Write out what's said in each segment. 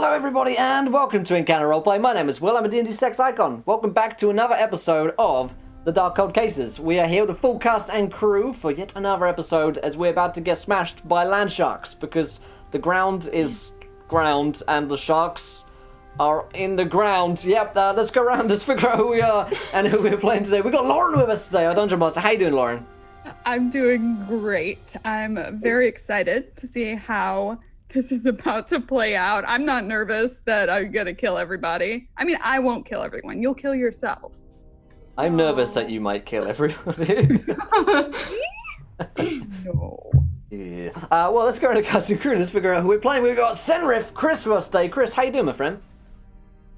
Hello everybody and welcome to Encounter Roleplay. My name is Will, I'm a D&D sex icon. Welcome back to another episode of the Darkhold Cases. We are here with the full cast and crew for yet another episode as we're about to get smashed by land sharks because the ground is ground and the sharks are in the ground. Yep, let's go around, let's figure out who we are and who we're playing today. We've got Lauren with us today, our Dungeon Master. How you doing, Lauren? I'm doing great. I'm very excited to see how this is about to play out. I'm not nervous that I'm gonna kill everybody. I mean, I won't kill everyone. You'll kill yourselves. I'm nervous that you might kill everybody. No. Yeah. Well, let's go into casting crew and let's figure out who we're playing. We've got Senrif, Chris with us today. Chris, how you doing, my friend?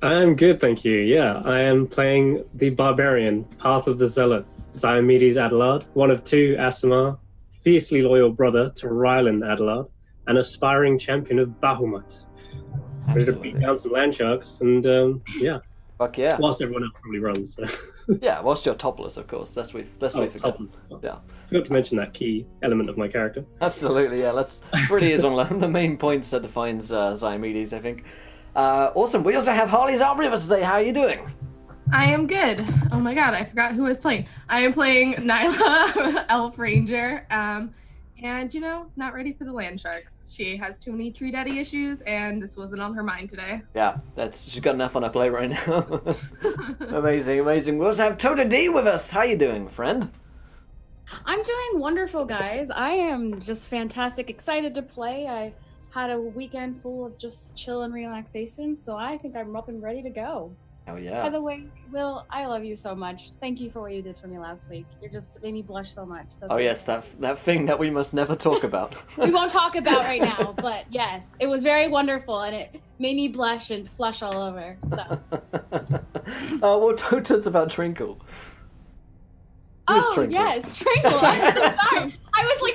I'm good, thank you. Yeah, I am playing the Barbarian, Path of the Zealot, Diomedes Adelard, one of two Asimar, fiercely loyal brother to Rylan Adelard, an aspiring champion of Bahamut. Ready to beat down some land sharks, and yeah. Fuck yeah. Whilst everyone else probably runs. So. Yeah, whilst you're topless, of course. That's what we forget. Topless as well. Yeah. Forgot to mention that key element of my character. Absolutely, yeah. That's really is one of the main points that defines Diomedes, I think. Awesome. We also have Harley Zarb with us today. How are you doing? I am good. Oh my god, I forgot who I was playing. I am playing Nyla, Elf Ranger, and not ready for the land sharks. She has too many tree daddy issues, and this wasn't on her mind today. Yeah, she's got enough on her plate right now. Amazing. We also have Tota D with us. How you doing, friend? I'm doing wonderful, guys. I am just fantastic, excited to play. I had a weekend full of just chill and relaxation, so I think I'm up and ready to go. Oh yeah. By the way, Will, I love you so much. Thank you for what you did for me last week. You just made me blush so much. So yes, that thing that we must never talk about. We won't talk about right now, but yes, it was very wonderful and it made me blush and flush all over. So. Well, Tota's about Trinkle. Oh, Trinkle? Yes, Trinkle. I'm so sorry. I was like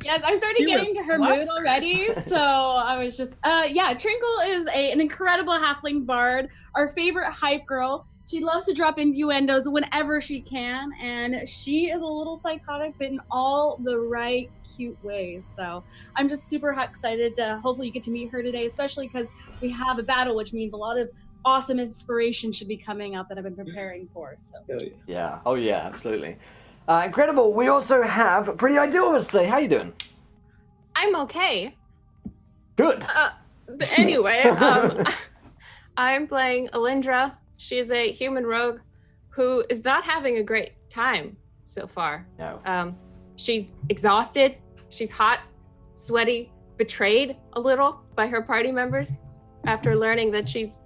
yes, I'm starting getting into her mood already. So I was just, Trinkle is an incredible halfling bard, our favorite hype girl. She loves to drop innuendos whenever she can, and she is a little psychotic, but in all the right cute ways. So I'm just super excited to hopefully you get to meet her today, especially because we have a battle, which means a lot of awesome inspiration should be coming up that I've been preparing for. So yeah, oh yeah, absolutely. Incredible. We also have Pretty Ideal with us today. How you doing? I'm okay. Good. But anyway, I'm playing Alindra. She's a human rogue who is not having a great time so far. No. She's exhausted. She's hot, sweaty, betrayed a little by her party members after learning that she's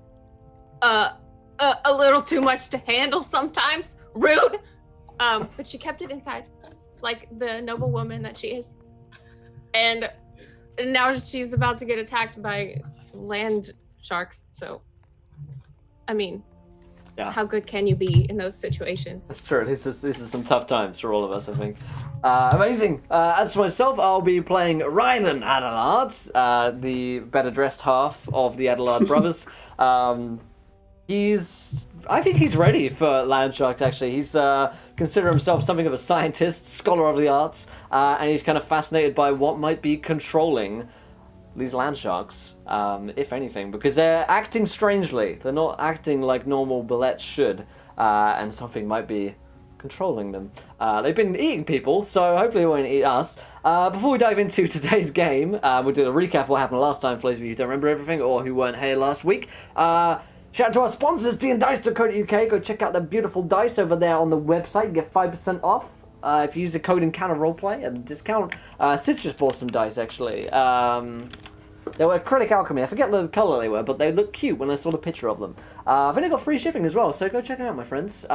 a little too much to handle sometimes. Rude. But she kept it inside, like the noble woman that she is. And now she's about to get attacked by land sharks. So, I mean, how good can you be in those situations? That's true. This is some tough times for all of us, I think. Amazing. As for myself, I'll be playing Rylan Adelard, the better dressed half of the Adelard brothers. I think he's ready for land sharks, actually. He's considered himself something of a scientist, scholar of the arts, and he's kind of fascinated by what might be controlling these land sharks, if anything, because they're acting strangely. They're not acting like normal billets should, and something might be controlling them. They've been eating people, so hopefully they won't eat us. Before we dive into today's game, we'll do a recap of what happened last time for those of you who don't remember everything or who weren't here last week. Shout out to our sponsors, D&Dice.co.uk. Go check out the beautiful dice over there on the website. You get 5% off if you use the code Encounter Roleplay at a discount. Sid just bought some dice, actually. They were acrylic alchemy. I forget the colour they were, but they look cute when I saw the picture of them. I've only got free shipping as well, so go check them out, my friends.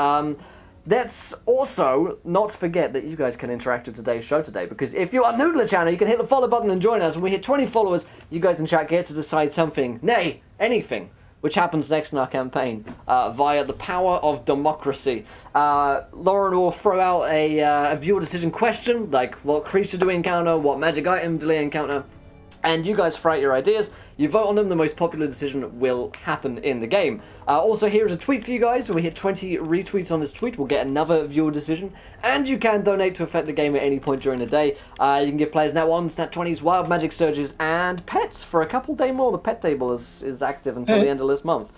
Let's also not forget that you guys can interact with today's show today, because if you are new to the channel, you can hit the follow button and join us. When we hit 20 followers, you guys in chat get to decide something, nay, anything, which happens next in our campaign via the power of democracy. Lauren will throw out a viewer decision question, like what creature do we encounter, what magic item do we encounter, And you guys throw out your ideas, you vote on them, the most popular decision will happen in the game. Also, here is a tweet for you guys. When we hit 20 retweets on this tweet, we'll get another viewer decision. And you can donate to affect the game at any point during the day. You can give players Nat 1s, Nat 20s, Wild Magic Surges, and pets for a couple day more. The pet table is active until the end of this month.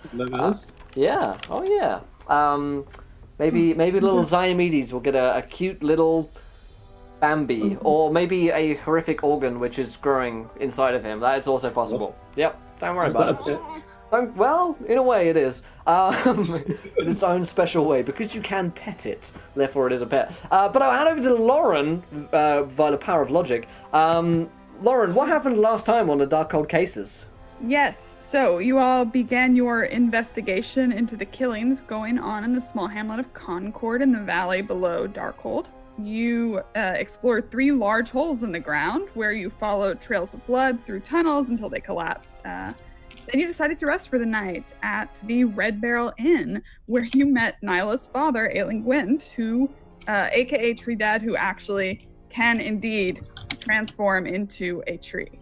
Yeah, oh yeah. Maybe little Ziomedes will get a cute little Bambi, or maybe a horrific organ which is growing inside of him. That is also possible. Yep, don't worry about it. Well, in a way it is. In its own special way, because you can pet it, therefore it is a pet. But I'll hand over to Lauren via the power of logic. Lauren, what happened last time on the Darkhold cases? Yes, so you all began your investigation into the killings going on in the small hamlet of Concord in the valley below Darkhold. You explored 3 large holes in the ground where you followed trails of blood through tunnels until they collapsed. Then you decided to rest for the night at the Red Barrel Inn, where you met Nyla's father, Aelin Gwent, who, aka Tree Dad, who actually can indeed transform into a tree.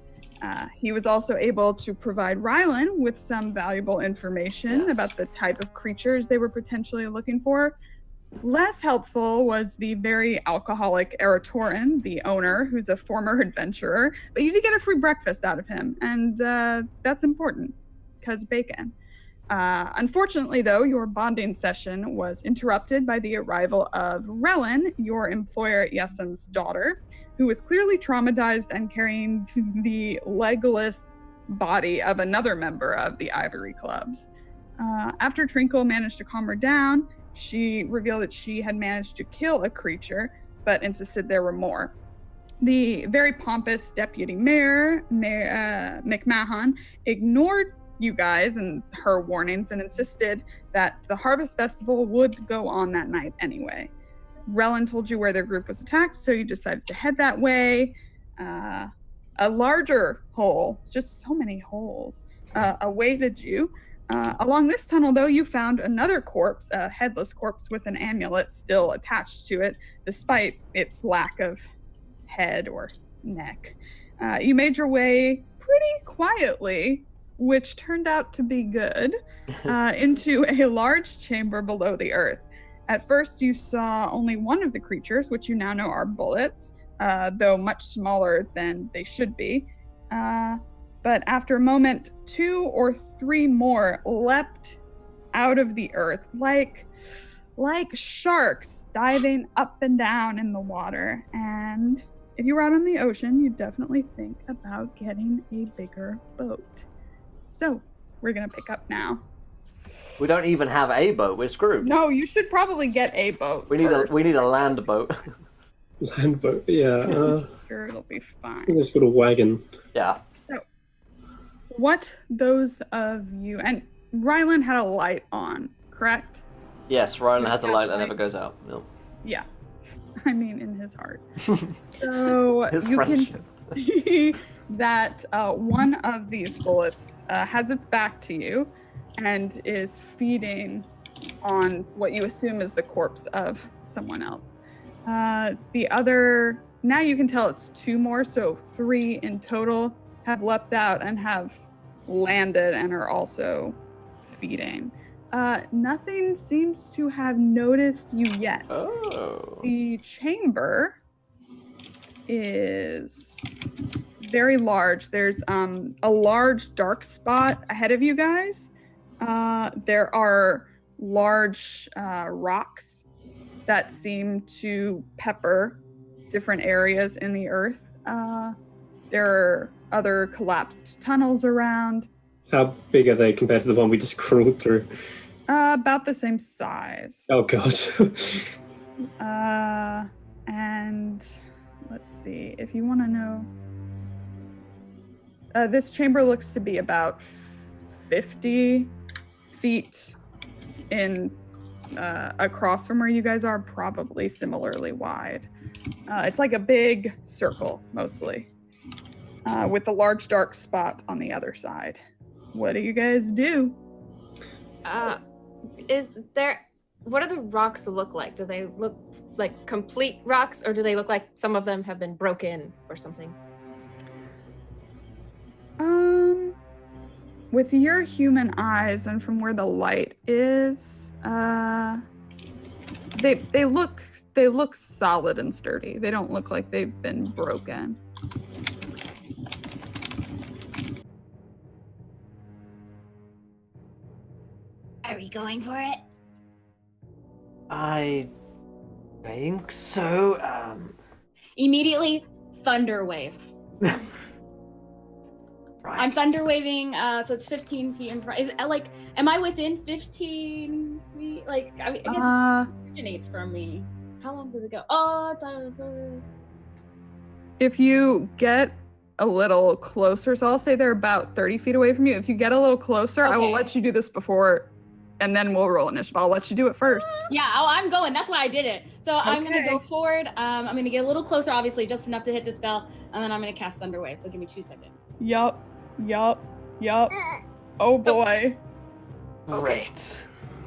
He was also able to provide Rylan with some valuable information about the type of creatures they were potentially looking for. Less helpful was the very alcoholic Eratorin, the owner, who's a former adventurer, but you did get a free breakfast out of him, and that's important, because bacon. Unfortunately, though, your bonding session was interrupted by the arrival of Relin, your employer Yesem's daughter, who was clearly traumatized and carrying the legless body of another member of the Ivory Clubs. After Trinkle managed to calm her down, she revealed that she had managed to kill a creature, but insisted there were more. The very pompous deputy mayor, McMahon, ignored you guys and her warnings and insisted that the Harvest Festival would go on that night anyway. Relin told you where their group was attacked, so you decided to head that way. A larger hole, just so many holes, awaited you. Along this tunnel, though, you found another corpse, a headless corpse with an amulet still attached to it, despite its lack of head or neck. You made your way pretty quietly, which turned out to be good, into a large chamber below the earth. At first, you saw only one of the creatures, which you now know are bullets, though much smaller than they should be. But after a moment, 2 or 3 more leapt out of the earth, like sharks diving up and down in the water. And if you were out on the ocean, you'd definitely think about getting a bigger boat. So we're gonna pick up now. We don't even have a boat. We're screwed. No, you should probably get a boat. We need a land boat. Land boat, yeah. Sure, it'll be fine. I think it's got a wagon. Yeah. So, what those of you and Rylan had a light on, correct? Yes, Rylan has a light that never goes out. No. Yeah, I mean in his heart. So His you friendship. can see that one of these bullets has its back to you and is feeding on what you assume is the corpse of someone else. The other, now you can tell it's 2 more, so 3 in total have leapt out and have landed and are also feeding. Nothing seems to have noticed you yet. Oh. The chamber is very large. There's a large dark spot ahead of you guys. There are large rocks that seem to pepper different areas in the earth. There are other collapsed tunnels around. How big are they compared to the one we just crawled through? About the same size. Oh god. And let's see, if you want to know. This chamber looks to be about 50 feet in across from where you guys are, probably similarly wide. It's like a big circle, mostly, with a large dark spot on the other side. What do you guys do? What do the rocks look like? Do they look like complete rocks, or do they look like some of them have been broken or something? With your human eyes and from where the light is, they look solid and sturdy. They don't look like they've been broken. Are we going for it? I think so. Immediately, thunder wave. Right. I'm thunder waving, so it's 15 feet in front. Is it like, am I within 15 feet? Like, I guess it originates from me. How long does it go? If you get a little closer, so I'll say they're about 30 feet away from you. If you get a little closer, I will Okay. let you do this before, and then we'll roll initiative. I'll let you do it first. Yeah, I'm going. That's why I did it. So I'm going to Okay. go forward. I'm going to get a little closer, obviously, just enough to hit the spell, and then I'm going to cast Thunder Wave. So give me 2 seconds. Yup. Oh boy. Great.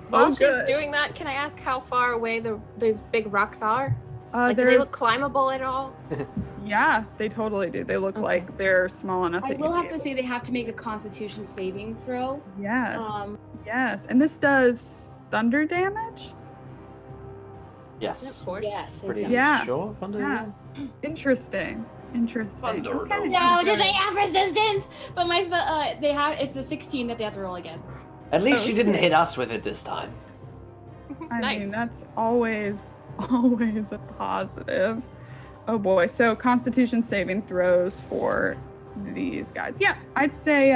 While Oh, she's good. doing that, can I ask how far away those big rocks are? Do they There's- look climbable at all? Yeah, they totally do. They look Okay. like they're small enough I that will you'd have be to say they have to make a Constitution saving throw. able- Yes. Yes. And this does thunder damage? Yes. Of course. Yes. Pretty Yeah. sure. Thunder. Yeah. Interesting. Thunder Okay. damage. No, do they have resistance? But my spell, they have. It's a 16 that they have to roll again. At least she Okay. didn't hit us with it this time. I Nice. mean, that's always a positive. Oh boy. So Constitution saving throws for these guys. Yeah, I'd say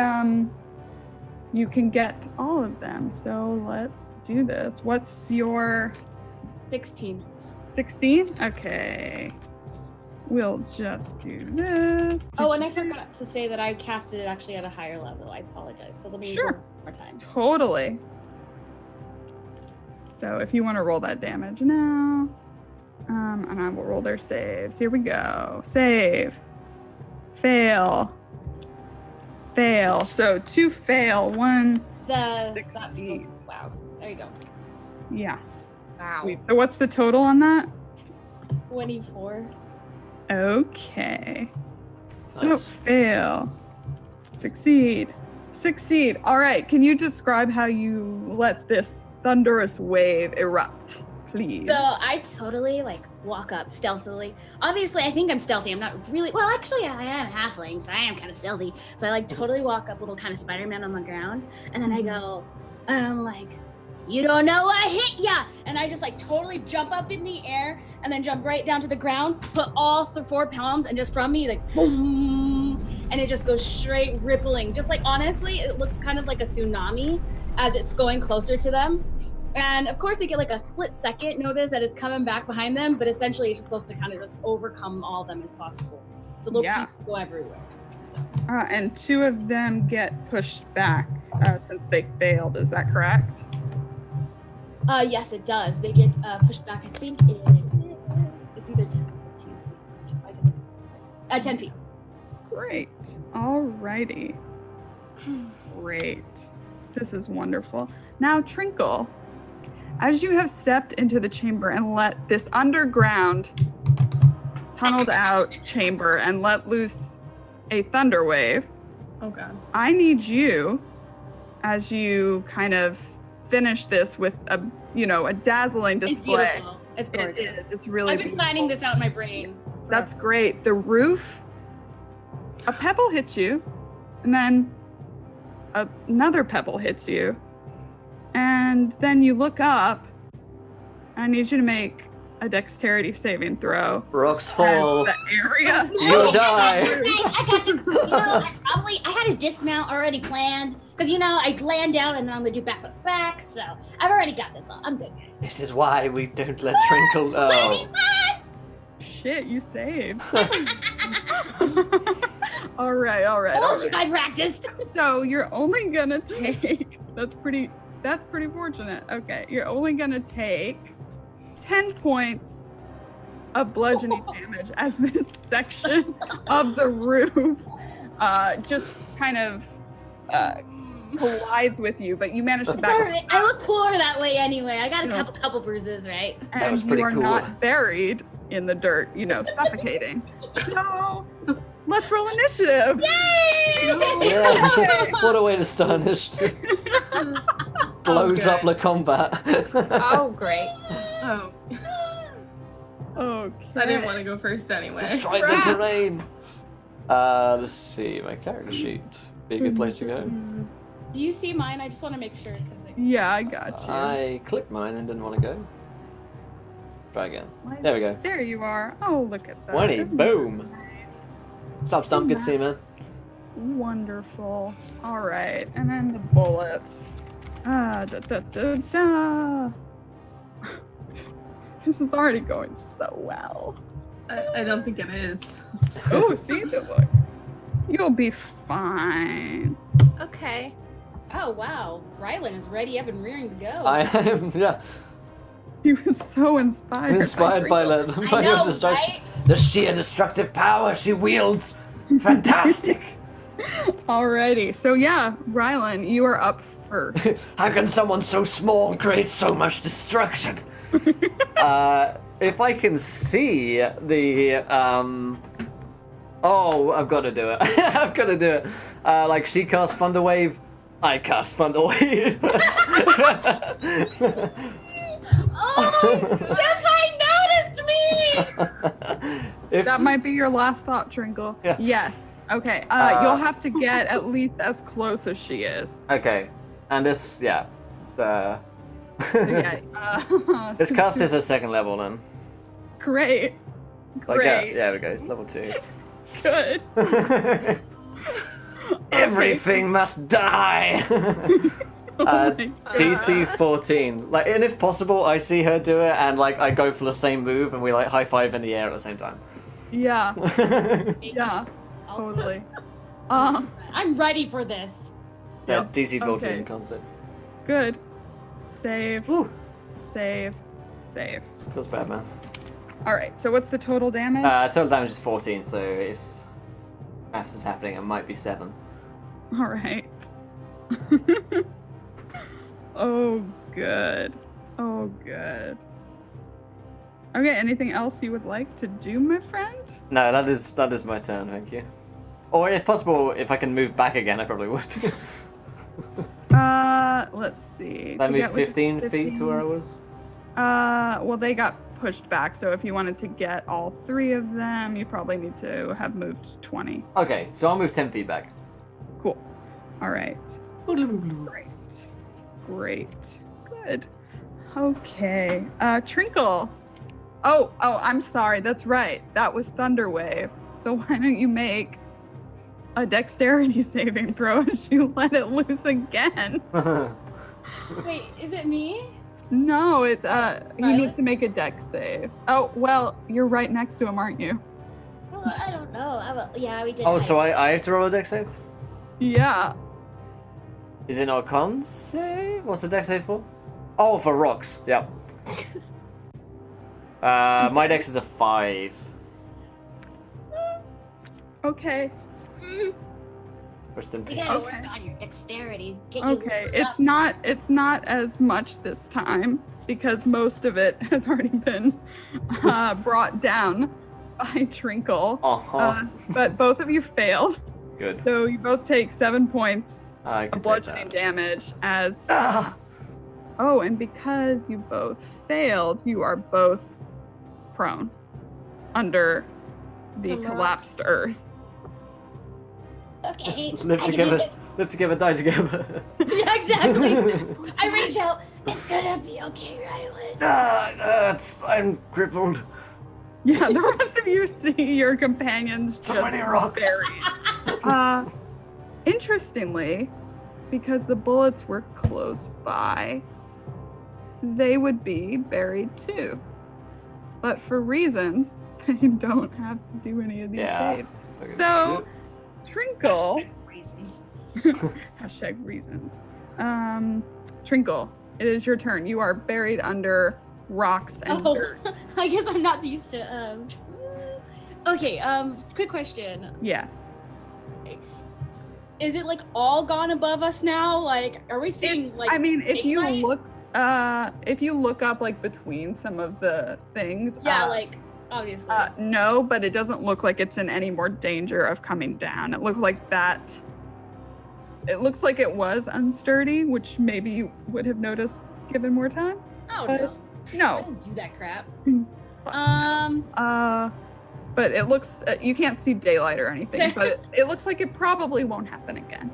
you can get all of them. So let's do this. What's your 16. 16? Okay. We'll just do this. Oh, and I forgot to say that I casted it actually at a higher level. I apologize. So let me Sure. roll one more time. Totally. So if you want to roll that damage now, and I will roll their saves. Here we go. Save. Fail. Fail. So 2 fail, 1. Succeed. Wow. There you go. Yeah. Wow. Sweet. So what's the total on that? 24. Okay. So Nice. fail. Succeed. Succeed. All right. Can you describe how you let this thunderous wave erupt, please? So I totally walk up stealthily. Obviously, I think I'm stealthy. I'm not really. Well, actually, I am halfling, so I am kind of stealthy. So I totally walk up, little kind of Spider-Man on the ground, and then I go, and I'm like, "You don't know I hit ya!" And I just totally jump up in the air, and then jump right down to the ground, put all 4 palms, and just from me boom, and it just goes straight rippling. Just honestly, it looks kind of like a tsunami as it's going closer to them. And of course, they get a split second notice that it's coming back behind them, but essentially, it's just supposed to kind of just overcome all of them as possible. The little Yeah. people go everywhere. So. And 2 of them get pushed back since they failed. Is that correct? Yes, it does. They get pushed back. I think it's either 10 or 10 feet. Great. Alrighty. Great. This is wonderful. Now, Trinkle, as you have stepped into the chamber and let this underground, tunneled out chamber and let loose a thunder wave, Oh god. I need you, as you kind of finish this with a dazzling It's display. beautiful. It's It gorgeous. is. It's really I've been planning this out in my brain. That's great. The roof, a pebble hits you, and then another pebble hits you. And then you look up. I need you to make a dexterity saving throw. Rocks And fall. the area. You die. I got this. I had a dismount already planned because I land down and then I'm gonna do back. So I've already got this all. I'm good, guys. This is why we don't let Trinkle. Oh. Shit, you saved. all right. Told you I practiced. So you're only gonna take. That's pretty fortunate. Okay, you're only gonna take 10 points of bludgeoning damage as this section of the roof just kind of collides with you, but you manage to It's back alright. I look cooler that way anyway. I got a Yeah. couple bruises, right? That and was you pretty are cool. not buried in the dirt, suffocating. So let's roll initiative. Yeah. What a way to start initiative. Blows up the combat. Oh, great. Oh, Okay. I didn't want to go first anyway. Destroyed the terrain. Let's see, my character sheet. Be a good place to go. Do you see mine? I just want to make sure. Yeah, I got you. I clicked mine and didn't want to go. Try again. There we go. There you are. Oh, look at that. 20. Boom. What's up, Stump? Good to see you, man. Wonderful. All right, and then the bullets. Da da da da. This is already going so well. I don't think it is. Oh, see the look. You'll be fine. Okay. Oh wow, Rylan is ready up and rearing to go. I am, yeah. He was so inspired. Inspired by Trinkel. her I know, destruction. right? The sheer destructive power she wields. Fantastic. Alrighty, so yeah, Rylan, you are up first. How can someone so small create so much destruction? If I can see the oh, I've got to do it. I've got to do it. Like she casts Thunder Wave, I cast Thunder Wave. Oh, Senpai noticed me! That might be your last thought, Trinkel. Yeah. Yes. Okay. You'll have to get at least as close as she is. Okay, and this, yeah. So, yeah. This cast is a second level then. Great. Like, Great. yeah, there we go. It's level 2. Good. Everything must die. Oh my God. DC 14. Like, and if possible, I see her do it, and like I go for the same move, and we like high five in the air at the same time. Yeah. Yeah. Totally. I'm ready for this. Yeah, Yep. DC 14 Okay. concept. Good. Save. Whew. Save. Save. Feels bad, man. All right. So what's the total damage? Total damage is 14, so if maths is happening, it might be 7. All right. Oh, good. Oh, good. Okay, anything else you would like to do, my friend? No, that is my turn, thank you. Or if possible, if I can move back again, I probably would. Let's see. That To moved get with 15 feet to where I was? Well, they got pushed back, so if you wanted to get all 3 of them, you probably need to have moved 20. Okay, so I'll move 10 feet back. Cool. All right. Great. Great. Good. Okay. Trinkel. Oh, I'm sorry. That's right. That was Thunder Wave. So why don't you make a dexterity saving throw as you let it loose again? Wait, is it me? No, it's he Violet? needs to make a dex save. Oh, well, you're right next to him, aren't you? Well, I don't know. Yeah, we did. Oh, so I have to roll a dex save? Yeah. Is it not a con save? What's the dex save for? Oh, for rocks. Yep. My dex is a 5. Okay. Rest in You peace. gotta Okay. work on your dexterity. Get Okay. you It's not as much this time because most of it has already been brought down by Trinkel. Uh-huh. But both of you failed. Good. So you both take 7 points I can of take bludgeoning that. damage as Ah! oh, and because you both failed, you are both prone under the Some rock. collapsed earth. Okay. Live I can do together, this. live together, die together. Yeah, exactly. I reach out. It's gonna be okay, Rylan. I'm crippled. Yeah, the rest of you see your companions So just many rocks. buried. Interestingly, because the bullets were close by, they would be buried too. But for reasons, they don't have to do any of these Yeah. saves. So, Trinkel, Reasons. hashtag reasons. Trinkel, it is your turn. You are buried under rocks and Oh, dirt. I guess I'm not used to. Okay. Quick question. Yes. Is it like all gone above us now? Like, are we seeing like? I mean, if you daylight? look up like between some of the things, Yeah, like obviously. No, but it doesn't look like it's in any more danger of coming down. It looked like that. It looks like it was unsturdy, which maybe you would have noticed given more time. Oh but no. I No. don't do that crap. But it looks, you can't see daylight or anything, but it looks like it probably won't happen again.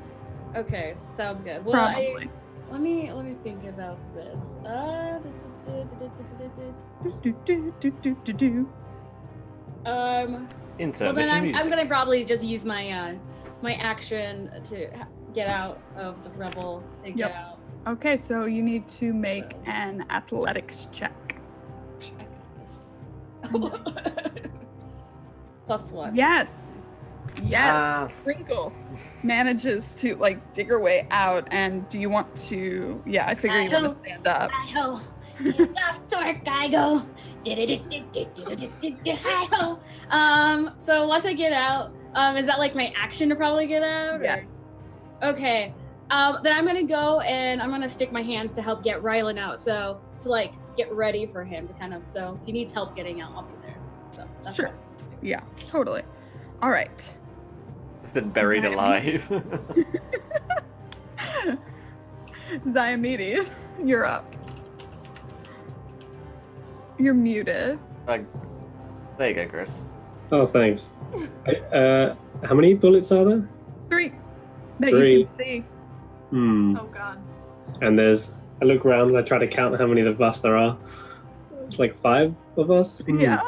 Okay, sounds good. Well, Probably. let me think about this. Well, Intermission then music. I'm gonna probably just use my my action to get out of the rebel. To get out. Okay, so you need to make an athletics check. I got this. +1. Yes. Sprinkle manages to like dig her way out. And do you want to? Yeah, I figure you want to stand up. Hi-ho. Hands off, Torque, I go. Hi-ho. So once I get out, is that like my action to probably get out? Yes. Okay. Then I'm gonna go and I'm gonna stick my hands to help get Rylan out. So to like get ready for him to kind of, so if he needs help getting out, I'll be there. So that's Sure. Yeah, totally. All right. Been buried alive. Ziomedes, you're up. You're muted. There you go, Chris. Oh, thanks. How many bullets are there? 3 that 3. you can see. Oh god. And I look around and I try to count how many of us there are. It's like 5 of us. Yeah.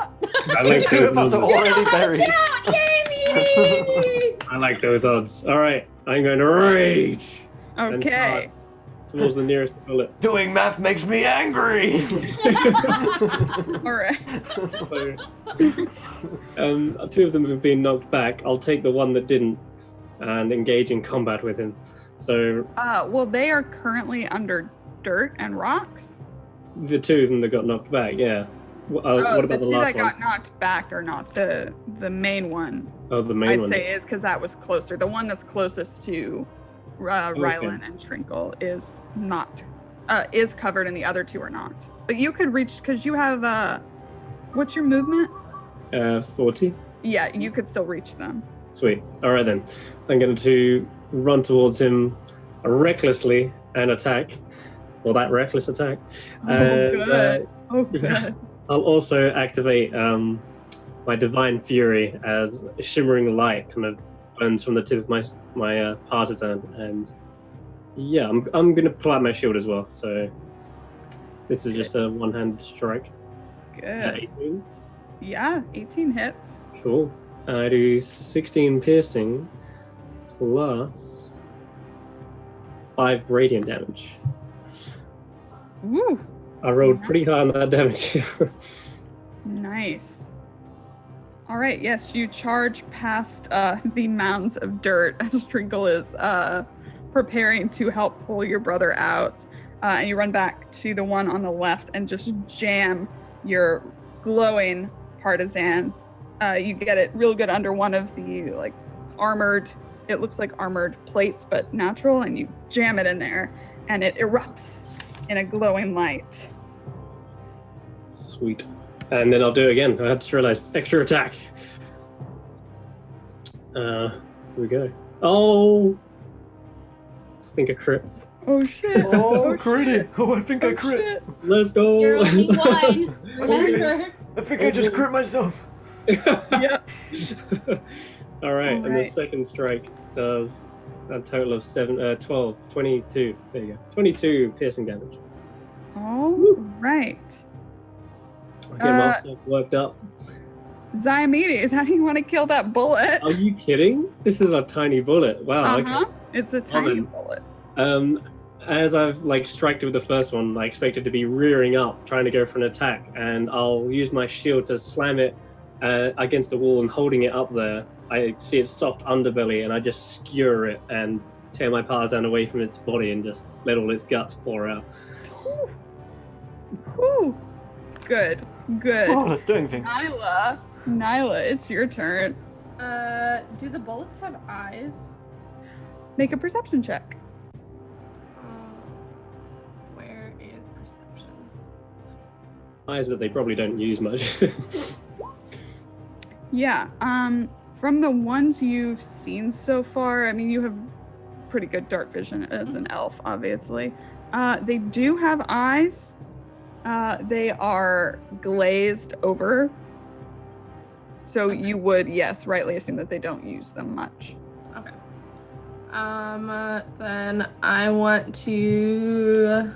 I like 2 of us are already buried. I like those odds. All right, I'm going to rage. and Okay. charge towards the nearest bullet. Doing math makes me angry. All right. So, 2 of them have been knocked back. I'll take the one that didn't and engage in combat with him. So Well, they are currently under dirt and rocks. the 2 of them that got knocked back, yeah. What about the the 2 last that one? got knocked back are not. The main one, Oh, the main I'd one. say, is because that was closer. The one that's closest to Rylan and Trinkle is not, is covered, and the other 2 are not. But you could reach, because you have, what's your movement? 40. Yeah, you could still reach them. Sweet. All right then. I'm going to run towards him recklessly and attack. Well, that reckless attack. Good. Oh, good. I'll also activate my Divine Fury as a shimmering light kind of burns from the tip of my partisan, and yeah, I'm going to pull out my shield as well. So this is just a one-hand strike. Good. 18. Yeah, 18 hits. Cool. I do 16 piercing plus 5 radiant damage. Ooh, I rolled pretty high on that damage. nice. All right, yes, you charge past the mounds of dirt as Trinkle is preparing to help pull your brother out. And you run back to the one on the left and just jam your glowing partisan. You get it real good under one of the like armored, it looks like armored plates, but natural, and you jam it in there and it erupts in a glowing light. Sweet. And then I'll do it again. I just realized extra attack. Here we go. Oh! I think a crit. Oh shit. Oh, shit. critty. Oh, I think I crit. Shit. Let's go! You're only one. Remember? I think I just crit myself. Yeah. All right, and the Alright. second strike does a total of 12, 22. There you go. 22 piercing damage. All right. I get myself worked up. Ziomedes, how do you want to kill that bullet? Are you kidding? This is a tiny bullet. Wow. Uh-huh. It's a tiny then. bullet. Okay. As I've like striked it with the first one, I expect it to be rearing up, trying to go for an attack, and I'll use my shield to slam it against the wall and holding it up there. I see its soft underbelly, and I just skewer it and tear my partisan away from its body and just let all its guts pour out. Whew. Good. Good. Oh, that's doing things. Nyla, it's your turn. Do the bullets have eyes? Make a perception check. Where is perception? Eyes that they probably don't use much. Yeah. From the ones you've seen so far, I mean, you have pretty good dark vision as an elf, obviously. They do have eyes. They are glazed over. So you would, yes, rightly assume that they don't use them much. Okay. Then I want to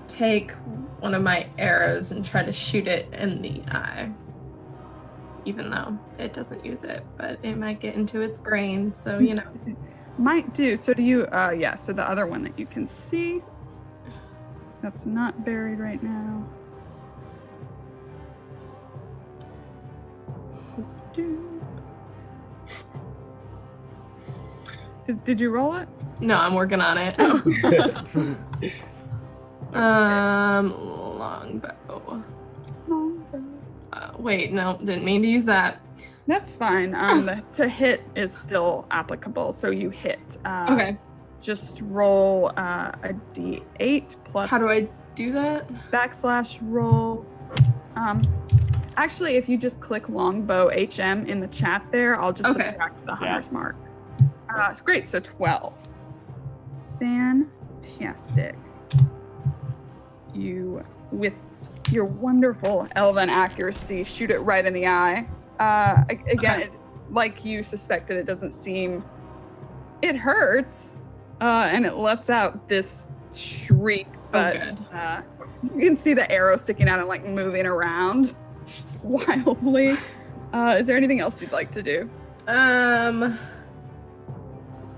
take one of my arrows and try to shoot it in the eye. Even though it doesn't use it, but it might get into its brain, so you know. Might do. So do you, yeah, so the other one that you can see, that's not buried right now. Did you roll it? No, I'm working on it. Longbow. Wait, no, didn't mean to use that. That's fine. To hit is still applicable, so you hit. Okay. Just roll a d8 plus. How do I do that? /roll. Actually, if you just click longbow HM in the chat there, I'll just subtract the hunter's mark. It's great. So 12. Fantastic. You, with your wonderful elven accuracy, shoot it right in the eye. Again, like you suspected, it doesn't seem. It hurts, and it lets out this shriek. But you can see the arrow sticking out and like moving around wildly. Is there anything else you'd like to do?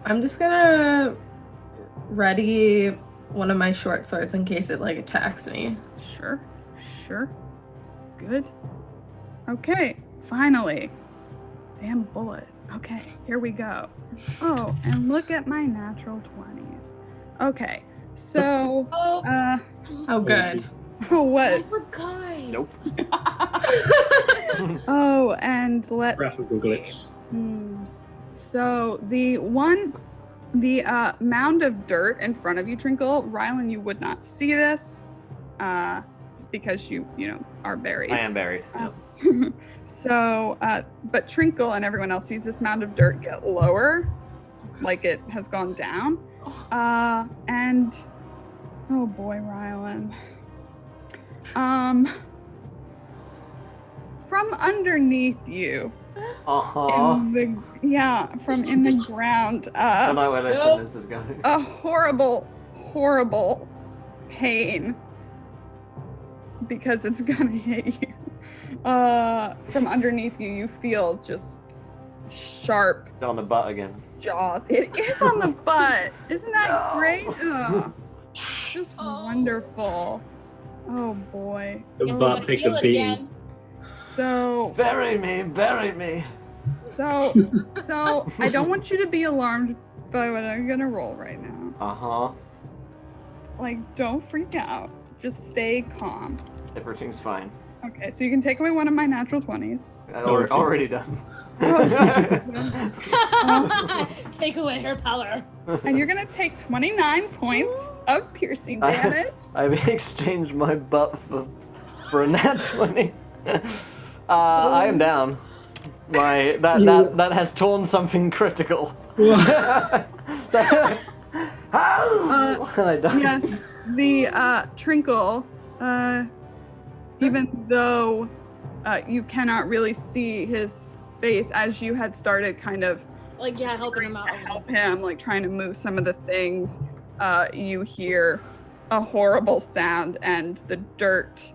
I'm just gonna ready one of my short swords in case it like attacks me. Sure. Good. Okay, finally. Damn bullet. Okay, here we go. Oh, and look at my natural 20s. Okay, so oh good. Oh, what? I forgot. Nope. Oh, and let's Graphical glitch. So the mound of dirt in front of you, Trinkle, Rylan, you would not see this because you are buried. I am buried. Yep. So, but Trinkle and everyone else sees this mound of dirt get lower, like it has gone down. And oh boy, Rylan. From underneath you. From in the ground. I know where this sentence is going. A horrible, horrible pain. Because it's gonna hit you. From underneath you, you feel just sharp On the butt again. jaws. It is on the butt. Isn't that great? Just wonderful. Oh boy. The butt takes a beating. So Bury me. So I don't want you to be alarmed by what I'm gonna roll right now. Like, don't freak out. Just stay calm. Everything's fine. Okay, so you can take away one of my natural 20s. Already done. Take away her power. And you're gonna take 29 points of piercing damage. I've exchanged my butt for a nat 20. I am down. That has torn something critical. I died. Yes, the Trinkle, even though you cannot really see his face, as you had started kind of helping him out. Help him, like trying to move some of the things, you hear a horrible sound and the dirt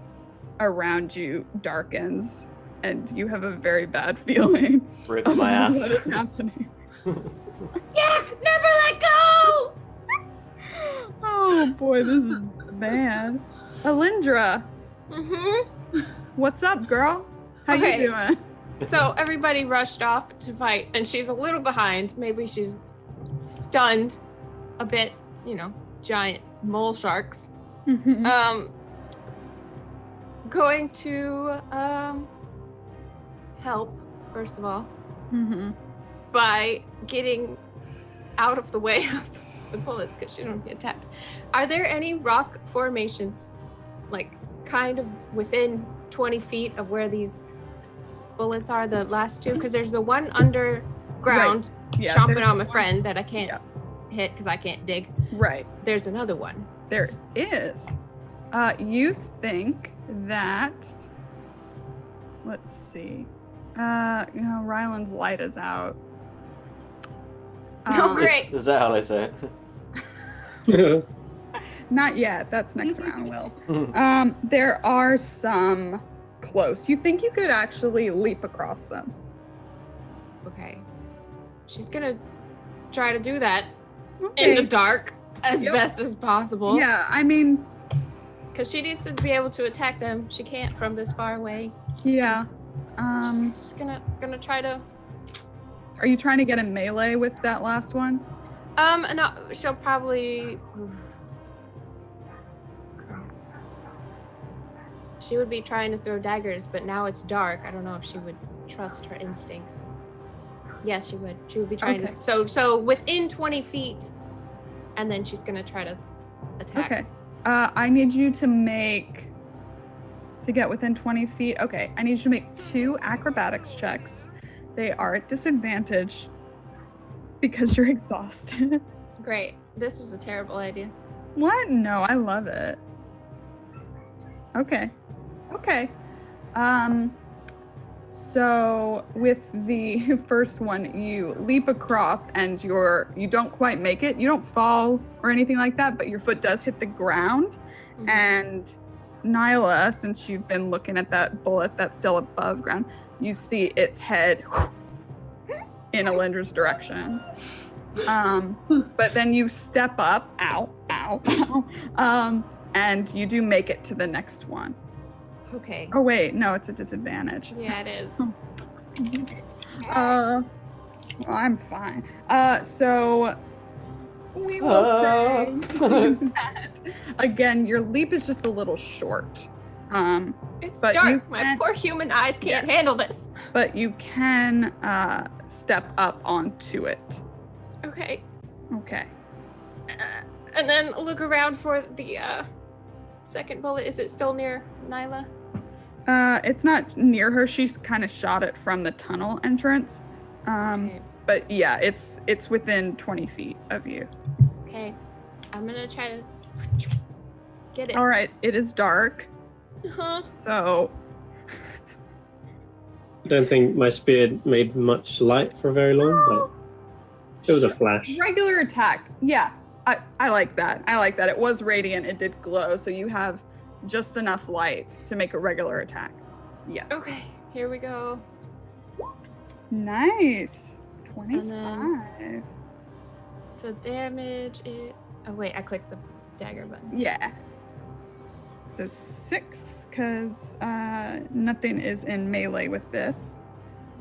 around you darkens and you have a very bad feeling. Rip my ass. What is happening? Jack, never let go! Oh boy, this is bad. Alindra. What's up, girl? How you doing? So everybody rushed off to fight, and she's a little behind. Maybe she's stunned a bit, giant mole sharks. Going to help, first of all, by getting out of the way of the bullets because she don't get attacked. Are there any rock formations, like kind of within 20 feet of where these bullets are, the last two? Because there's the one underground Yeah, chomping there's on my one- friend that I can't hit because I can't dig. Right. There's another one. There is. You think that... Let's see. Ryland's light is out. Oh, great. Is that how they say Yeah. Not yet. That's next round, Will. There are some close. You think you could actually leap across them? Okay. She's gonna try to do that Okay. in the dark as Yep. best as possible. Yeah, I mean, Because she needs to be able to attack them. She can't from this far away. yeah. She's just gonna try to. Are you trying to get a melee with that last one? No, she'll probably. She would be trying to throw daggers, but now it's dark. I don't know if she would trust her instincts. Yes, she would. She would be trying Okay. to. So within 20 feet, and then she's gonna try to attack. Okay. I need you to get within 20 feet. Okay, I need you to make 2 acrobatics checks. They are at disadvantage because you're exhausted. Great. This was a terrible idea. What? No, I love it. Okay. So with the first one, you leap across and you don't quite make it. You don't fall or anything like that, but your foot does hit the ground. Mhm. And Nyla, since you've been looking at that bullet that's still above ground, you see its head in Alindra's direction. But then you step up, and you do make it to the next one. Okay. Oh wait, no, it's a disadvantage. Yeah, it is. Well, I'm fine. So we will say that again, your leap is just a little short. It's But you dark. My can't- poor human eyes can't handle this. But you can step up onto it. Okay. Okay. And then look around for the second bullet. Is it still near Nyla? It's not near her. She's kind of shot it from the tunnel entrance. Okay. But yeah, it's within 20 feet of you. Okay. I'm gonna try to get it. All right, it is dark, Uh-huh. so I don't think my spear made much light for very long, but it was a flash. regular attack. Yeah, I like that. I like that. It was radiant. It did glow, so you have just enough light to make a regular attack. Yes. Okay. Here we go. Nice. And then- 25. So damage it. Oh wait, I clicked the dagger button. Yeah. So 6, because nothing is in melee with this.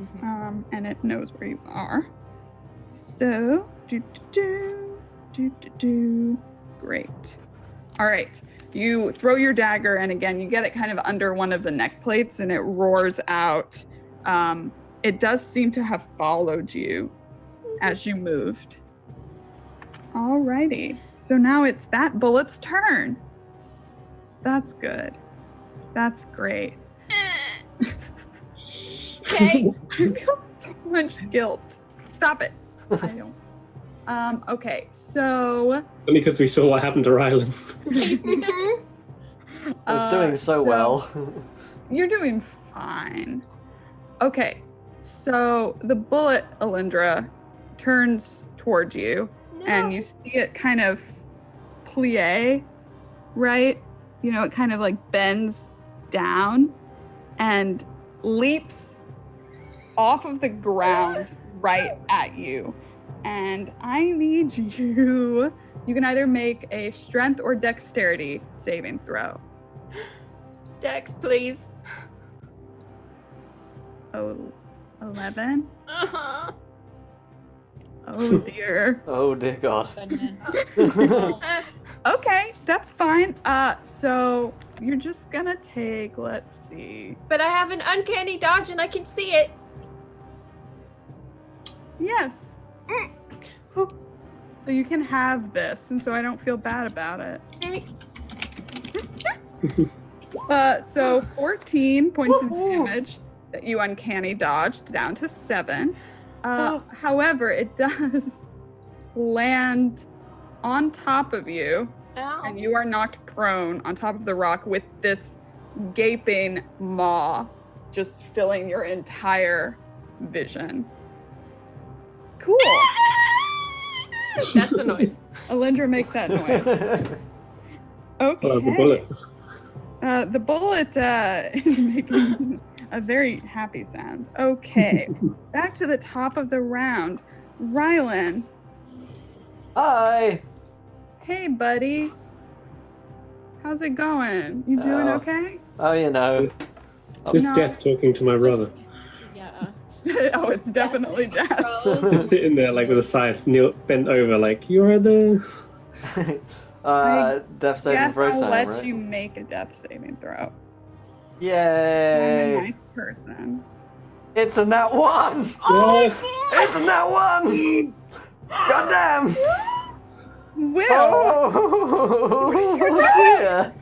Mhm. And it knows where you are. So, great. All right. You throw your dagger, and again, you get it kind of under one of the neck plates, and it roars out. It does seem to have followed you as you moved. Alrighty. So now it's that bullet's turn. That's good. That's great. Okay. I feel so much guilt. Stop it. I don't. Okay, so Only because we saw what happened to Ryland. I was doing so well. You're doing fine. Okay, so the bullet, Alindra, turns towards you, and you see it kind of plie, right? You know, it kind of like bends down and leaps off of the ground right at you. And I need you. You can either make a strength or dexterity saving throw. Dex, please. Oh, 11? Uh-huh. Oh dear. Oh dear God. Goodness. Okay, that's fine. So you're just gonna take, let's see. But I have an uncanny dodge and I can see it. Yes. So you can have this, and so I don't feel bad about it. So 14 points of damage, that you uncanny dodged down to 7. However, it does land on top of you, and you are knocked prone on top of the rock with this gaping maw just filling your entire vision. Cool. That's the noise. Alindra makes that noise. Okay. The bullet. The bullet is making a very happy sound. Okay. Back to the top of the round. Rylan. Hi. Hey, buddy. How's it going? You doing okay? Oh, you know. Just No. Death talking to my brother. Yeah. Oh, it's definitely death. Just sitting there like with a scythe, bent over, like, you're at the... Death saving Yes, throw I'll time, let right? you make a death saving throw. I'm a Yay! nice person. It's a nat 1! It's a nat 1! Goddamn! Will! Oh dear!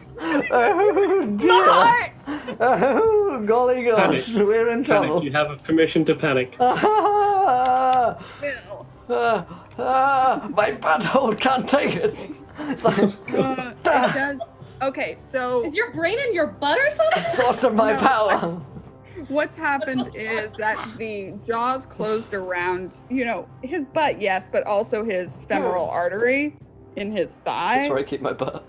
Oh dear! Oh golly gosh, Panic. we're in trouble. Panic. You have permission to panic. Ah, Will. my butthole can't take it. It's like It does. Okay, so Is your brain in your butt or something? source of my No. power. what's happened is that the jaws closed around, his butt, yes, but also his femoral artery in his thigh. That's where I keep my butt.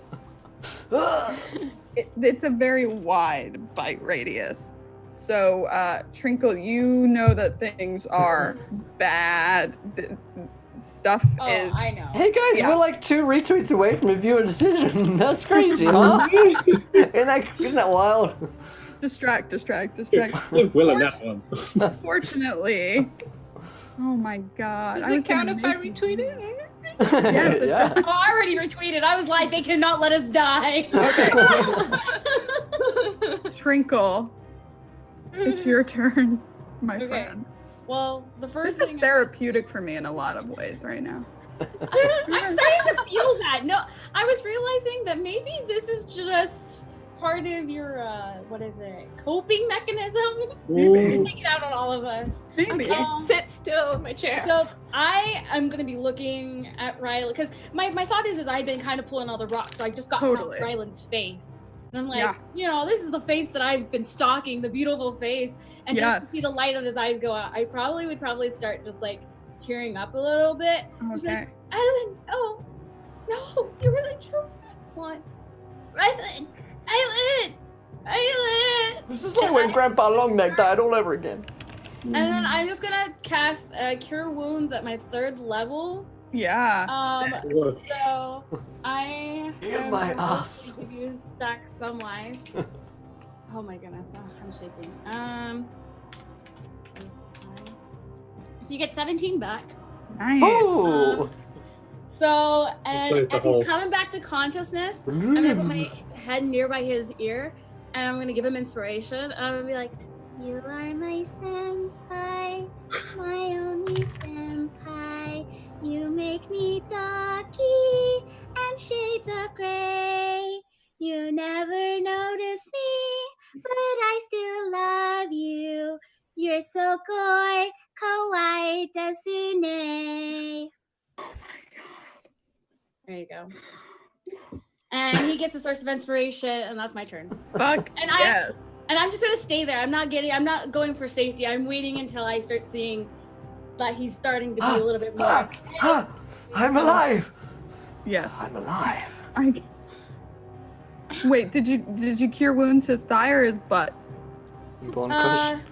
It's a very wide bite radius. So, Trinkle, you know that things are bad. Stuff Oh, is. I know. Hey guys, Yeah. we're like 2 retweets away from a viewer decision. That's crazy, huh? Isn't that wild? Distract. Give Will in that one. Fortunately. Oh my god. Does it count if I retweet it? Yes, it yeah. Oh, I already retweeted. I was like, they cannot let us die. Trinkle. It's your turn, my Okay. friend. Well, the first This is thing therapeutic for me in a lot of ways right now. I'm starting to feel that. No, I was realizing that maybe this is just part of your coping mechanism. Ooh. Take it out on all of us. Maybe. Okay. Sit still in my chair. So I am gonna be looking at Rylan because my thought is I've been kind of pulling all the rocks, so I just got Totally. to Rylan's face. And I'm like, Yeah. this is the face that I've been stalking, the beautiful face. And just to Yes. see the light of his eyes go out, I would probably start just like tearing up a little bit. Okay. Rylan, oh, no, you were the chosen one. Rylan. This is like when Grandpa Longneck died all over again. And then I'm just gonna cast Cure Wounds at my 3rd level. Yeah. Woof. So I Heal am my supposed ass. to give you stack some life. Oh my goodness, I'm shaking. So you get 17 back. Nice. Oh! So Close and the as he's hole. coming back to consciousness, I'm gonna put my head nearby his ear, and I'm gonna give him inspiration. And I'm gonna be like, You are my senpai, my only senpai. You make me doggy and shades of gray. You never notice me, but I still love you. You're so koi, kawaii desune. there you go. And he gets the source of inspiration, and that's my turn. Fuck. And yes. And I'm just gonna stay there. I'm not going for safety. I'm waiting until I start seeing that he's starting to be a little bit more. I'm alive! Yes. I'm alive. Wait, did you cure wounds his thigh or his butt? Go on, Uh, Kush.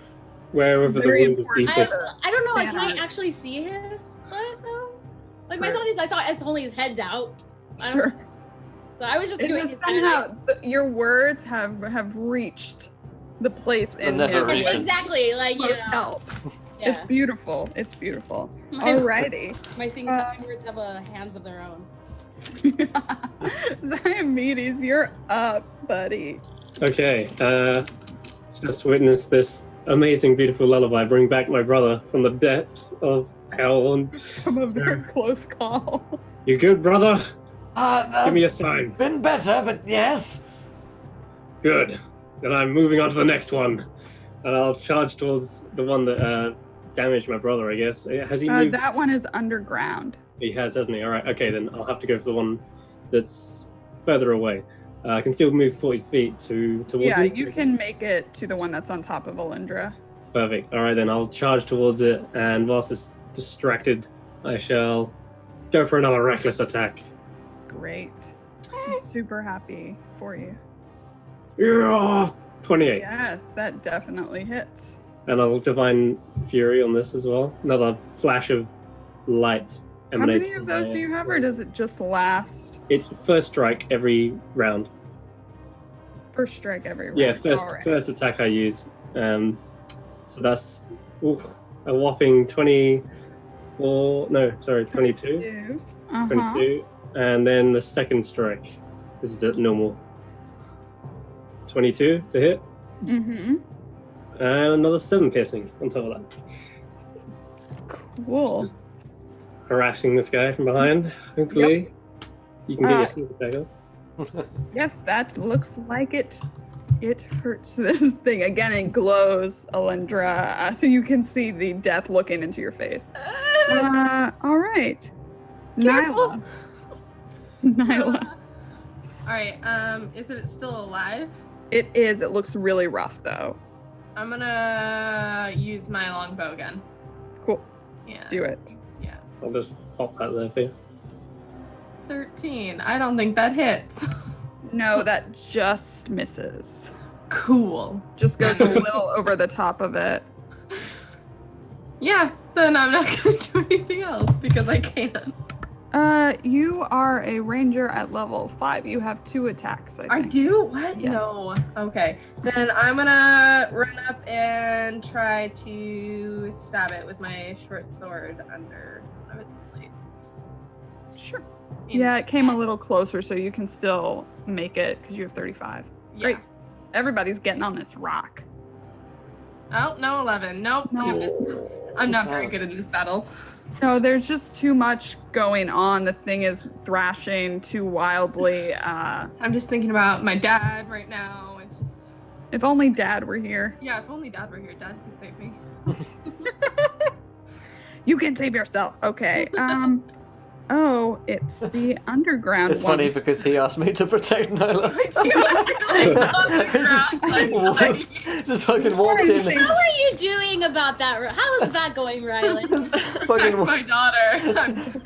Wherever the Very wound is important. deepest. I don't know. Like, can I Yeah. actually see his butt though? Like my Sure. thought is, I thought it's only his head's out. I don't- Sure. So I was just It doing was his somehow your words have reached the place in never his reach head. it. Exactly. Like most help. It's yeah. beautiful. It's beautiful. My- Alrighty. My singing words have hands of their own. Ziomedes, you're up, buddy. Okay, just witnessed this amazing, beautiful lullaby bring back my brother from the depths of hell. And From a very close call. you good, brother? Give me I've a sign. been better, but yes. Good. Then I'm moving on to the next one. And I'll charge towards the one that damaged my brother, I guess. Has he moved? That one is underground. He has, hasn't he? All right. Okay, then I'll have to go for the one that's further away. I can still move 40 feet towards Yeah, it. you can make it to the one that's on top of Alindra. Perfect. All right, then I'll charge towards it, and whilst it's distracted, I shall go for another reckless attack. Great. I'm super happy for you. Yeah, 28. Yes, that definitely hits. And I'll Divine Fury on this as well. Another flash of light How emanates. many of those do you have, or does it just last? It's first strike every round. First strike every round. Yeah, All right. first attack I use. So that's a whopping 22. 22. Uh-huh. 22. And then the second strike. This is at normal. 22 to hit. Mm-hmm. And another 7 piercing on top of that. Cool. Harassing this guy from behind. Hopefully, you can get your sneak attack off. Yes, that looks like it. It hurts this thing. Again, it glows, Alindra, so you can see the death looking into your face. All right. Careful. Nyla. All right. Is it still alive? It is. It looks really rough, though. I'm gonna use my longbow again. Cool. Yeah. Do it. Yeah. I'll just pop that there for you. 13. I don't think that hits. No, that just misses. Cool. Just goes a little over the top of it. Yeah, then I'm not gonna do anything else because I can. You are a ranger at level 5. You have 2 attacks, I I think. do? What? Yes. No. Okay. Then I'm gonna run up and try to stab it with my short sword under one of its plates. Sure. Yeah, it came a little closer, so you can still make it because you have 35. Yeah. Great. Everybody's getting on this rock. Oh, no, 11. Nope. I'm not very good in this battle. No, there's just too much going on. The thing is thrashing too wildly. I'm just thinking about my dad right now. It's just, If only Dad were here. yeah, if only Dad were here, Dad could save me. You can save yourself. Okay. Oh, it's the underground It's one. funny because he asked me to protect Nyla. He just fucking walked in. How are you doing about that? How is that going, Rylan? Protect my daughter.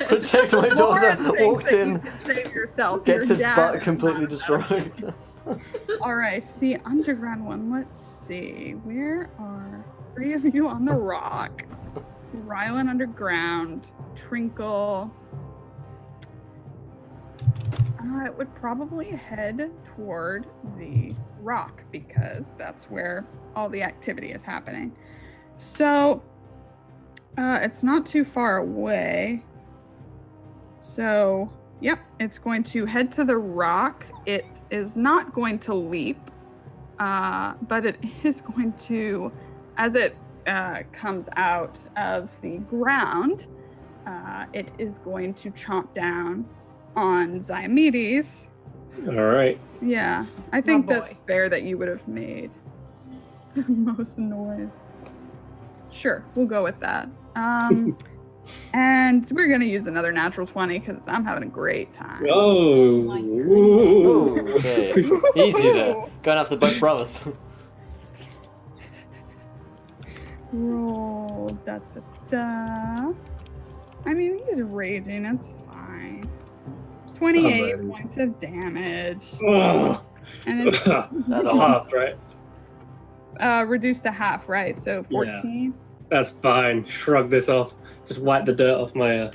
Protect my daughter. Lauren Walked thinks in, that you can Save yourself. gets Your his dad butt is completely not destroyed. All right, the underground one. Let's see. Where are 3 of you on the rock? Rylan underground. Trinkle. It would probably head toward the rock because that's where all the activity is happening. So it's not too far away. So, yep, it's going to head to the rock. It is not going to leap, but it is going to, as it comes out of the ground, it is going to chomp down on Ziomedes. All right. Yeah, I think boy. that's fair that you would have made the most noise. Sure, we'll go with that. And we're gonna use another natural 20 because I'm having a great time. Oh. my Ooh, okay. Easy there. Going after both brothers. Roll da da da. I mean, he's raging. It's fine. 28 Alrighty. points of damage, Oh. and it's That's a half, right? reduced to half, right? So 14. That's fine. Shrug this off. Just wipe the dirt off my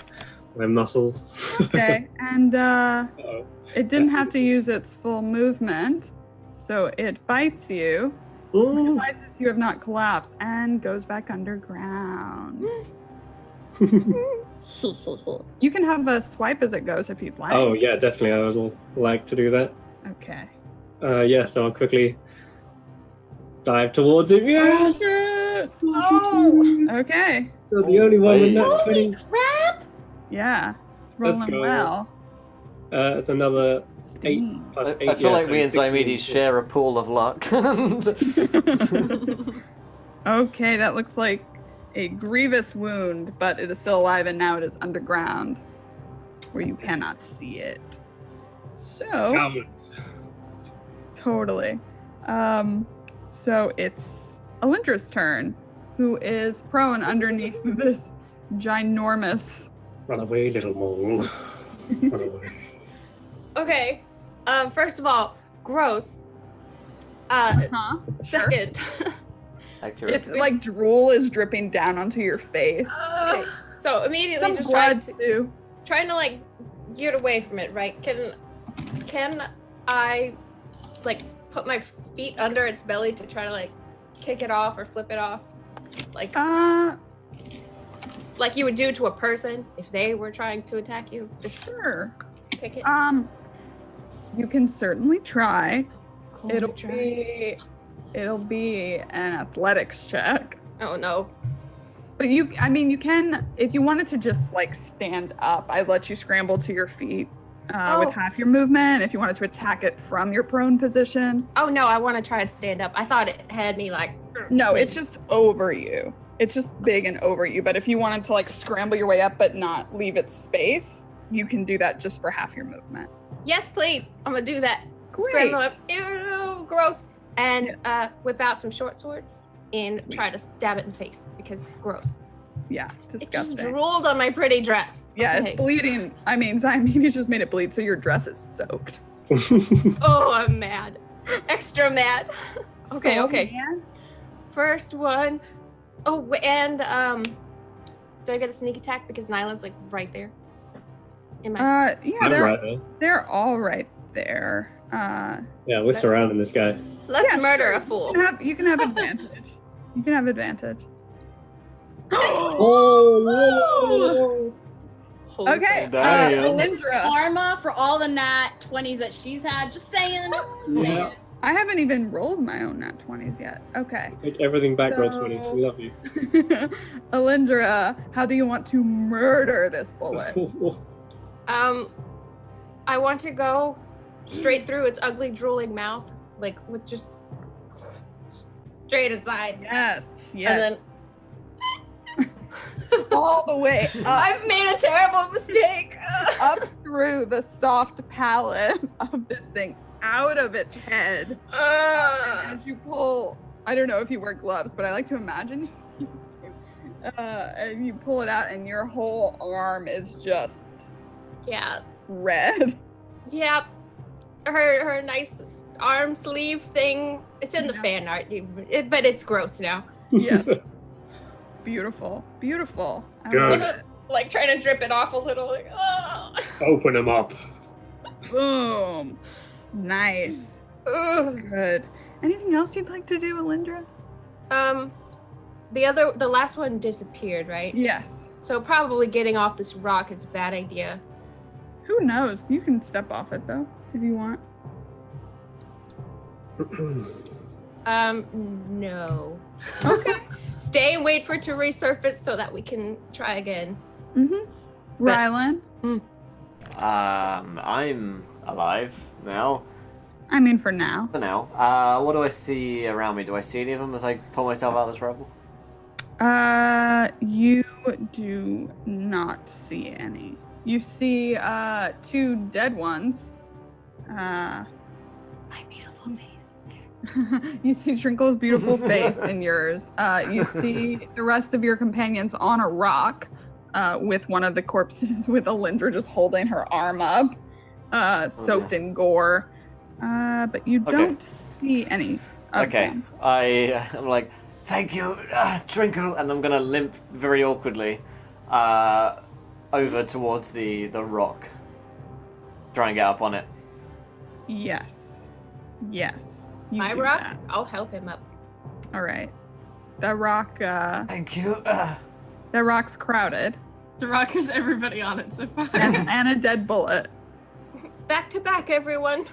my muscles. Okay, and Uh-oh. it didn't have to use its full movement, so it bites you, Ooh. realizes you have not collapsed, and goes back underground. You can have a swipe as it goes if you'd like. Oh yeah, definitely. I would like to do that. Okay. Yeah, so I'll quickly dive towards him. Yes! Oh! Okay. You're the only one with that Holy 20. crap! Yeah. It's Let's rolling go. well. It's another 8 Sting. plus 8. I feel yeah, like so me and 16. Ziomedes share a pool of luck. Okay, that looks like a grievous wound, but it is still alive, and now it is underground, where you cannot see it. So, Cowards. totally. So it's Alindra's turn, who is prone underneath this ginormous. Run away, little mole. Run away. Okay. First of all, gross. Huh? Second. Accurate. It's like drool is dripping down onto your face. Okay. So immediately Some just blood too. trying to like get away from it, right? Can I like put my feet under its belly to try to like kick it off or flip it off? Like you would do to a person if they were trying to attack you. Just Sure. kick it. You can certainly try. Cool, It'll try. be an athletics check. Oh no. But you can, if you wanted to just like stand up, I'd let you scramble to your feet with half your movement. If you wanted to attack it from your prone position. Oh no, I want to try to stand up. I thought it had me like. No, it's just over you. It's just big and over you. But if you wanted to like scramble your way up but not leave it space, you can do that just for half your movement. Yes, please. I'm gonna do that. Great. Scramble up. Ew, gross. And whip out some short swords and Sweet. try to stab it in the face because gross. Yeah, It just disgusting. drooled on my pretty dress. Yeah, Okay. it's bleeding. I mean, Zymene just made it bleed, so your dress is soaked. Oh, I'm mad. Extra mad. Okay, So okay. mad. First one. Oh, and do I get a sneak attack because Nyla's like right there? Yeah, I'm they're right there. they're all right there. Yeah, we're surrounding this guy. Let's yeah, murder sure. a fool. You can have advantage. You can have advantage. Oh, Holy Okay, Damn. Alindra. Karma for all the nat 20s that she's had. Just saying. Yeah. I haven't even rolled my own nat 20s yet. Okay. Take everything back, roll So- 20. We love you. Alindra, how do you want to murder this bullet? I want to go straight through its ugly, drooling mouth, like with just straight inside. Yes, And yes. then All the way up, I've made a terrible mistake. up through the soft palate of this thing, out of its head. And as you pull, I don't know if you wear gloves, but I like to imagine you do. And you pull it out, and your whole arm is just Yeah. red. Yep. Her nice arm sleeve thing. It's in the Yeah. fan art, but it's gross now. Yes. Beautiful. Beautiful. I Good. love it. Like trying to drip it off a little. Like, oh. Open him up. Boom. Nice. Ugh. Good. Anything else you'd like to do, Alindra? The last one disappeared, right? Yes. So probably getting off this rock is a bad idea. Who knows? You can step off it though, if you want. No. Okay. Stay and wait for it to resurface so that we can try again. Mm-hmm. Rylan? I'm alive now. I mean, for now. For now. What do I see around me? Do I see any of them as I pull myself out of this rubble? You do not see any. You see, two dead ones. My beautiful face. You see Trinkle's beautiful face and yours. You see the rest of your companions on a rock, with one of the corpses with Alindra just holding her arm up, soaked in gore. But you don't see any of them. I'm like, thank you, Trinkle, and I'm gonna limp very awkwardly over towards the rock. Try and get up on it. Yes. Yes. You My do rock? that. I'll help him up. All right. That rock, Thank you. that rock's crowded. The rock has everybody on it so far. and a dead bullet. Back to back, everyone.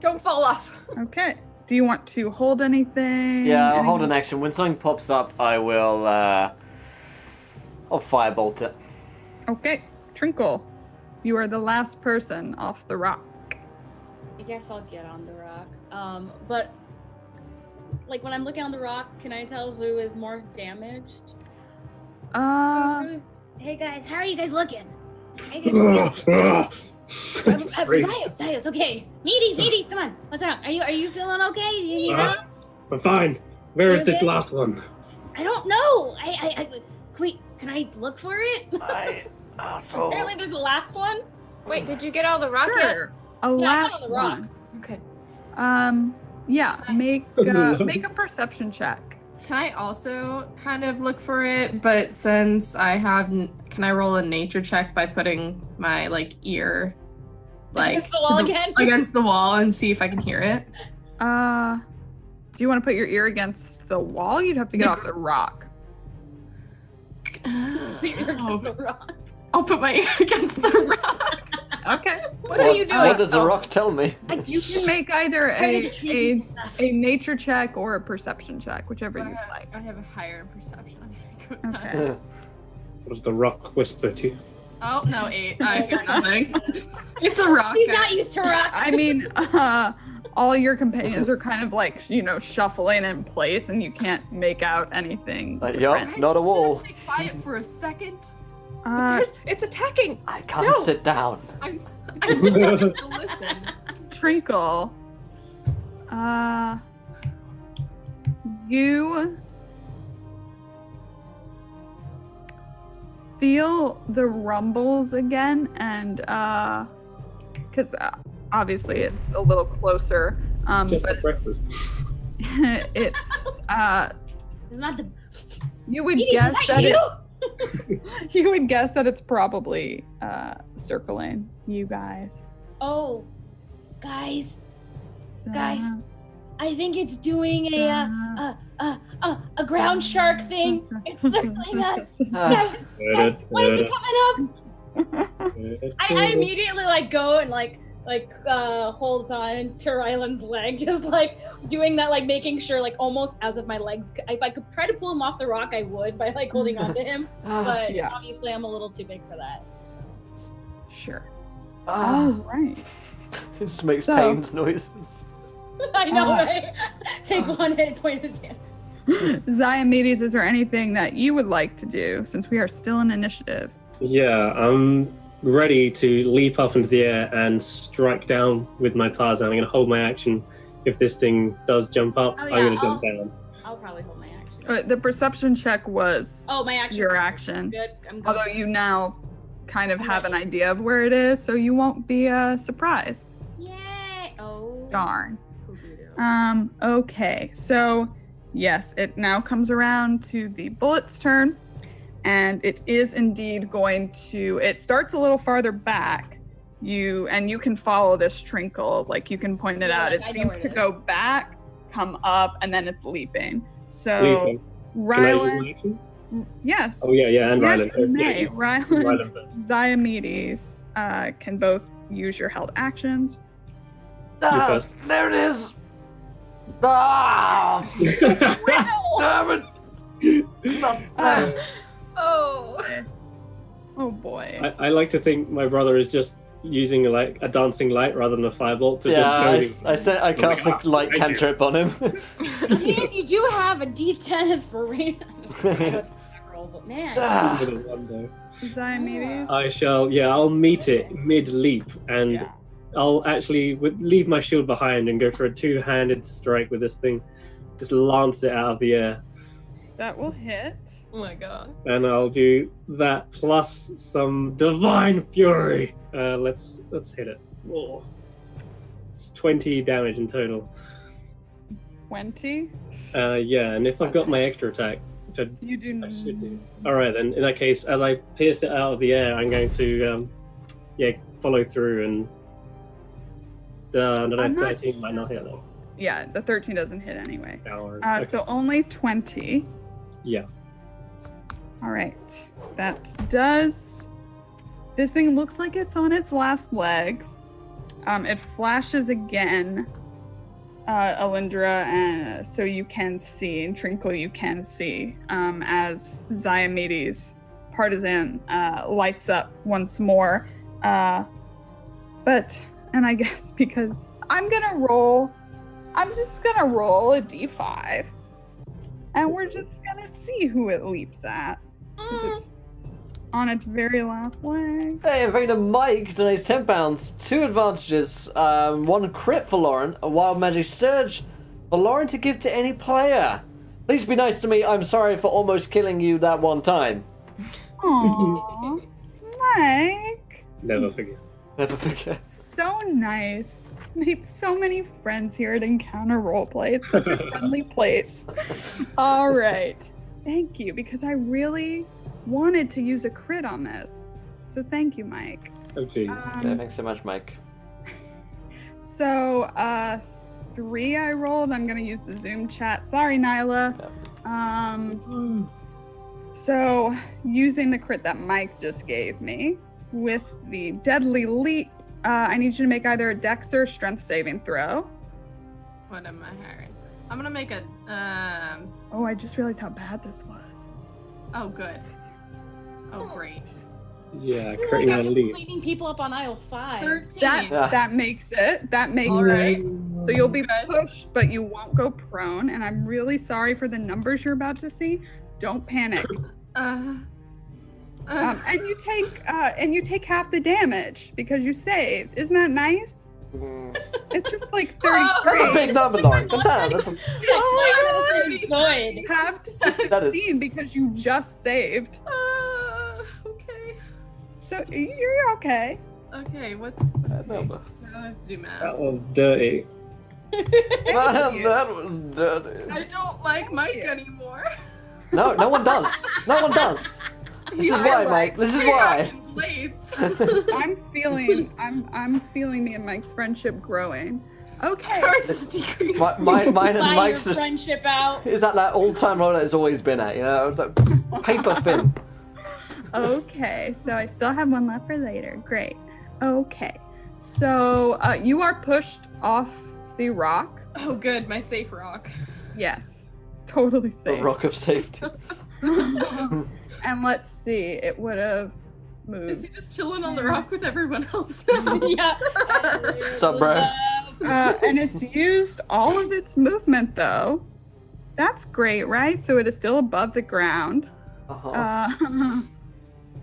Don't fall off. Okay. Do you want to hold anything? Yeah, I'll hold an action. When something pops up, I will, I'll firebolt it. Okay. Trinkle, you are the last person off the rock. I guess I'll get on the rock. But like when I'm looking on the rock, can I tell who is more damaged? Hey guys, how are you guys looking? How you guys feeling? Zayos, okay. Meaties, come on. What's wrong? Are you feeling okay? Do you need help? I'm fine. Where is You this okay? last one? I don't know. Can I look for it? So Apparently, there's the last one. Wait, did you get all the rock yet? Sure. Yeah, I got last on the rock. one. Okay. Yeah. Make a perception check. Can I also kind of look for it? But since I have, can I roll a nature check by putting my ear, Against the wall again? against the wall and see if I can hear it? Do you want to put your ear against the wall? You'd have to get off the rock. Put your ear against the rock. I'll put my ear against the rock. Okay. What are you doing? What does the rock tell me? You can make either Trying to treat people stuff. a nature check or a perception check, whichever you like. I have a higher perception. I'm gonna go with that. Okay. What does the rock whisper to you? Oh no, 8. I hear nothing. It's a rock. He's guys. not used to rocks. I mean, all your companions are kind of shuffling in place, and you can't make out anything. different. Yup, not a wall. Just stay quiet for a second. It's attacking. I can't sit down. I'm trying to listen. Trinkle, you feel the rumbles again, and because obviously it's a little closer, Just but for breakfast. it's It's not the. you would Meaties, guess is that that you? you would guess that it's probably circling you guys. Oh, guys, Uh, I think it's doing a ground shark thing. It's circling us. Guys, when is it coming up? I immediately go and hold on to Ryland's leg, just doing that, making sure almost as if my legs. If I could try to pull him off the rock, I would by holding on to him. But Yeah. obviously, I'm a little too big for that. Sure. Ah, All right. it just makes So- pained noises. I know, Uh, right? Take one hit point at a time. Ziomedes, is there anything that you would like to do since we are still in initiative? Yeah, I'm ready to leap up into the air and strike down with my Tarzan. I'm going to hold my action. If this thing does jump up, Oh, I'm yeah, going to jump down. I'll probably hold my action. The perception check was Oh, my action. your action. Good. I'm good. Although you now kind of have an idea of where it is, so you won't be surprised. Yay! Oh. Darn. Okay, so yes, it now comes around to the bullet's turn, and it is indeed going to. It starts a little farther back. You can follow this trinkle, you can point it Yeah, out. It I know seems where to it go back, come up, and then it's leaping. So Leaping. Can I use Ryland, my action? yes. Oh, yeah, and Yes, Ryland. you Oh, may. yeah, Ryland, Ryland first. Diomedes can both use your held actions. Ah, first. there it is. Ah, damn it. It's not. Oh. Oh boy. I like to think my brother is just using a dancing light rather than a firebolt to Yeah, just show him. I cast a light Thank you. cantrip on him. I mean, you do have a D10 inspiration. I know it's a back roll, but man. Ah. With a one, though. Diomedes. I shall, I'll meet it mid-leap, and Yeah. I'll actually leave my shield behind and go for a two-handed strike with this thing. Just lance it out of the air. That will hit. Oh my god. And I'll do that plus some divine fury. Let's hit it. Oh. It's 20 damage in total. 20. Yeah, and if I've got my extra attack, which You do. I should do. All right, then. In that case, as I pierce it out of the air, I'm going to, follow through and. No, I'm not 13 might not hit though. Yeah, the 13 doesn't hit anyway. Okay. So only 20. Yeah. All right. That does. This thing looks like it's on its last legs. It flashes again, Alindra, and so you can see, and Trinkle, you can see, as Ziomedes' partisan lights up once more. And I guess because I'm gonna roll I'm just gonna roll a d5, and we're just gonna see who it leaps at. 'Cause it's on its very last leg. Hey, Invader Mike donates £10. 2 advantages, 1 crit for Lauren, a wild magic surge for Lauren to give to any player. Please be nice to me. I'm sorry for almost killing you that one time. Aww, Mike. Never forget. Never forget. So nice. Made so many friends here at Encounter Roleplay. It's such a friendly place. All right. Thank you, because I really wanted to use a crit on this. So thank you, Mike. Oh, jeez. Yeah, thanks so much, Mike. So, 3 I rolled. I'm gonna use the Zoom chat. Sorry, Nyla. So, using the crit that Mike just gave me with the deadly leap, I need you to make either a Dex or a Strength saving throw. What am I hiring? I'm gonna make a Oh, I just realized how bad this was. oh good. Oh great. Yeah, I feel like critting I'm on just leap. cleaning people up on aisle 5. 13. That makes it. That makes All it. right. So you'll be Good. pushed, but you won't go prone. And I'm really sorry for the numbers you're about to see. Don't panic. And you take half the damage because you saved. Isn't that nice? It's just like 33. That's a big number, Lauren. But damn, that's a... Good. Half to That is- 16 because you just saved. Okay. So you're okay. Okay, what's bad number. I have to do math. That was dirty. That was dirty. I don't like Mike anymore. No, no one does. No one does. This is why, Mike. This is why. I'm feeling me and Mike's friendship growing. Okay. Mine and Buy your Mike's just friendship out. is at that all-time low that it's always been at. You know, it's like paper thin. Okay, so I still have one left for later. Great. Okay, so you are pushed off the rock. Oh good, my safe rock. Yes, totally The safe. rock of safety. And let's see, it would have Is moved. he just chilling on the rock with everyone else? Yeah. What's up, bro? And it's used all of its movement though. That's great, right? So it is still above the ground.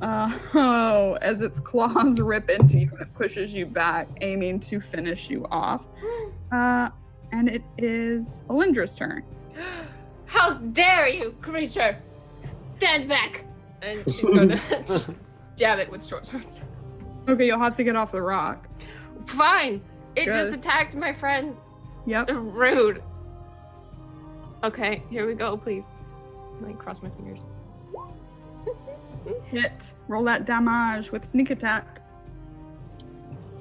As its claws rip into you and it pushes you back, aiming to finish you off. And it is Alindra's turn. How dare you, creature! Stand back! And she's gonna just jab it with short swords. Okay, you'll have to get off the rock. Fine! It Good. just attacked my friend. Yep. Rude. Okay, here we go, please. Like, cross my fingers. Hit. Roll that damage with sneak attack.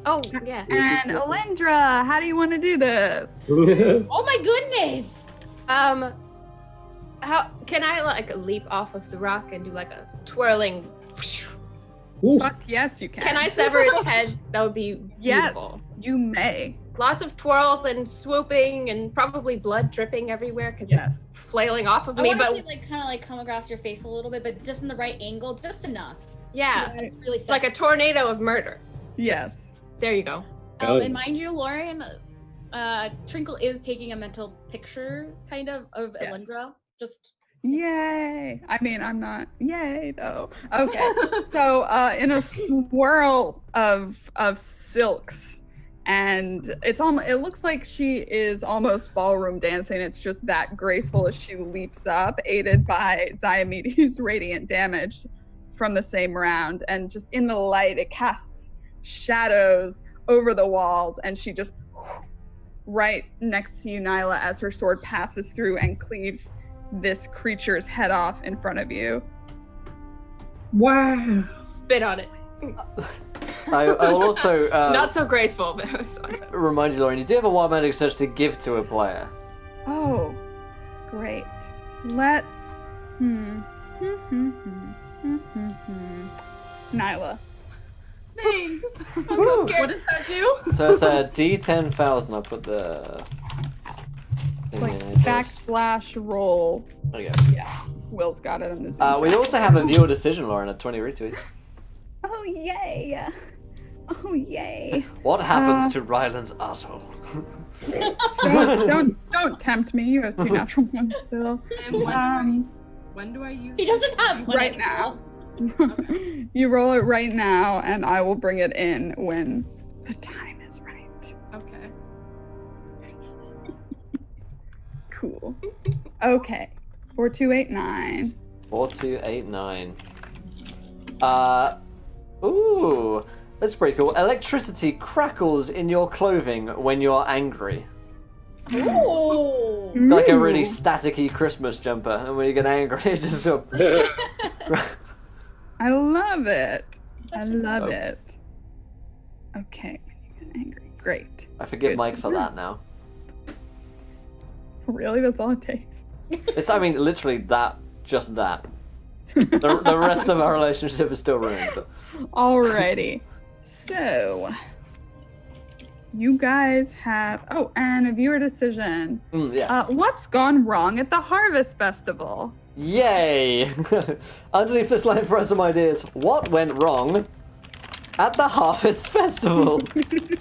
Oh, yeah. And Alindra, how do you want to do this? Oh my goodness. How can I like leap off of the rock and do like a twirling? Oof. Fuck yes, you can. Can I sever its head? That would be Yes, beautiful. you may. Lots of twirls and swooping and probably blood dripping everywhere because Yes. it's flailing off of I me. want to But see it like kind of like come across your face a little bit, but just in the right angle, just enough. yeah, It's really it's like a tornado of murder. Yes. There you go. Oh. And mind you, Lauren, Trinkle is taking a mental picture kind of Yes. Elendra. Just Yay. I mean, I'm not yay though. Okay. So in a swirl of silks, and it looks like she is almost ballroom dancing. It's just that graceful as she leaps up, aided by Ziamides' radiant damage from the same round. And just in the light, it casts shadows over the walls, and she just right next to you, Nyla, as her sword passes through and cleaves this creature's head off in front of you. Wow. Spit on it. I will also Not so graceful, but it was fine. remind you, Lauren, you do have a wild magic surge to give to a player. Oh, great. Let's. Nyla. Thanks. I'm so scared. What does that do? So it's a D10,000. I'll put the thing Like in. backslash roll. There you go. Yeah, Will's got it in the Zoom. We chat. also have a viewer decision, Lauren, at 20 retweets. Oh yay! Oh yay! What happens to Ryland's asshole? Don't tempt me. You have 2 natural ones still. And when do I use He doesn't have one Right anymore. now. You roll it right now, and I will bring it in when the time is right. Okay. Cool. Okay. 4289. 4289. Ooh, that's pretty cool. Electricity crackles in your clothing when you're angry. Ooh. Like a really Ooh. staticky Christmas jumper, and when you get angry, it just sort of... I love it. I love Oh. it. Okay, when you get angry. Great. I forgive Good Mike to for know. that now. Really? That's all it takes? It's, I mean, literally that, just that. The rest of our relationship is still ruined. But... Alrighty. So, you guys have... Oh, and a viewer decision. Yeah. What's gone wrong at the Harvest Festival? Yay! Underneath this line for some ideas, what went wrong at the Harvest Festival?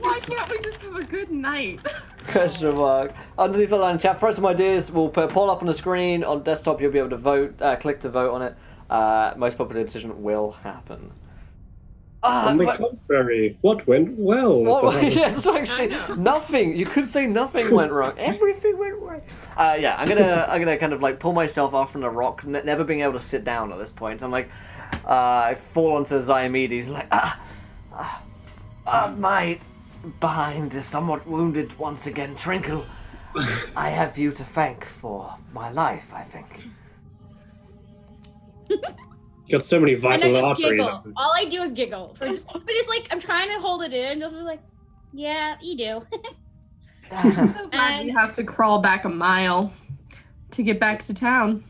Why can't we just have a good night? Question mark. Underneath the line, chat, throw some ideas. We'll put a poll up on the screen. On desktop, you'll be able to vote. Click to vote on it. Most popular decision will happen. On the contrary, what went well? Yeah, it's actually nothing. You could say nothing went wrong. Everything went right. Yeah, I'm gonna kind of like pull myself off from the rock, never being able to sit down at this point. I'm like, I fall onto Ziomedes, like, my behind is somewhat wounded once again. Trinkle, I have you to thank for my life, I think. Got so many And vital I just arteries. giggle. All I do is giggle. But it's like I'm trying to hold it in. Just like, yeah, you do. I'm so glad you have to crawl back a mile to get back to town.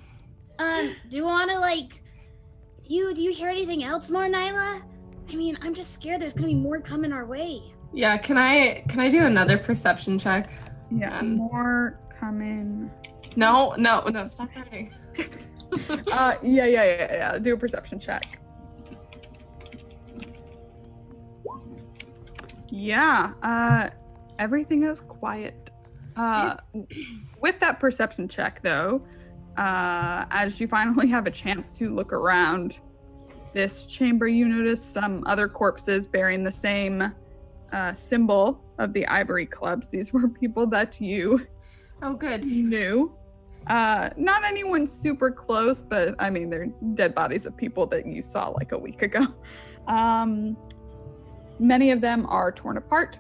Do you want to like? Do you hear anything else more, Nyla? I mean, I'm just scared. There's gonna be more coming our way. Yeah, can I do another perception check? Yeah, more coming. No, stop writing. Yeah. Do a perception check. Yeah, everything is quiet. With that perception check, though, as you finally have a chance to look around this chamber, you notice some other corpses bearing the same symbol of the Ivory Clubs. These were people that you knew. Not anyone super close, but I mean, they're dead bodies of people that you saw like a week ago. Many of them are torn apart.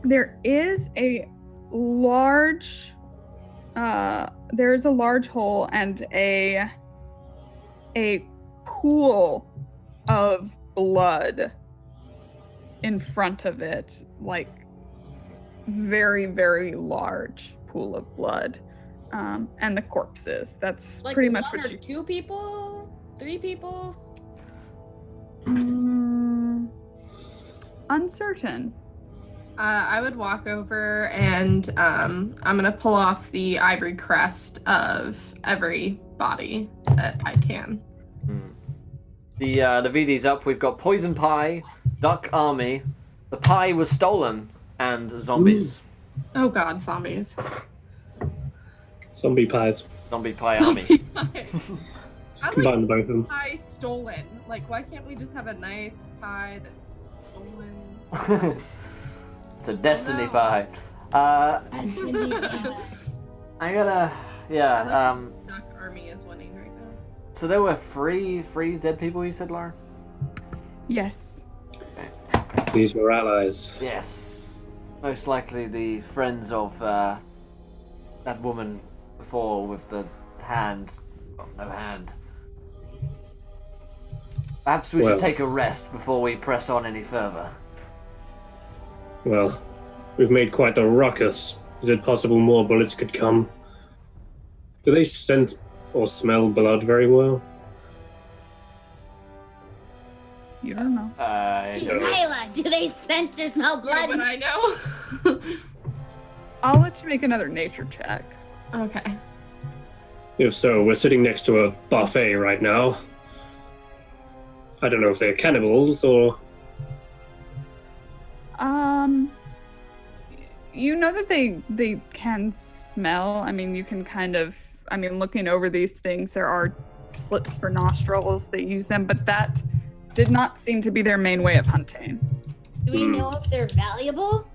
There is a large hole and a pool of blood in front of it, like very, very large pool of blood. And the corpses. That's Like pretty much one what or you... 2 people, 3 people. Uncertain. I would walk over and I'm gonna pull off the ivory crest of every body that I can. The VD's up. We've got Poison Pie, Duck Army, The Pie Was Stolen, and Zombies. Oh god, zombies. Zombie pies. Zombie Pie Army. Combine both of them. Pie stolen. Like, why can't we just have a nice pie that's stolen? It's a Destiny no. Pie. I gotta... Yeah, Duck Army is winning right now. so there were three dead people, you said, Lauren? Yes. These were allies. Yes. Most likely the friends of that woman before with the hand. Oh, no hand. Perhaps we should take a rest before we press on any further. Well, we've made quite the ruckus. Is it possible more bullets could come? Do they scent or smell blood very well? You don't know. Nyla, do they scent or smell blood? But I know. I'll let you make another nature check. Okay. If so, we're sitting next to a buffet right now. I don't know if they're cannibals or... You know that they can smell. I mean, you can kind of, looking over these things, there are slits for nostrils. They use them, but that did not seem to be their main way of hunting. Do we know if they're valuable?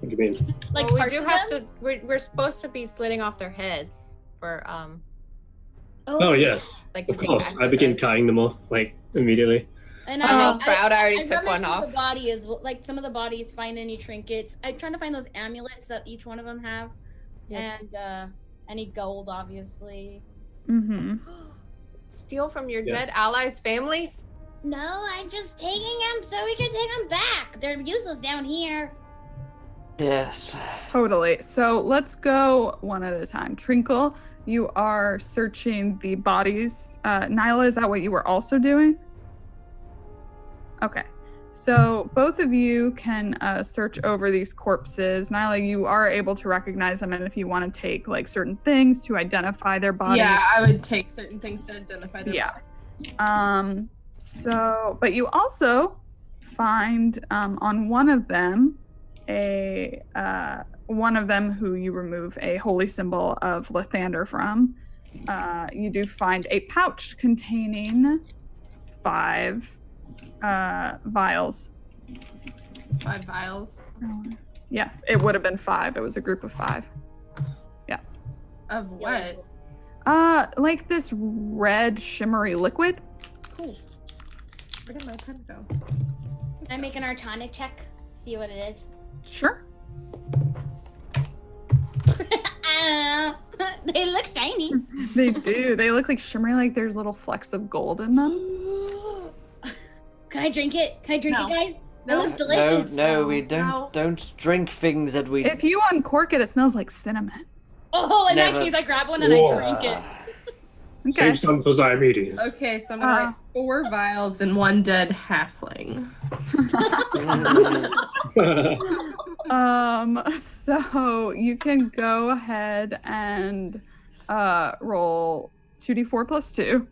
What do you mean? Like well, we parts do of have them? to. We're supposed to be slitting off their heads for Oh yes, like of course. I begin cutting them off like immediately. And I already I took one rummaged off. through the body as well, like some of the bodies, find any trinkets. I'm trying to find those amulets that each one of them have, and any gold, obviously. Mm-hmm. Steal from your dead allies' families? No, I'm just taking them so we can take them back. They're useless down here. Yes. Totally. So let's go one at a time. Trinkle, you are searching the bodies. Nyla, is that what you were also doing? Okay. So both of you can search over these corpses. Nyla, you are able to recognize them, and if you want to take like certain things to identify their bodies. Yeah, I would take certain things to identify their body. So, but you also find on one of them one of them who you remove a holy symbol of Lathander from. You do find a pouch containing 5 vials. 5 vials. Yeah, it would have been 5. It was a group of 5. Yeah. Of what? Like this red shimmery liquid. Cool. Where did my pen go? Can I make an Arcana check? See what it is. Sure. They look shiny. They do. They look like shimmery, like there's little flecks of gold in them. Can I drink it? Can I drink No. it, guys? No. It looks delicious. No, we don't drink things that we. If you uncork it smells like cinnamon. Oh, in Never. that case, I grab one and I drink it. Okay. Save some for Ziomedes. Okay, so I'm gonna write 4 vials and 1 dead halfling. So you can go ahead and roll 2d4 plus 2.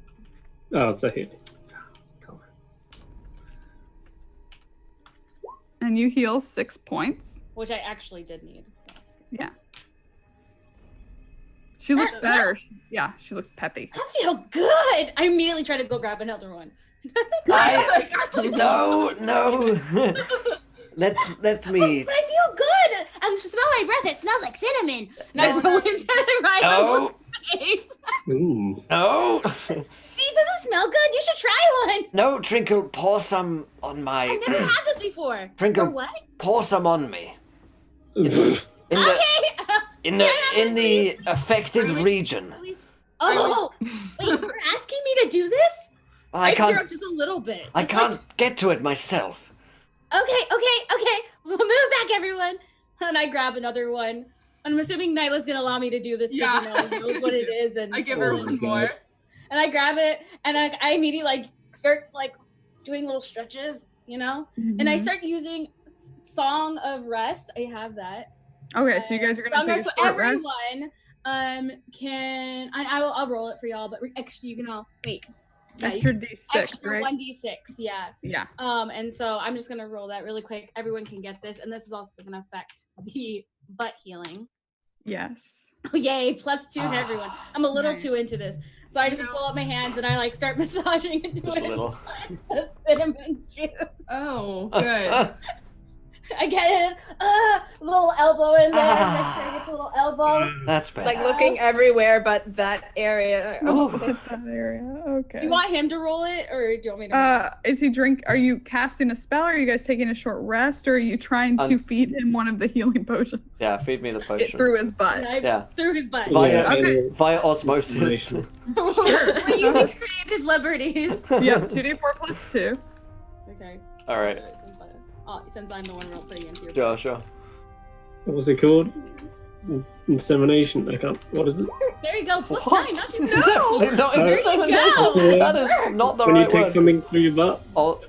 Oh, it's a hit. And you heal 6 points. Which I actually did need. So. Yeah. She looks better. Yeah, she looks peppy. I feel good. I immediately try to go grab another one. No. Let me. But I feel good. I smell my breath. It smells like cinnamon. And I blow into Ryan's face. Ooh. No. See, does it smell good? You should try one. No, Trinkle, pour some on my. I've never had this before. Trinkle, Or what? pour some on me. Okay. In the affected region. Oh, wait, you're asking me to do this? I tear can't. up just a little bit. I Just can't get to it myself. Okay. We'll move back, everyone. And I grab another one. I'm assuming Nyla's gonna allow me to do this because she knows what it is. And I give her one more. And I grab it, and I immediately start doing little stretches, And I start using Song of Rest. I have that. Okay, so you guys are gonna take a so short rest. everyone can I'll roll it for y'all, but actually you can all wait. Yeah, Extra d6, extra right? 1d6, yeah. Yeah. And so I'm just gonna roll that really quick. Everyone can get this, and this is also gonna affect the butt healing. Yes. Oh, yay, +2 to everyone. I'm a little too into this. So I just pull up my hands and I start massaging into Just a little. the cinnamon juice. Oh, good. I get a little elbow in there. Make sure I get the little elbow. That's better. Like looking everywhere but that area. That area. Okay. Do you want him to roll it, or do you want me to? Is he Are you casting a spell? Or are you guys taking a short rest? Or are you trying to feed him one of the healing potions? Yeah, feed me the potion. Through his butt. Yeah. Through his butt. Via osmosis. We're using creative liberties. Yep. 2d4 plus 2. Okay. All right. Since I'm the one putting into your. Sure. What was it called? Insemination. I can't. What is it? There you go. +9. What? Definitely not There you insemination. go. That is not the When right you take word. something through your butt? No.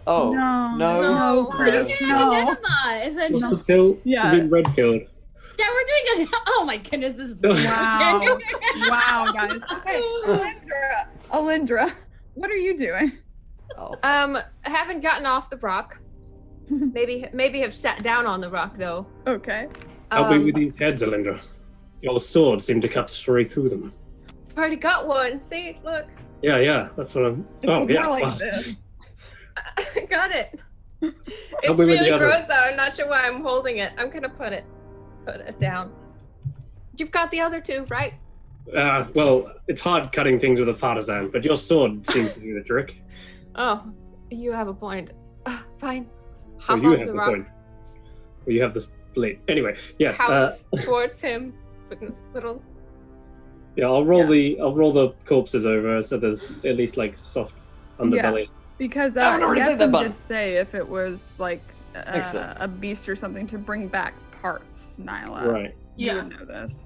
No. We're Chris, doing no. an enema, essentially. Pill? Yeah. You've been red pilled. Yeah, we're doing a. Oh my goodness, this is Wow. Wow, guys. Okay. Alindra, what are you doing? I haven't gotten off the rock. maybe have sat down on the rock though. Okay. Help me with these heads, Alindra. Your sword seemed to cut straight through them. I've already got one. See, look. Yeah, that's what I'm... It's Oh, yeah. more like wow. this. I got it. Help It's me with really the others. gross though. I'm not sure why I'm holding it. I'm gonna put it down. You've got the other two, right? Well, it's hard cutting things with a partisan, but your sword seems to do the trick. Oh, you have a point. Fine. So Hop you off have the the rock. point. Well, you have the blade. Anyway, yes. Pounce towards him with a little. Yeah, I'll roll the corpses over so there's at least like soft underbelly. Because I've already did that, Yesem bud. did say if it was like Excellent. a beast or something to bring back parts, Nyla. Right. You Yeah. would know this.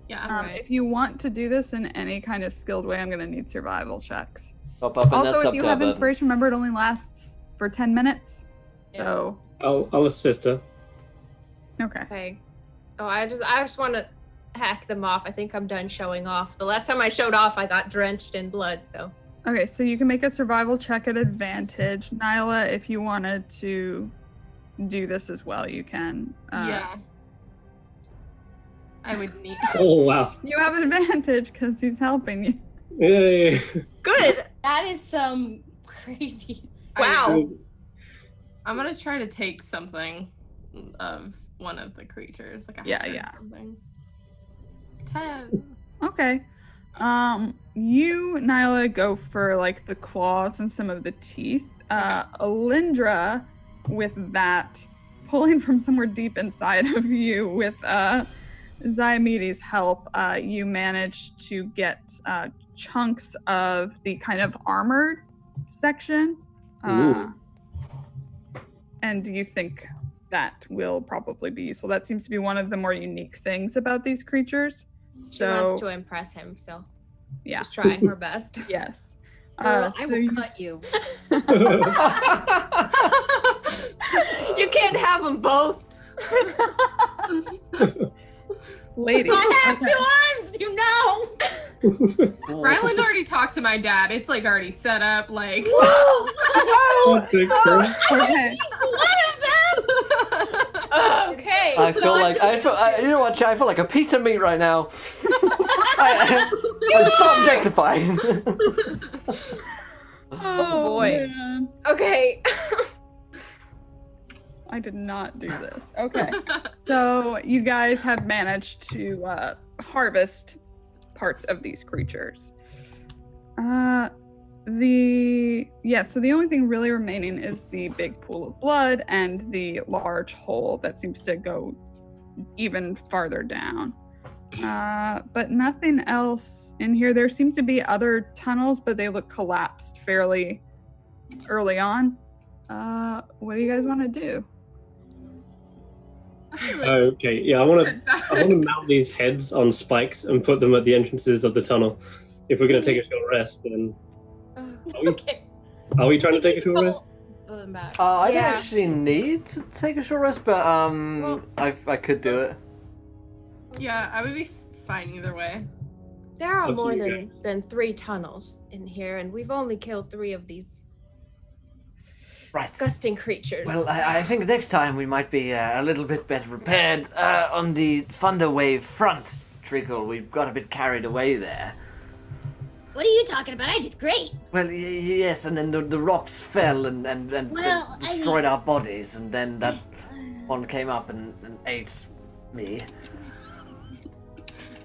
Yeah. Right. If you want to do this in any kind of skilled way, I'm going to need survival checks. Pop up in that Also, if you subtab have button. inspiration, remember it only lasts for 10 minutes. So, I'll assist her. okay. Okay. Oh, I just want to hack them off. I think I'm done showing off. The last time I showed off, I got drenched in blood. So. Okay, so you can make a survival check at advantage. Nyla, if you wanted to do this as well, you can. Yeah. I would need. Oh, wow. You have advantage because he's helping you. Yay. Good. That is some crazy. Wow. I'm gonna try to take something of one of the creatures, like a Yeah, head or yeah. something. 10. Okay. You, Nyla, go for like the claws and some of the teeth. Alindra, with that, pulling from somewhere deep inside of you with Ziomedes' help, you manage to get chunks of the kind of armored section. Ooh. And you think that will probably be useful. That seems to be one of the more unique things about these creatures. She wants to impress him, so Yeah. she's trying her best. Yes. Girl, I so will you- cut you. You can't have them both. Lady. I have Okay. 2 arms, you know. Ryland already talked to my dad. It's like already set up. Like, I think so. Okay. He's one of them. Okay. I feel like you know what, Chad? I feel like a piece of meat right now. I'm so objectifying. Oh boy. man. Okay. I did not do this. Okay. So you guys have managed to harvest parts of these creatures. So the only thing really remaining is the big pool of blood and the large hole that seems to go even farther down. But nothing else in here. There seem to be other tunnels, but they look collapsed fairly early on. What do you guys want to do? I feel like Okay, yeah, I want to back. mount these heads on spikes and put them at the entrances of the tunnel. If we're going to take a short rest, then Okay. are we trying to take a short rest? Put them back. I don't Yeah. actually need to take a short rest, but I could do it. Yeah, I would be fine either way. There are Up to more you than 3 tunnels in here, and we've only killed 3 of these Right. disgusting creatures. Well, I think next time we might be a little bit better prepared. On the Thunderwave front, Trickle, we got a bit carried away there. What are you talking about? I did great. Well, yes, and then the rocks fell and Well, I destroyed our bodies, and then that one came up and ate me.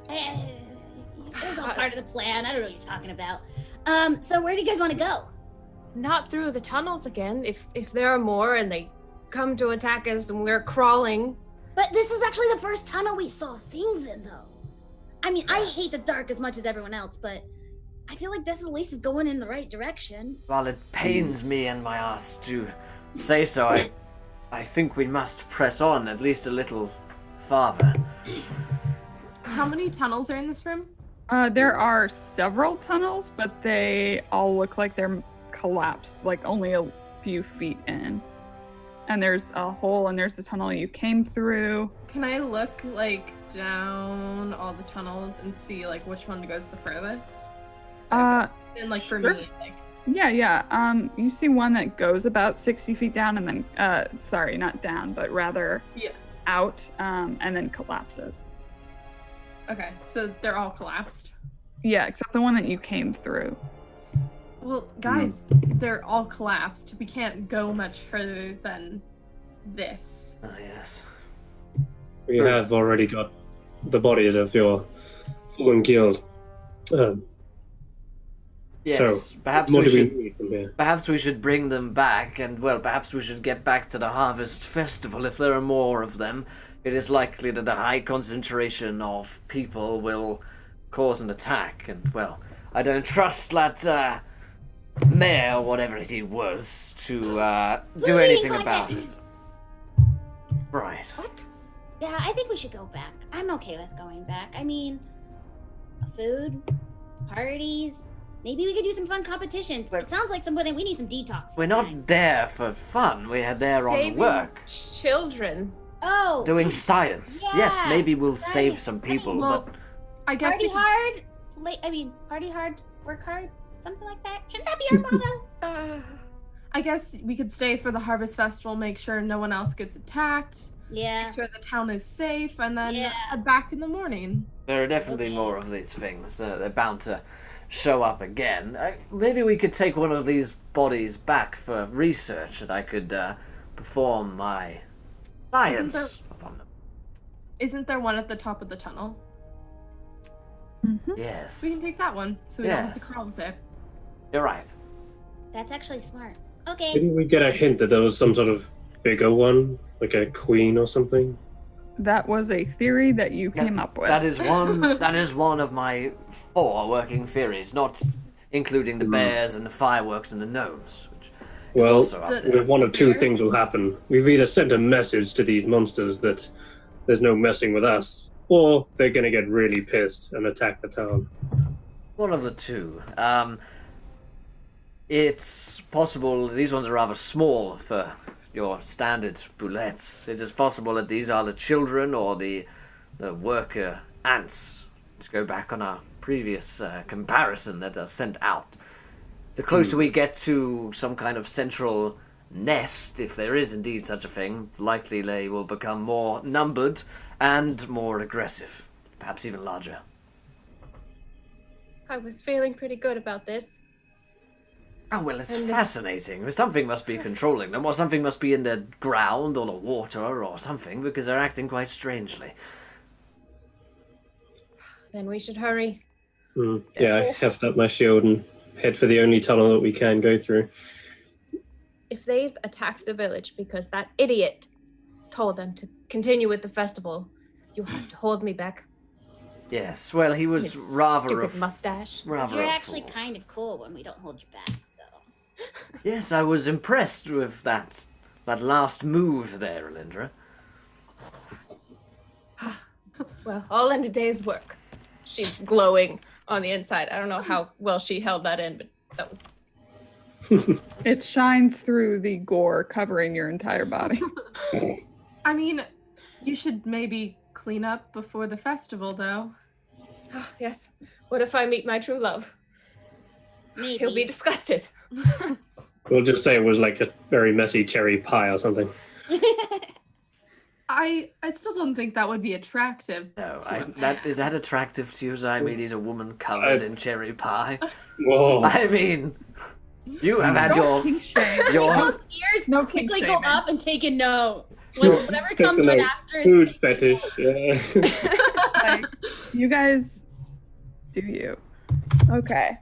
It was all part of the plan. I don't know what you're talking about. So where do you guys want to go? Not through the tunnels again. If there are more and they come to attack us and we're crawling. But this is actually the first tunnel we saw things in, though. I mean, I hate the dark as much as everyone else, but I feel like this at least is going in the right direction. While it pains me and my ass to say so, I think we must press on at least a little farther. How many tunnels are in this room? There are several tunnels, but they all look like they're collapsed, like only a few feet in. And there's a hole, and there's the tunnel you came through. Can I look like down all the tunnels and see like which one goes the furthest? And like for Sure. me, like Yeah. You see one that goes about 60 feet down and then, sorry, not down, but rather out, and then collapses. Okay, so they're all collapsed. Yeah, except the one that you came through. Well, guys, they're all collapsed. We can't go much further than this. Ah, yes. We have already got the bodies of your fallen guild. Yes, So, perhaps what we do we should. need from here? Perhaps we should bring them back, and well, perhaps we should get back to the Harvest Festival. If there are more of them, it is likely that a high concentration of people will cause an attack, and well, I don't trust that mayor, whatever he was, to do anything about it. Right. What? Yeah, I think we should go back. I'm okay with going back. I mean, food, parties. Maybe we could do some fun competitions. It sounds like something we need some detox. We're not there for fun. We're there on work. Children. Oh. Doing science. Yeah, Yes, maybe we'll right. save some people, Well, but I guess Party hard. Party hard, work hard. Something like that. Shouldn't that be our motto? I guess we could stay for the Harvest Festival, make sure no one else gets attacked, Yeah. make sure the town is safe, and then Yeah. head back in the morning. there are definitely more of these things. They're bound to show up again. Maybe we could take one of these bodies back for research, and I could perform my science upon them. Isn't there one at the top of the tunnel? Mm-hmm. Yes. We can take that one, so we don't have to Yes. crawl there. You're right. That's actually smart. Okay. Didn't we get a hint that there was some sort of bigger one, like a queen or something? That was a theory that you came up with. That is one. That is one of my 4 working theories, not including the bears and the fireworks and the gnomes. Which is Well, also up there. one of two things will happen. We've either sent a message to these monsters that there's no messing with us, or they're going to get really pissed and attack the town. One of the two. It's possible these ones are rather small for your standard boulettes. It is possible that these are the children or the worker ants. To go back on our previous comparison that are sent out. The closer we get to some kind of central nest, if there is indeed such a thing, likely they will become more numbered and more aggressive. Perhaps even larger. I was feeling pretty good about this. Oh, well, it's fascinating. Something must be controlling them, or something must be in the ground or the water or something, because they're acting quite strangely. Then we should hurry. Yeah, I heft up my shield and head for the only tunnel that we can go through. If they've attacked the village because that idiot told them to continue with the festival, you have to hold me back. Yes, well, he was His rather stupid a mustache. rather You're a actually fool. kind of cool when we don't hold you back, so. Yes, I was impressed with that last move there, Alindra. Well, all in a day's work. She's glowing on the inside. I don't know how well she held that in, but that was... It shines through the gore covering your entire body. I mean, you should maybe clean up before the festival, though. Oh, yes. What if I meet my true love? Maybe. He'll be disgusted. We'll just say it was like a very messy cherry pie or something. I still don't think that would be attractive. No, to a is that attractive to you, I mean, he's a woman covered in cherry pie. Whoa. I mean, you have had Don't kink shame. your Those ears No quickly kink go shaming. up and take a note. Whatever That's comes a right note. after is Food take- fetish. Yeah. Like, you guys do you. Okay.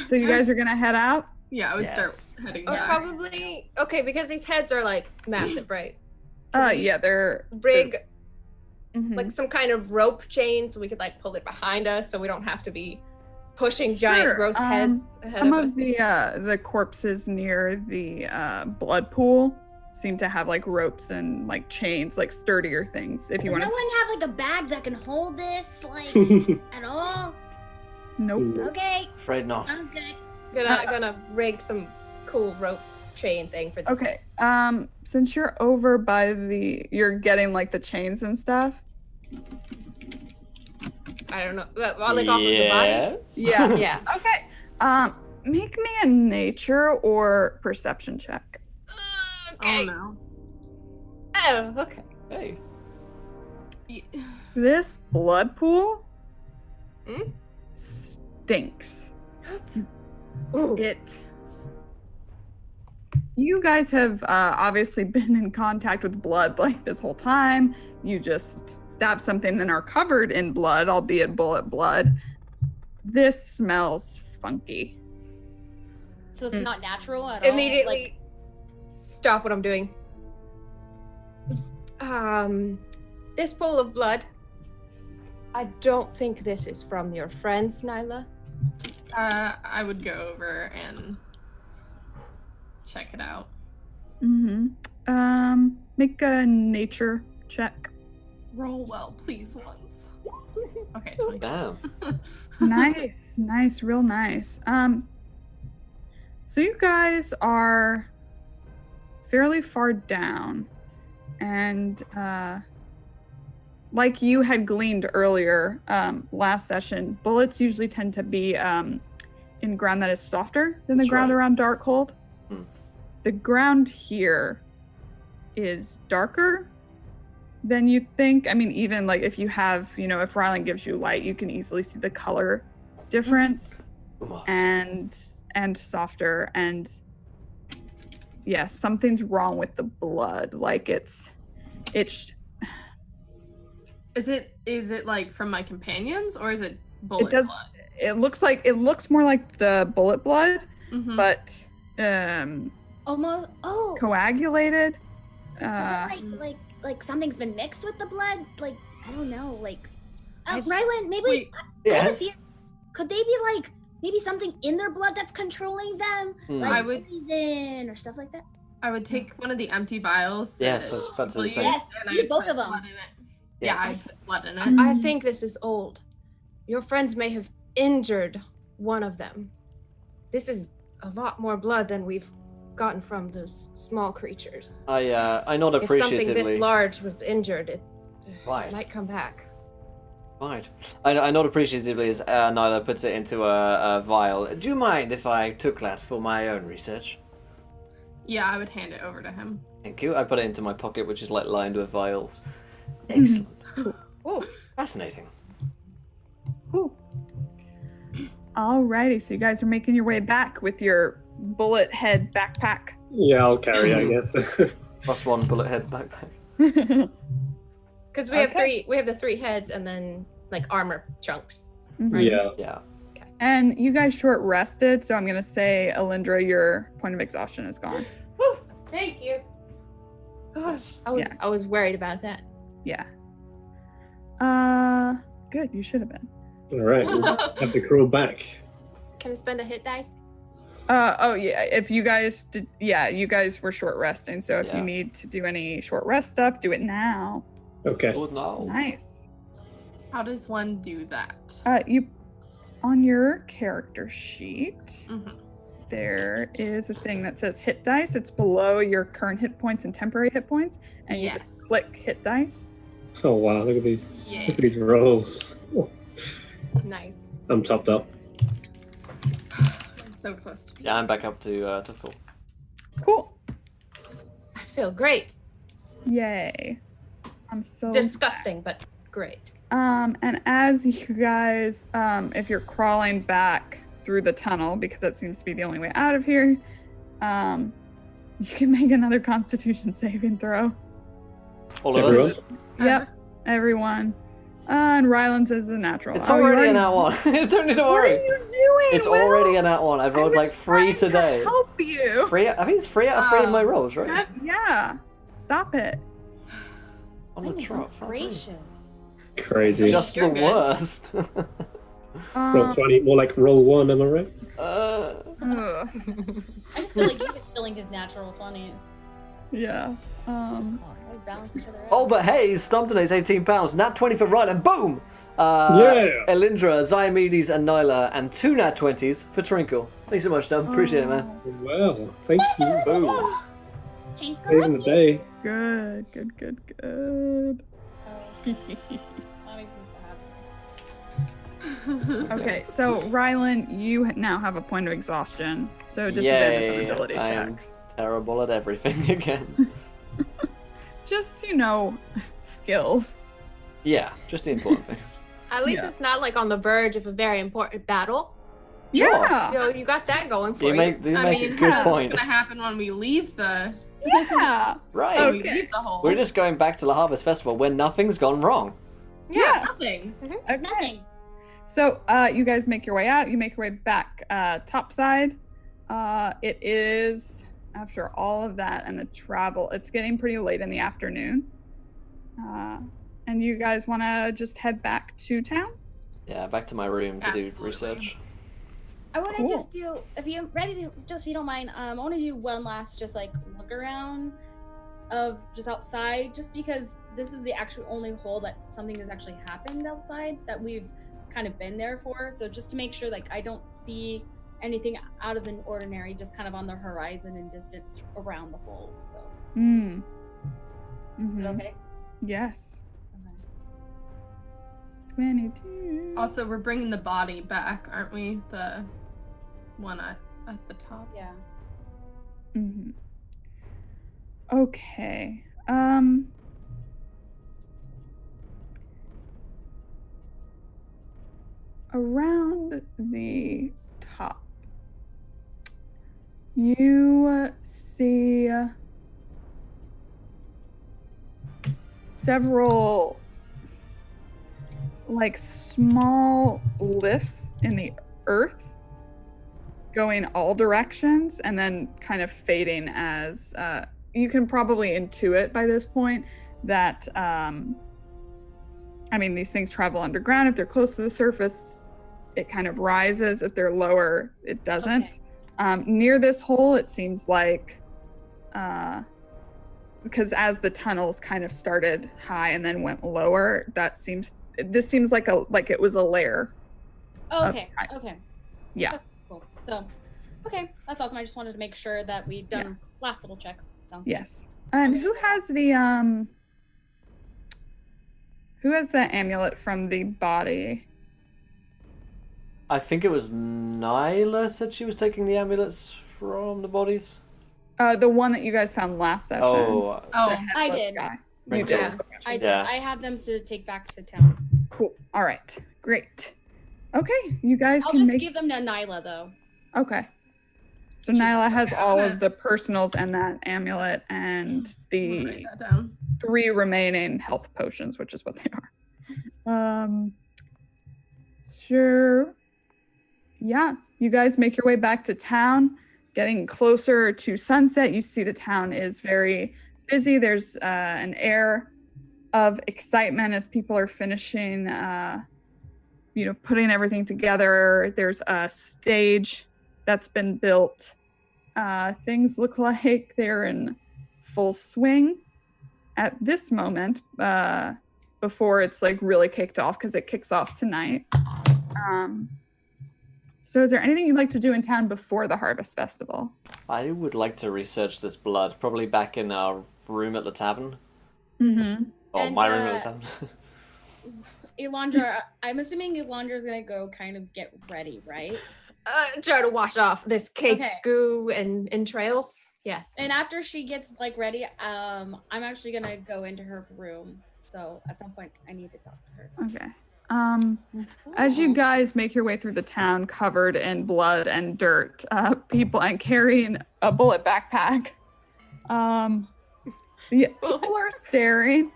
So you guys are gonna head out? Yeah, I would Yes. start heading Or back. probably... Okay, because these heads are, like, massive, right? Yeah, they're Rig, mhm. like, some kind of rope chain so we could, like, pull it behind us so we don't have to be pushing giant, Sure, gross heads ahead Some of of us. the corpses near the blood pool seem to have like ropes and like chains, like sturdier things. If you Does want no to. one have like a bag that can hold this, like, at all? Nope. Okay, afraid not. I'm good. Gonna rig some cool rope chain thing for this. Okay. Since you're over by you're getting like the chains and stuff. I don't know. Like off of the bodies? Yeah. Yeah. Okay. Make me a nature or perception check. Oh no. Oh, okay. Hey. This blood pool Hmm? stinks. Ooh. You guys have obviously been in contact with blood like this whole time. You just stabbed something and are covered in blood, albeit bullet blood. This smells funky. So it's not natural at all. Immediately stop what I'm doing. This pool of blood. I don't think this is from your friends, Nyla. I would go over and check it out. Make a nature check. Roll well, please, once. Okay, 20. Damn. Nice, real nice. So you guys are fairly far down, and like you had gleaned earlier last session, bullets usually tend to be in ground that is softer than the That's ground right. around Darkhold. Hmm. The ground here is darker than you'd think. I mean, even like if you have, if Rylan gives you light, you can easily see the color difference. Oof. and softer, and yes, something's wrong with the blood. Like it's Is it like from my companions or is it bullet it does blood? it looks more like the bullet blood, Mhm. but Almost. Oh. coagulated. Is it like something's been mixed with the blood? Like, I don't know. Like, Rylan, maybe. Wait. I have a Yes. theory. Could they be like maybe something in their blood that's controlling them, like I would- poison or stuff like that? I would take one of the empty vials. Yes, that I was about to Will say. Yes, and I use would both put of 'em. blood in it. Yes. Yeah, I put blood in it. I think this is old. Your friends may have injured one of them. This is a lot more blood than we've gotten from those small creatures. I nod If something appreciatively. this large was injured, it Right. might come back. Right. I nod appreciatively as Nyla puts it into a vial. Do you mind if I took that for my own research? Yeah, I would hand it over to him. Thank you. I put it into my pocket, which is like lined with vials. Excellent. Oh, fascinating. Cool. Alrighty, so you guys are making your way back with your bullet head backpack. Yeah, I'll carry, I guess. Plus one bullet head backpack. Because we have Okay. we have the 3 heads and then like armor chunks. Yeah. Yeah. And you guys short rested, so I'm gonna say, Alindra, your point of exhaustion is gone. Whew, thank you. Yes. I was worried about that. Yeah. Good. You should have been. All right. We'll have the crew back. Can I spend a hit dice? Oh yeah. If you guys did, yeah, you guys were short resting. So if Yeah. you need to do any short rest stuff, do it now. Okay. Oh no. Nice. How does one do that? You on your character sheet, Mhm. there is a thing that says hit dice. It's below your current hit points and temporary hit points, and you just Yes. click hit dice. Oh wow! Look at these. Yeah. Look at these rolls. Oh, Nice. I'm topped up. I'm so close to Yeah, I'm back up to full. Cool. I feel great. Yay. I'm so Disgusting, but great. And as you guys, if you're crawling back through the tunnel, because that seems to be the only way out of here, you can make another Constitution saving throw. All of Everyone? us. Yep, everyone. And Rylan says a natural. It's Oh, you already an at one. Don't need to What worry. are you doing? It's Will? already an at one. I I rolled was like 3 trying to today. help you. 3. I think it's 3 out of 3 of my rolls, right? Yeah. Stop it. On the Goodness trot. gracious. Crazy. Just the You're good. worst. Roll 20, more like roll 1, am I right? Ugh, I just feel like he was filling his natural 20s. yeah. Always balance each other out. Oh, but hey, Stomp donates £18. Nat 20 for Rylan. Boom! Yeah! Elindra, Ziomedes, and Nyla, and 2 Nat 20s for Trinkle. Thanks so much, Dub. Appreciate it, man. Well, thank you. Boom. Saving the day. Good. That makes me so happy. Okay, so Rylan, you now have a point of exhaustion, so disadvantage on Yay, ability I am checks. terrible at everything again. Just, skills. Yeah, just the important things. At least Yeah. it's not like on the verge of a very important battle. Sure. Yeah. You know, you got that going for You you. make a good that's point. what's gonna happen when we leave the Yeah. Right. when we Okay. leave the hole. We're just going back to the Harvest Festival where nothing's gone wrong. Yeah. nothing. Okay. Nothing. So you guys make your way out. You make your way back topside. It is, after all of that and the travel, it's getting pretty late in the afternoon. And you guys want to just head back to town? Yeah, back to my room to do Absolutely. research. I want to Cool. just do, if you don't mind, I want to do one last just like look around of just outside, just because this is the actual only hole that something has actually happened outside that we've kind of been there for. So just to make sure like I don't see anything out of the ordinary, just kind of on the horizon and distance around the hole. So Mm. is it Mhm. okay? Yes. Okay. 22. Also, we're bringing the body back, aren't we? The one at the top. Yeah. Mm-hmm. Okay. Around the top, you see several like small lifts in the earth going all directions and then kind of fading as you can probably intuit by this point that these things travel underground. If they're close to the surface, it kind of rises. If they're lower, it doesn't. Okay. Near this hole, it seems like because as the tunnels kind of started high and then went lower, this seems like it was a layer. Oh, Of okay. types. Okay. Yeah. Okay, cool. So, okay, that's awesome. I just wanted to make sure that we'd done last little check. Sounds Yes. And who has the amulet from the body? I think it was Nyla said she was taking the amulets from the bodies. The one that you guys found last session. Oh, The Oh, headless I did. Guy. Right You did. there. I did. Yeah. I had them to take back to town. Cool. All right. Great. Okay. You guys I'll can just make. give them to Nyla though. Okay. So She- Nyla has okay, all I'm of the personals and that amulet and I'm gonna the write that down. 3 remaining health potions, which is what they are. Sure. Yeah. You guys make your way back to town. Getting closer to sunset, you see the town is very busy. There's an air of excitement as people are finishing, putting everything together. There's a stage that's been built. Things look like they're in full swing at this moment, before it's like really kicked off, because it kicks off tonight. So is there anything you'd like to do in town before the Harvest Festival? I would like to research this blood, probably back in our room at the tavern. Mm-hmm. Or And, my room at the tavern. Elandra, I'm assuming Elandra's gonna go kind of get ready, right? Try to wash off this caked Okay. goo and entrails. Yes. And after she gets like ready, I'm actually gonna go into her room. So at some point, I need to talk to her. Okay. As you guys make your way through the town covered in blood and dirt, people and carrying a bullet backpack, people are staring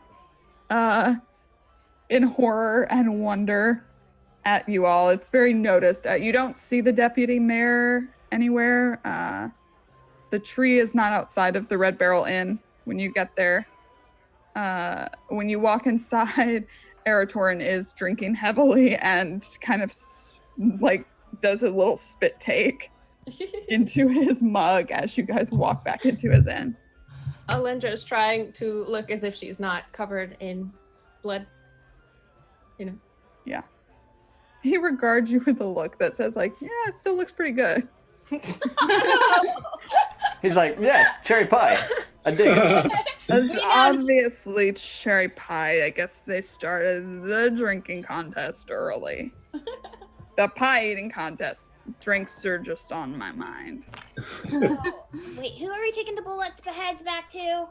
in horror and wonder at you all. It's very noticed. You don't see the deputy mayor anywhere. The tree is not outside of the Red Barrel Inn when you get there. When you walk inside, Eratorin is drinking heavily and kind of does a little spit take into his mug as you guys walk back into his inn. Alindra is trying to look as if she's not covered in blood. Yeah. He regards you with a look that says yeah, it still looks pretty good. He's like, yeah, cherry pie. I dig it. It's obviously cherry pie. I guess they started the drinking contest early. The pie eating contest. Drinks are just on my mind. Oh, wait, who are we taking the bullets heads back to?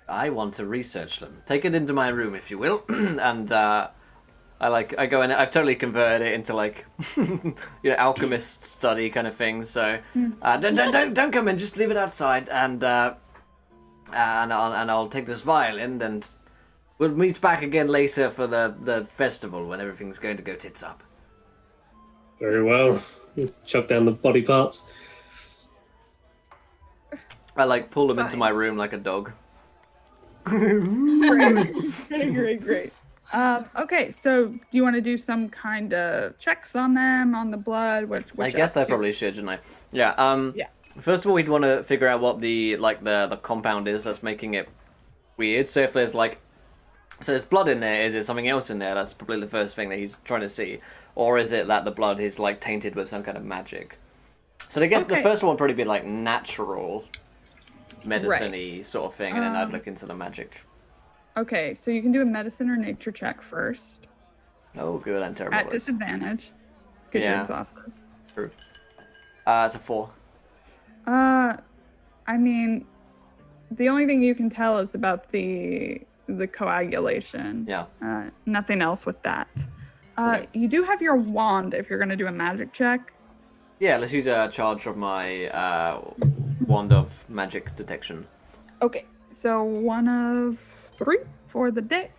I want to research them. Take it into my room, if you will, and I go in. I've totally converted it into like, alchemist study kind of thing. So don't come in. Just leave it outside, and I'll take this violin, and we'll meet back again later for the festival when everything's going to go tits up. Very well. Chuck down the body parts. I pull them into my room like a dog. Great. Okay, so do you want to do some kind of checks on them, on the blood? I guess I probably should, shouldn't I? Yeah. Yeah. First of all, we'd want to figure out what the compound is that's making it weird. So if there's so there's blood in there, is there something else in there? That's probably the first thing that he's trying to see. Or is it that the blood is tainted with some kind of magic? So I guess the first one would probably be natural medicine-y sort of thing, and then I'd look into the magic. Okay, so you can do a medicine or nature check first. Oh, good, I'm terrible. At disadvantage. Because you're exhausted. True. It's a 4. I mean, the only thing you can tell is about the coagulation. Yeah. Nothing else with that. Okay. You do have your wand if you're going to do a magic check. Yeah, let's use a charge of my wand of magic detection. Okay, so 1 of 3 for the day.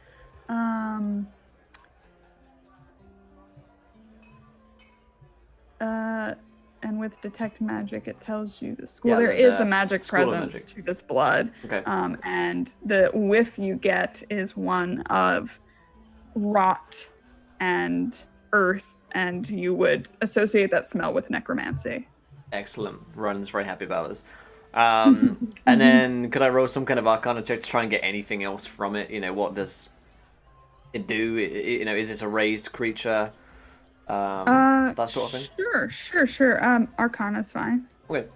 And with detect magic, it tells you the school. There is a magic presence to this blood. Okay. And the whiff you get is one of rot and earth, and you would associate that smell with necromancy. Excellent. Ronan's very happy about this. And then could I roll some kind of arcana check to try and get anything else from it? What does it do? Is this a raised creature? That sort of thing? Sure. Arcana's fine. Okay.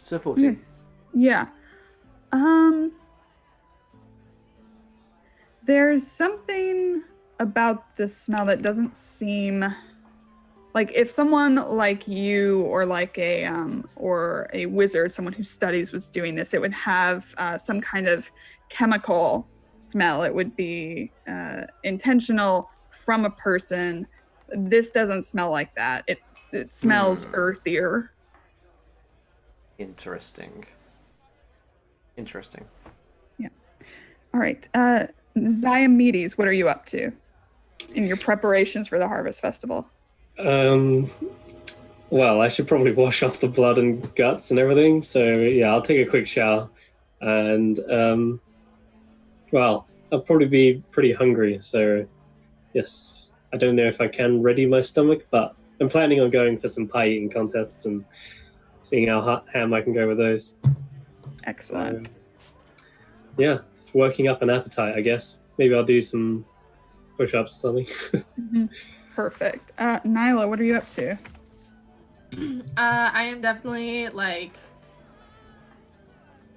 So 14. Yeah. There's something about the smell that doesn't seem like if someone like you or a wizard, someone who studies was doing this, it would have some kind of chemical smell. It would be intentional from a person. This doesn't smell like that. It smells earthier. Interesting. Yeah. All right. Ziomedes, what are you up to in your preparations for the Harvest Festival? Well, I should probably wash off the blood and guts and everything. So yeah, I'll take a quick shower, and well, I'll probably be pretty hungry. So yes, I don't know if I can ready my stomach, but I'm planning on going for some pie eating contests and seeing how ham I can go with those. Excellent. Yeah, just working up an appetite, I guess. Maybe I'll do some push-ups or something. Mm-hmm. Perfect. Nyla, what are you up to? I am definitely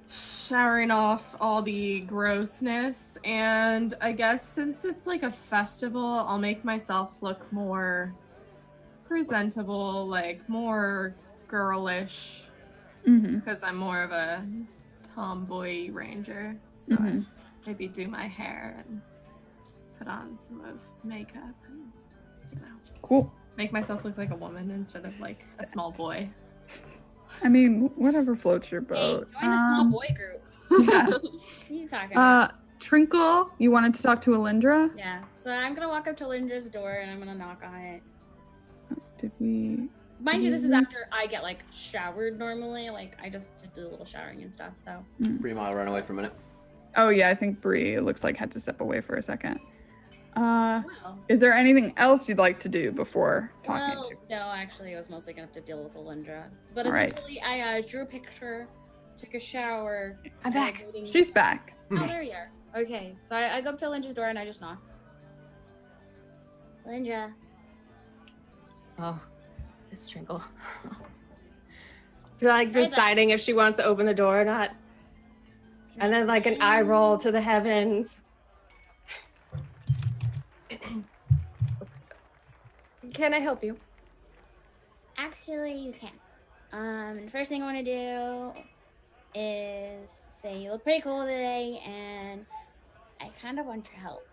showering off all the grossness, and I guess since it's a festival, I'll make myself look more presentable, more girlish, because I'm more of a tomboy ranger. So I maybe do my hair and put on some of makeup and cool. Make myself look like a woman instead of a small boy. I mean, whatever floats your boat. Hey, join a small boy group. Yeah. What are you talking about? Trinkle, you wanted to talk to Alindra? Yeah. So I'm gonna walk up to Lindra's door and I'm gonna knock on it. Did we? Mind you, this is after I get showered normally. I just do a little showering and stuff. So. Bree might run away for a minute. Oh yeah, I think Bree looks like had to step away for a second. Well, is there anything else you'd like to do before talking to? No, actually, I was mostly gonna have to deal with Alindra. But Right. essentially, I drew a picture, took a shower. I'm back. She's back. Oh, there you are. Okay, so I go up to Lindra's door and I just knock. Lindra. Oh, it's Trinkle. You're deciding if she wants to open the door or not. And then like an eye roll to the heavens. Can I help you? Actually, you can. The first thing I want to do is say you look pretty cool today, and I kind of want your help,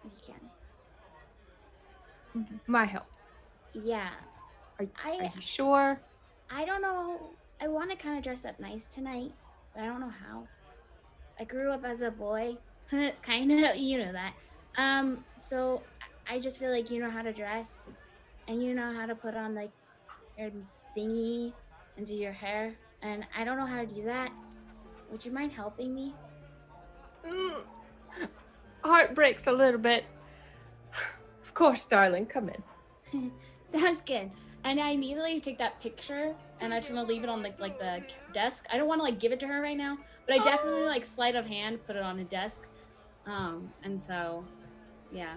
if you can. My help. Yeah. Are you sure? I don't know. I want to kind of dress up nice tonight, but I don't know how. I grew up as a boy, kind of, you know that. So I just feel like you know how to dress, and you know how to put on like your thingy and do your hair, and I don't know how to do that. Would you mind helping me? Heart breaks a little bit. Of course, darling, come in. Sounds good. And I immediately take that picture and I just want to leave it on like the desk. I don't want to like give it to her right now, but I definitely like sleight of hand put it on the desk. And so, yeah.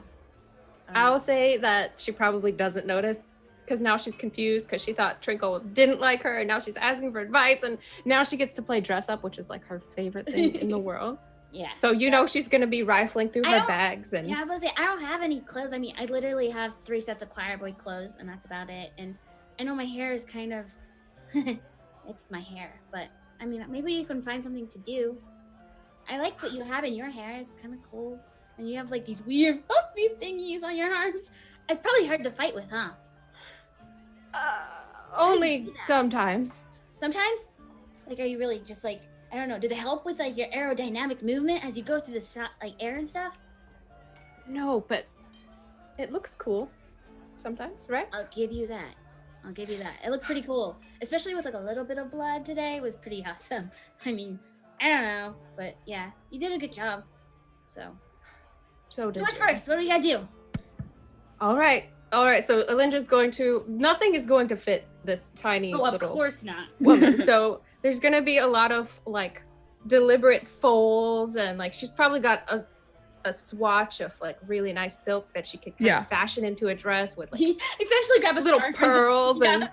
I'll say that she probably doesn't notice because now she's confused because she thought Trinkle didn't like her and now she's asking for advice and now she gets to play dress up, which is like her favorite thing in the world. Yeah. So you know she's gonna be rifling through her bags and yeah, I was say I don't have any clothes. I mean, I literally have 3 sets of choir boy clothes, and that's about it. And I know my hair is kind of, it's my hair, but I mean, maybe you can find something to do. I like what you have in your hair. It's kind of cool, and you have like these weird puffy thingies on your arms. It's probably hard to fight with, huh? Only sometimes. Sometimes, like, are you really just like? I don't know. Do they help with like your aerodynamic movement as you go through the like air and stuff? No, but it looks cool sometimes, right? I'll give you that. It looked pretty cool, especially with like a little bit of blood today. It was pretty awesome. I mean, I don't know, but yeah, you did a good job. So did what's you. first? What do we gotta do? All right. So Alindra's nothing is going to fit this tiny Oh, of little course not. woman. So there's gonna be a lot of like deliberate folds and like she's probably got a swatch of like really nice silk that she could kind of fashion into a dress with like essentially grab a little scarf pearls and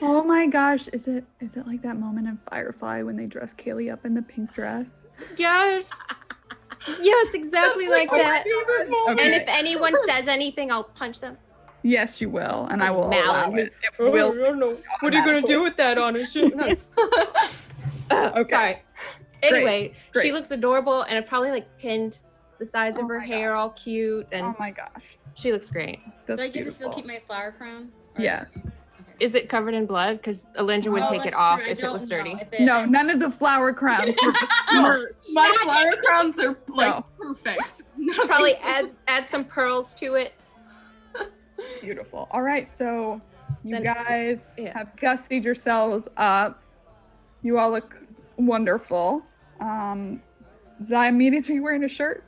Oh my gosh, is it like that moment in Firefly when they dress Kaylee up in the pink dress? Yes. Yes, exactly like that. Okay. And if anyone says anything, I'll punch them. Yes, you will, and I will allow it. It Oh, will. no, no. What are you gonna do with that on a shit? No. Okay. Sorry. Anyway, Great. she looks adorable, and it probably like pinned the sides of her hair all cute, and Oh my gosh, she looks great. that's Do I get to beautiful. still keep my flower crown? Or- Yes. Is it covered in blood? Because Alindra would take it that's off true. I if it don't was know dirty. if it- No, none of the flower crowns were besmirched. My flower crowns are like No. perfect. Probably add some pearls to it. Beautiful. All right, so you Then- guys yeah. have gussied yourselves up. You all look wonderful. Diomedes, are you wearing a shirt?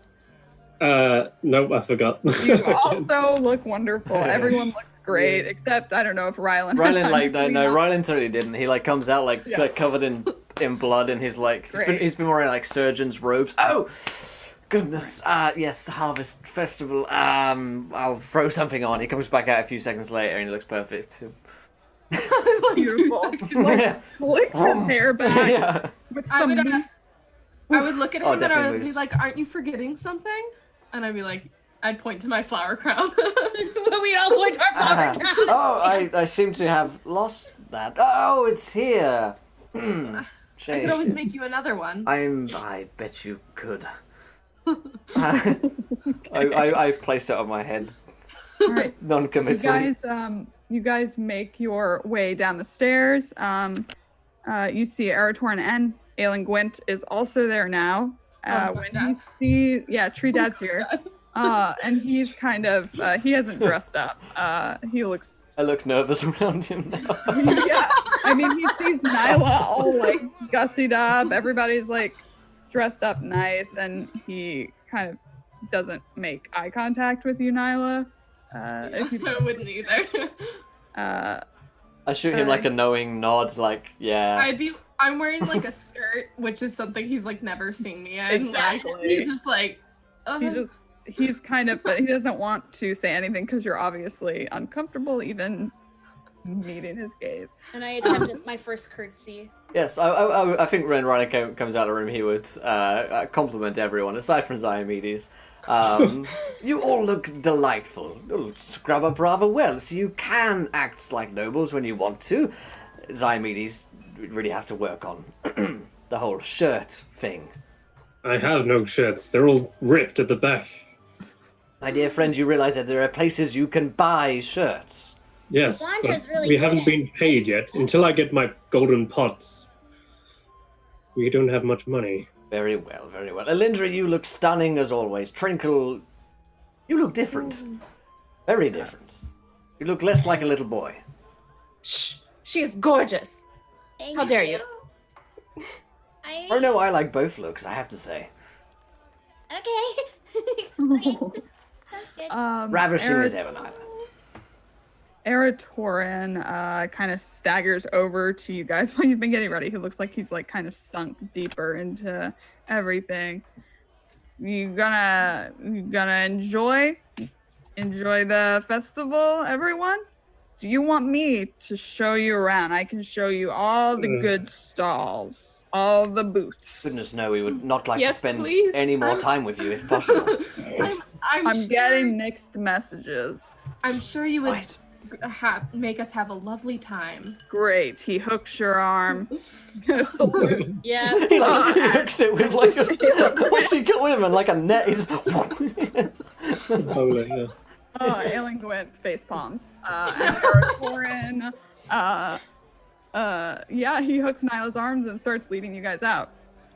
Nope, I forgot. You also look wonderful. Everyone looks great, except I don't know if Rylan. had Rylan time like to no, clean up. Rylan totally didn't. He like comes out like covered in blood and he's like Great. he's been wearing like surgeon's robes. Oh goodness. Yes, Harvest Festival. I'll throw something on. He comes back out a few seconds later and he looks perfect. Beautiful. Yeah. Slick his hair back Yeah. with I some. would, I would look at him Oh, and I definitely would be moves. like, "Aren't you forgetting something?" And I'd be like, I'd point to my flower crown. we all point to our flower crown. Oh, I seem to have lost that. Oh, it's here. I could always make you another one. I bet you could. I place it on my head. All right. Non-committally. You guys make your way down the stairs. You see Arator and Aelin Gwent is also there now. When he sees, Tree Dad's here. And he's kind of, he hasn't dressed up. He looks. I look nervous around him now. Yeah, I mean, he sees Nyla all like gussied up. Everybody's like dressed up nice, and he kind of doesn't make eye contact with you, Nyla. If you I wouldn't either. I shoot him like a knowing nod, like, yeah. I'm wearing like a skirt, which is something he's like never seen me in. Exactly. Like, he's just like, he's kind of, but he doesn't want to say anything because you're obviously uncomfortable even meeting his gaze. And I attempted my first curtsy. Yes, I think when Ryan comes out of the room, he would compliment everyone, aside from Ziomedes. You all look delightful. You scrub up rather well, so you can act like nobles when you want to. Ziomedes, we really have to work on the whole shirt thing. I have no shirts. They're all ripped at the back. My dear friend, you realize that there are places you can buy shirts. Yes, Sandra's but really we good haven't at been paid yet. Until I get my golden pots, we don't have much money. Very well, very well. Elindra, you look stunning as always. Trinkle, you look different. Very different. You look less like a little boy. Shh! She is gorgeous. Thank How dare you? Oh no, I like both looks, I have to say. Okay. Okay. Sounds good. Ravishing as ever, Nyla. Eratorin kind of staggers over to you guys while you've been getting ready. He looks like he's like kind of sunk deeper into everything. You gonna enjoy the festival, everyone? Do you want me to show you around? I can show you all the good stalls, all the booths. Goodness no, we would not like Yes, to spend please. any more time with you if possible. I'm sure, getting mixed messages. I'm sure you would Right. make us have a lovely time. Great. He hooks your arm. Salute. Yeah. He hooks it with like a... What's he got with him? And like a net. He's... Oh, yeah. Ailing Gwent face palms. And Eratorin, yeah, he hooks Nyla's arms and starts leading you guys out.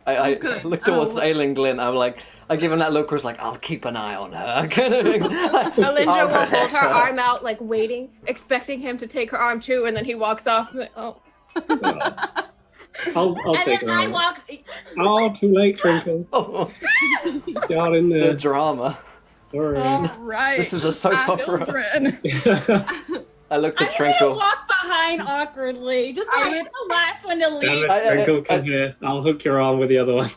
I Good. look towards Aileen Glynn. I'm like, I give him that look where it's like, I'll keep an eye on her. Kind of thing. Alindra I'll will hold protect her arm out, like waiting, expecting him to take her arm too, and then he walks off. Oh. I'll And take then her I on. walk. Oh, too late, Trinkle. Oh, Got in the there. drama. Sorry. All right. This is a soap opera. Children. I looked I'm at just gonna Trinkle. walk behind awkwardly. Just I I'm would- the last one to Damn leave. it, I- Trinkle, come here. I'll hook your arm with the other one.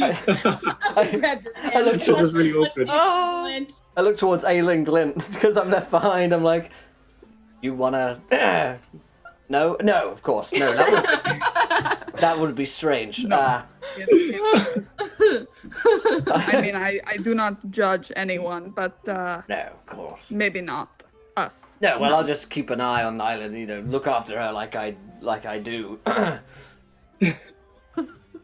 I'll just grab your hand. I looked This is really awkward. Oh. I look towards Aileen Glynn because I'm left behind. I'm like, you wanna? No, of course, no. That would be strange. No. I mean, I do not judge anyone, but No, of course. maybe not us. No, well, I'll just keep an eye on Nyla. Look after her like I do.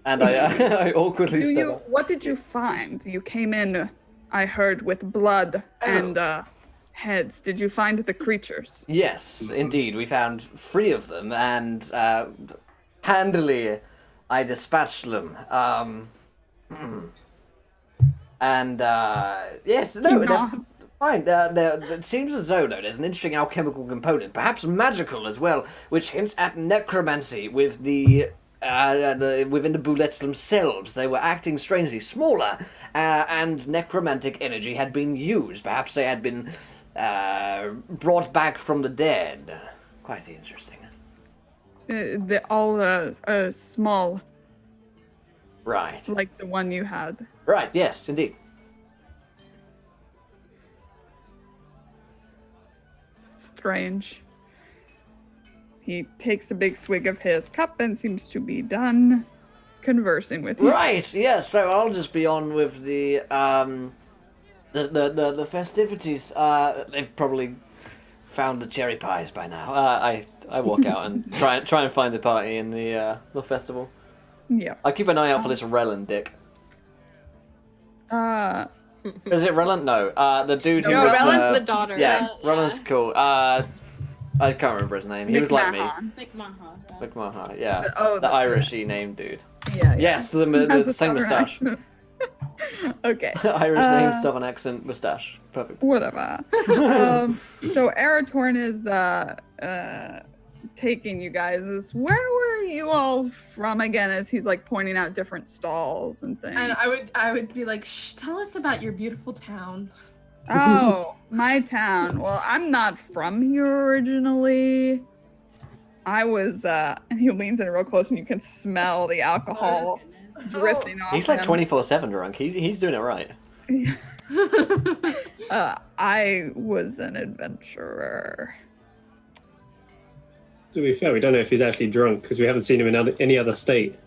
And I awkwardly step up. What did you find? You came in, I heard, with blood and heads. Did you find the creatures? Yes, indeed. We found 3 of them, and handily I dispatched them. And yes, no, they're fine. It seems as though there's an interesting alchemical component, perhaps magical as well, which hints at necromancy with within the bullets themselves. They were acting strangely smaller, and necromantic energy had been used. Perhaps they had been brought back from the dead. Quite interesting. They're all small, Right. like the one you had. Right, yes, indeed. Strange. He takes a big swig of his cup and seems to be done conversing with you. Right, yes, so I'll just be on with the festivities. They've probably found the cherry pies by now. I walk out and try and find the party in the festival. Yeah. I keep an eye out for this Rellan dick. Is it Rellan? No. The dude who No, was Rellan's the daughter. Yeah, Rellan's cool. I can't remember his name. He was like me. McMahon. Like Maha. McMahon, yeah. Oh, The Irishy named dude. Yeah. Yes, the Has a same southern moustache. accent. Okay. Irish name, southern accent, moustache. Perfect. Whatever. So Aratorn is taking you guys. Where were you all from again? As he's like pointing out different stalls and things. And I would be like, shh, tell us about your beautiful town. Oh, my town. Well, I'm not from here originally. I was, and he leans in real close and you can smell the alcohol drifting off He's like him. 24/7 drunk. He's doing it right. I was an adventurer. To be fair, we don't know if he's actually drunk because we haven't seen him in any other state.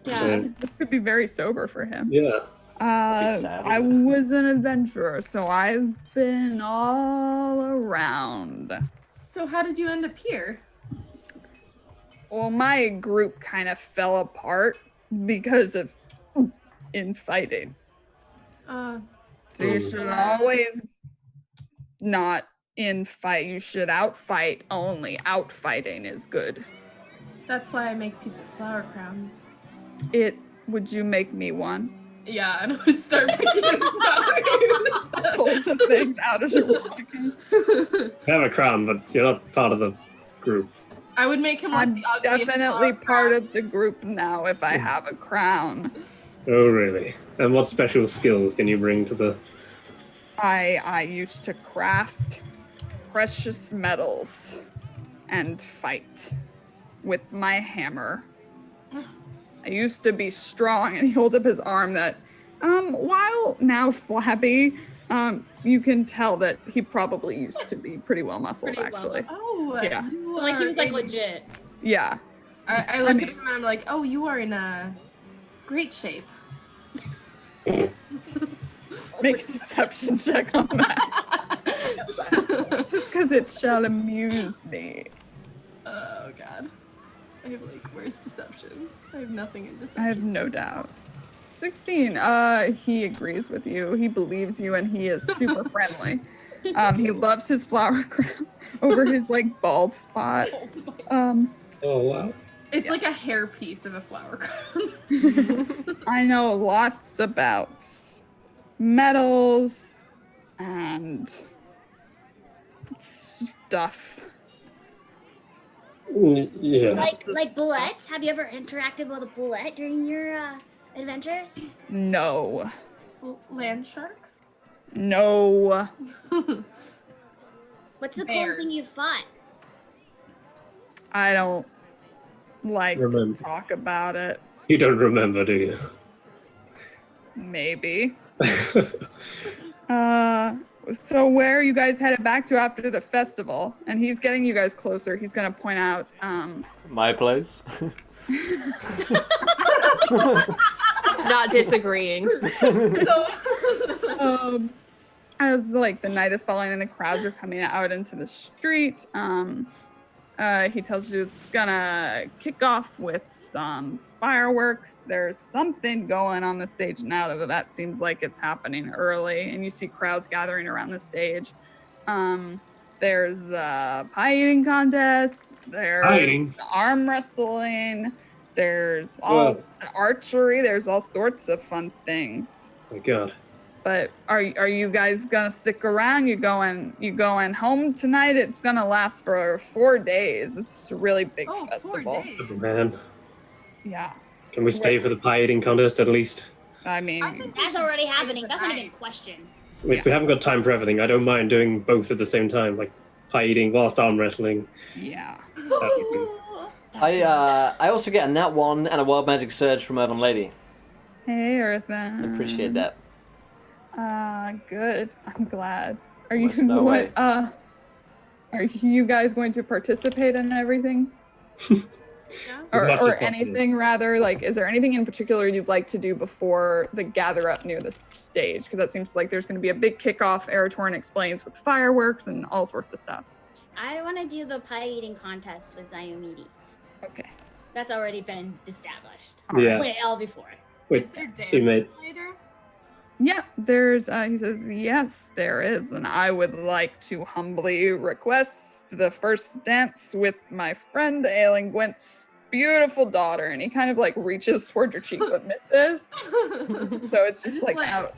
Yeah. This could be very sober for him. Yeah. sad. I was an adventurer, so I've been all around. So how did you end up here? Well, my group kind of fell apart because of infighting. So you should always not infight. You should outfight only. Outfighting is good. That's why I make people flower crowns. Would you make me one? Yeah, and I would start picking flowers. Pull the thing out as you're walking. You have a crown, but you're not part of the group. I would make him like I'm the ugliest definitely flower part crown. of the group now if I have a crown. Oh, really? And what special skills can you bring to the... I used to craft precious metals and fight with my hammer. I used to be strong, and he holds up his arm that, while now flabby, you can tell that he probably used to be pretty well muscled, Pretty well actually. Oh, Yeah. you So like he are was like in- legit. Yeah. I look at him and I'm like, oh, you are in a great shape. Make a deception check on that. Just because it shall amuse me. Oh god. I have like worse deception. I have nothing in deception. I have no doubt. 16. He agrees with you. He believes you, and he is super friendly. He loves his flower crown over his like bald spot. Oh, wow. It's Yeah. like a hair piece of a flower crown. I know lots about metals and stuff. Yeah. Like bullets? Have you ever interacted with a bullet during your adventures? No. Land shark? No. What's the coolest Bears. thing you've fought? I don't like to Remember. talk about it. You don't remember, do you? Maybe. So where are you guys headed back to after the festival? And he's getting you guys closer. He's gonna point out, My place. Not disagreeing. as like the night is falling and the crowds are coming out into the street, he tells you it's gonna kick off with some fireworks. There's something going on the stage now that seems like it's happening early, and you see crowds gathering around the stage. There's a pie eating contest. There's Hiding. arm wrestling. There's archery. There's all sorts of fun things. My God. But are you guys gonna stick around? You going home tonight? It's gonna last for 4 days. It's a really big festival. 4 days. Oh, man. Yeah. Can we stay for the pie eating contest at least? I mean, That's already happening. That's not even a question. If we haven't got time for everything, I don't mind doing both at the same time, like pie eating whilst arm wrestling. yeah. I also get a nat 1 and a wild magic surge from Urban Lady. Hey, Eartha. Appreciate that. Good. I'm glad. Are you There's no way. are you guys going to participate in everything? As much as Or possible. anything rather? Like, is there anything in particular you'd like to do before the gather up near the stage? Because that seems like there's going to be a big kickoff. Aratorn explains with fireworks and all sorts of stuff. I want to do the pie eating contest with Ziomedes. Okay. That's already been established. Yeah. Well before. Is With there dances teammates. later? Yeah, there's, he says, yes, there is. And I would like to humbly request the first dance with my friend Aileen Gwent's beautiful daughter. And he kind of like reaches toward your cheek to admit this. So it's just like out.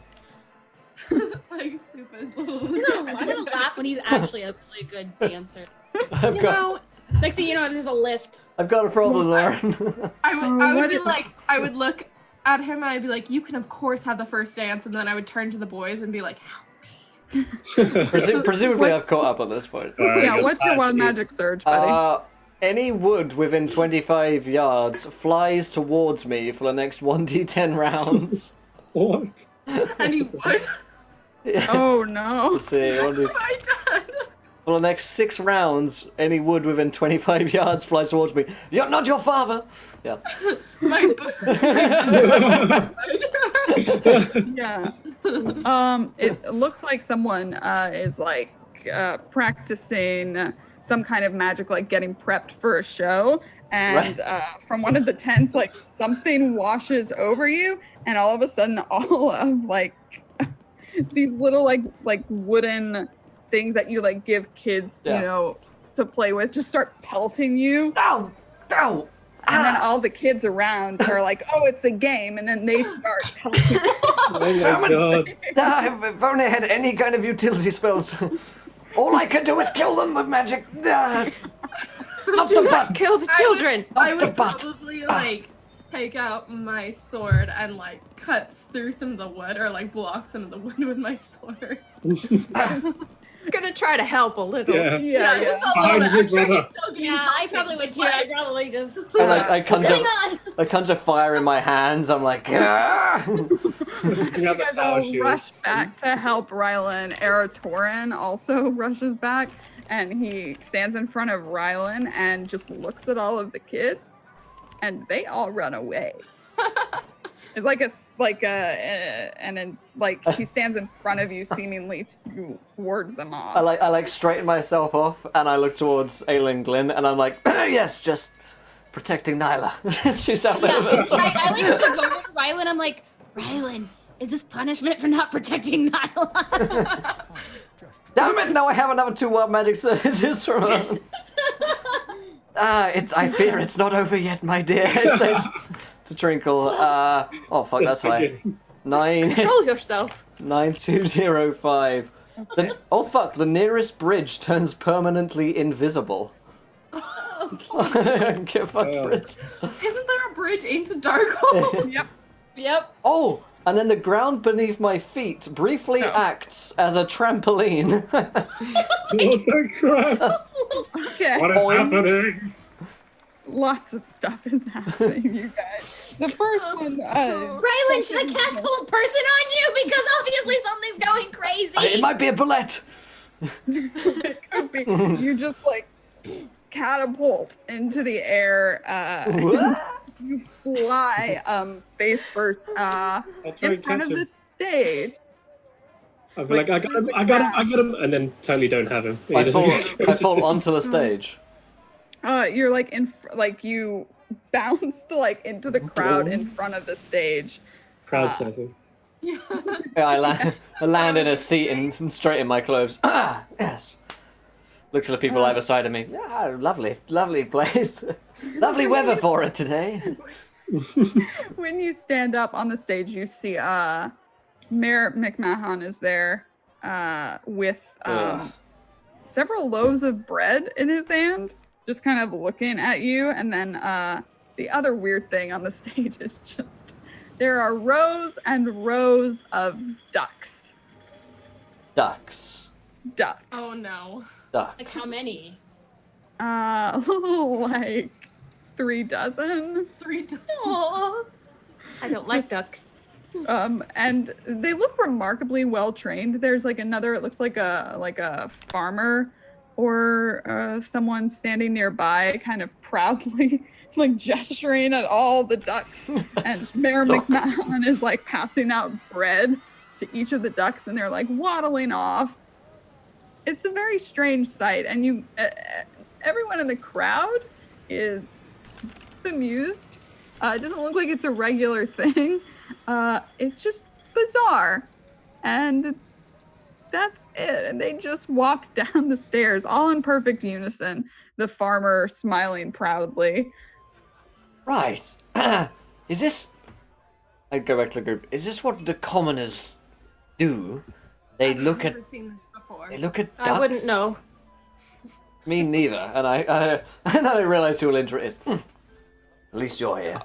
Like Supa's little. I'm gonna laugh when he's actually a really good dancer. I've You got, know, Next thing you know, there's a lift. I've got a problem, Lauren. I would what be is- like, I would look at him and I'd be like, you can of course have the first dance, and then I would turn to the boys and be like, help. Presumably, What's- I've caught up at this point. Alright, Yeah, good. what's your wild magic surge, buddy? Any wood within 25 yards flies towards me for the next 1d10 rounds. What? And he would. Yeah. Oh no. Let's see. What have I done? For the next 6 rounds, any wood within 25 yards flies towards me. You're not your father! Yeah. My Yeah. It looks like someone is like practicing some kind of magic, like getting prepped for a show. And from one of the tents, like something washes over you, and all of a sudden, all of like these little like wooden things that you like give kids, you know, to play with, just start pelting you. Ow! Ow! And then all the kids around are like, "Oh, it's a game," and then they start pelting. Oh my god. If only I had any kind of utility spells. All I could do is kill them with magic. Not Do the not butt. kill the children. I Not the would butt. probably like take out my sword and like cut through some of the wood or like block some of the wood with my sword. Gonna try to help a little. Yeah. Just a little bit. I'm sure he's still getting Yeah, I pelted, probably would too. but- I'd probably just. I What's conjure fire in my hands. I'm like, "Ah!" You You have a guys power all shield. rush back to help Rylan. Aratoran also rushes back, and he stands in front of Rylan and just looks at all of the kids, and they all run away. It's like he stands in front of you, seemingly to ward them off. I like straighten myself off and I look towards Aelin Glynn and I'm like, yes, just protecting Nyla. She's out there with us. I like to go over to Rylan. I'm like, Rylan, is this punishment for not protecting Nyla? Damn it! Now I have another 2 wild magic surges from her. I fear it's not over yet, my dear. I said to Trinkle. Oh fuck, that's high. 9. Control yourself. 9205. Oh fuck, the nearest bridge turns permanently invisible. Get fucked, bridge. Isn't there a bridge into Darkhold? Yep. Oh, and then the ground beneath my feet briefly acts as a trampoline. What the crap? Okay. What is happening? Lots of stuff is happening, you guys. The first one, Rylan, should I cast hold person on you? Because obviously something's going crazy. It might be a bullet. it could be. You just like catapult into the air. You fly face first in front of the stage. I'd be like, I got him, and then totally don't have him. I fall onto the stage. You're like like you bounce like into the crowd in front of the stage. Crowd surfing. Yeah, I land in a seat and straight in my clothes. Ah, yes. Look to the people either side of me. Ah, lovely place. Lovely weather for it today. When you stand up on the stage, you see Mayor McMahon is there with several loaves of bread in his hand, just kind of looking at you. And then the other weird thing on the stage is just there are rows and rows of ducks. Ducks. Oh no. Ducks. Like how many? Like 3 dozen. 3 dozen. Aww. I don't like ducks. And they look remarkably well trained. There's like another, it looks like a farmer or someone standing nearby, kind of proudly like gesturing at all the ducks. And Mayor McMahon is like passing out bread to each of the ducks, and they're like waddling off. It's a very strange sight, and you, everyone in the crowd is bemused. It doesn't look like it's a regular thing. It's just bizarre, and that's it. And they just walk down the stairs, all in perfect unison. The farmer smiling proudly. Right. Is this... I go back to the group. Is this what the commoners do? They look at... I've never seen this before. They look at ducks? I wouldn't know. Me neither. And I and then I realised who Linda is. At least you're here.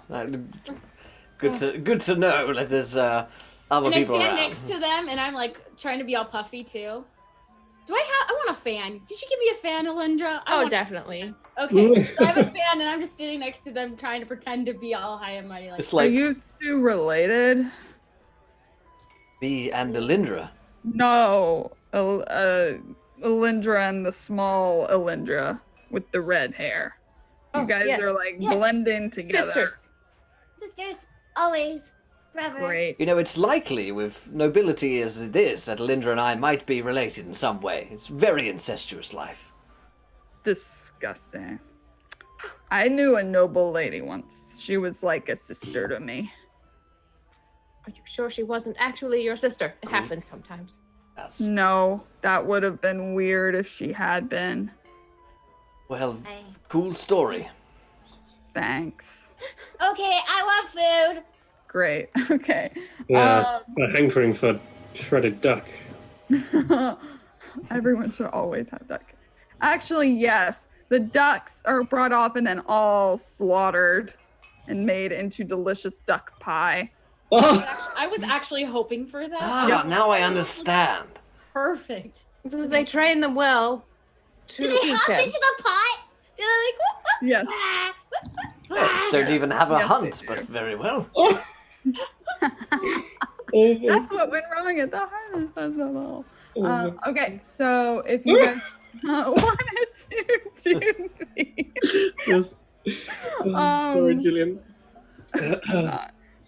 Good to know that there's other And I people stand around. next to them, and I'm like trying to be all puffy too. I want a fan. Did you give me a fan, Alindra? Oh, definitely. Okay, so I have a fan, and I'm just standing next to them, trying to pretend to be all high and mighty. Like, It's Are like you two related? me and Alindra. No. Alindra and the small Alindra with the red hair. You guys yes. are like Yes. blending together. Sisters, always, forever. Great. You know, it's likely, with nobility as it is, that Lindra and I might be related in some way. It's very incestuous life. Disgusting. I knew a noble lady once. She was like a sister to me. Are you sure she wasn't actually your sister? It happens sometimes. Yes. No, that would have been weird if she had been. Well, cool story. Thanks. Okay, I want food. Great. Okay. Yeah, I'm hankering for shredded duck. Everyone should always have duck. Actually, yes. The ducks are brought off and then all slaughtered and made into delicious duck pie. I was actually hoping for that. Ah, now I understand. Perfect. Do they train them well to Do they eat hop them? into the pot? Do they like, whoop, whoop, Yes. ah, whoop, whoop, They ah? don't even have a Yes, hunt, they but do. very well. That's what went wrong at the harness festival. Okay, so if you guys wanted to do Just, sorry, Julian.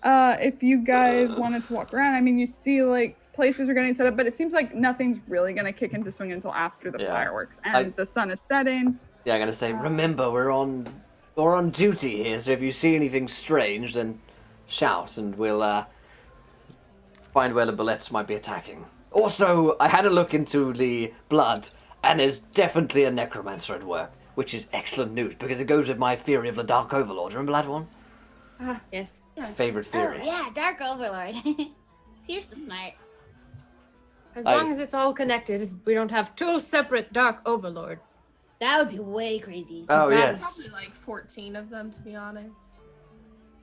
if you guys wanted to walk around, I mean, you see like places are getting set up, but it seems like nothing's really gonna kick into swing until after the Yeah. fireworks and the sun is setting. Yeah, I'm gonna say, remember, we're on duty here, so if you see anything strange, then shout, and we'll find where the bullets might be attacking. Also, I had a look into the blood, and there's definitely a necromancer at work, which is excellent news, because it goes with my theory of the Dark Overlord. Remember that one? Yes. Favorite theory. Oh, yeah, Dark Overlord. You're so smart. As long as it's all connected, we don't have two separate dark overlords. That would be way crazy. Oh, There's yes. probably like 14 of them, to be honest.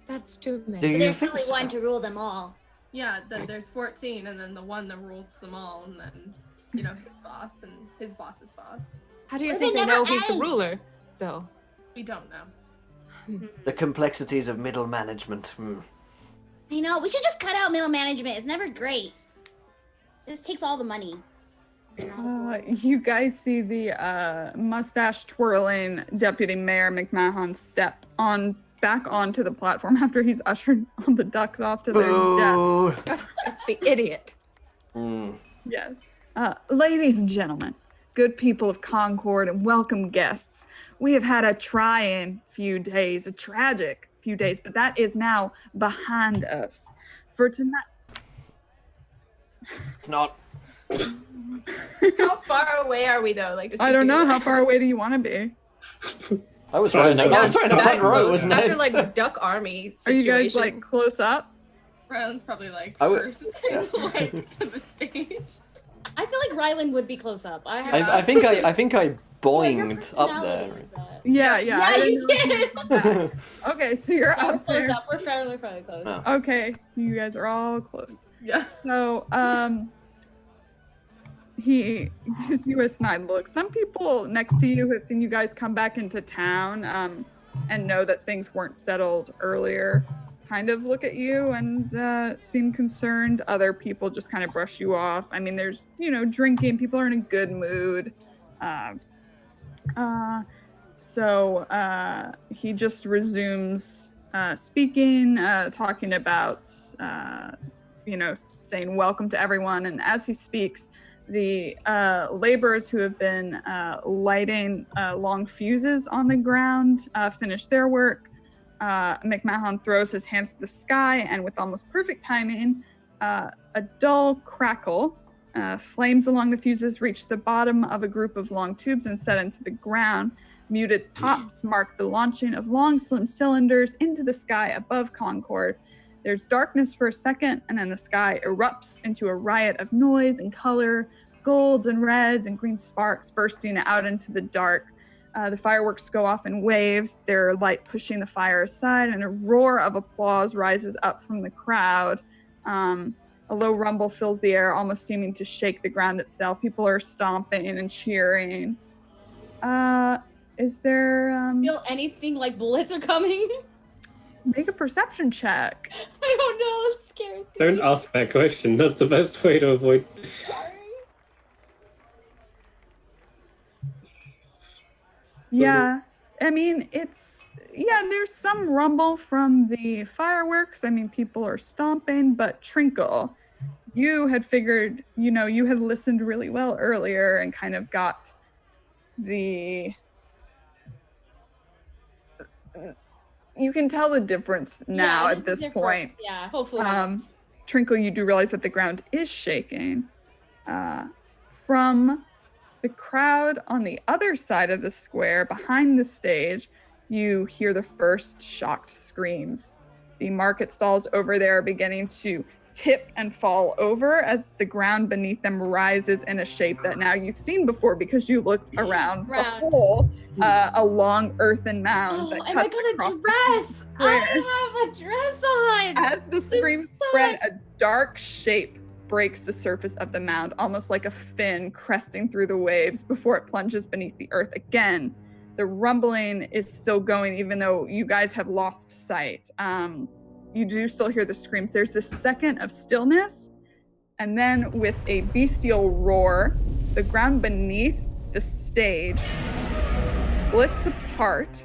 That's too many. Do But you there's think probably so? one to rule them all. Yeah, there's 14, and then the one that rules them all, and then, you know, his boss and his boss's boss. How do you What if think it they never know he's the ends? ruler, though? We don't know. The complexities of middle management. I know, we should just cut out middle management. It's never great. It just takes all the money. You guys see the mustache twirling deputy mayor McMahon step back onto the platform after he's ushered all the ducks off to their death. Boo! It's the idiot. Yes. Ladies and gentlemen, good people of Concord and welcome guests. We have had a trying few days, a tragic few days, but that is now behind us. For tonight. It's not. How far away are we, though? Like, I don't know. How far away do you want to be? I was right in the front row, wasn't After I? like duck army Are you situation. guys like close up? Rowan's probably like I would- first in line to the stage. I feel like Rylan would be close up. I think I Yeah, your boinged up personality there. is that. Yeah. Yeah, I you didn't know. did. Okay, so you're Yeah, we're up close there. up. We're fairly close. Oh. Okay, you guys are all close. Yeah. So, he gives you a snide look. Some people next to you have seen you guys come back into town, and know that things weren't settled earlier. Kind of look at you and seem concerned. Other people just kind of brush you off. I mean, there's drinking. People are in a good mood. So he just resumes speaking, talking about, saying welcome to everyone. And as he speaks, the laborers who have been lighting long fuses on the ground finish their work. McMahon throws his hands to the sky, and with almost perfect timing, a dull crackle, flames along the fuses reach the bottom of a group of long tubes and set into the ground. Muted pops mark the launching of long, slim cylinders into the sky above Concord. There's darkness for a second, and then the sky erupts into a riot of noise and color, golds and reds and green sparks bursting out into the dark. The fireworks go off in waves, their light pushing the fire aside, and a roar of applause rises up from the crowd. A low rumble fills the air, almost seeming to shake the ground itself. People are stomping and cheering. Is there... Feel anything like bullets are coming? Make a perception check. I don't know. It scares me. Don't ask that question. That's the best way to avoid. Sorry. Yeah. I mean, there's some rumble from the fireworks. I mean, people are stomping, but Trinkle, you had figured, you had listened really well earlier and kind of got you can tell the difference now there's at a this difference. point. Yeah, hopefully. Trinkle, you do realize that the ground is shaking. From the crowd on the other side of the square, behind the stage, you hear the first shocked screams. The market stalls over there are beginning to tip and fall over as the ground beneath them rises in a shape that now you've seen before because you looked around the hole, a long earthen mound that and I cuts got a across dress. I have a dress on. As the screams spread, a dark shape breaks the surface of the mound, almost like a fin cresting through the waves before it plunges beneath the earth again. The rumbling is still going, even though you guys have lost sight. You do still hear the screams. There's this second of stillness, and then with a bestial roar, the ground beneath the stage splits apart,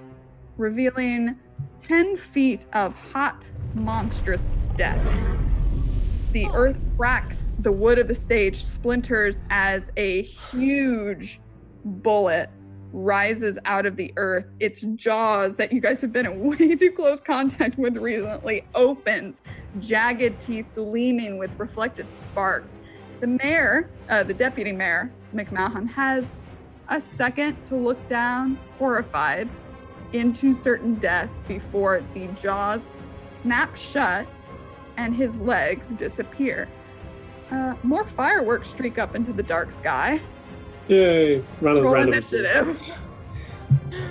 revealing 10 feet of hot, monstrous death. The earth cracks, the wood of the stage splinters as a huge bullet rises out of the earth. Its jaws that you guys have been in way too close contact with recently opens, jagged teeth gleaming with reflected sparks. The mayor, the deputy mayor, McMahon, has a second to look down, horrified, into certain death before the jaws snap shut and his legs disappear. More fireworks streak up into the dark sky. Yay! Roll initiative.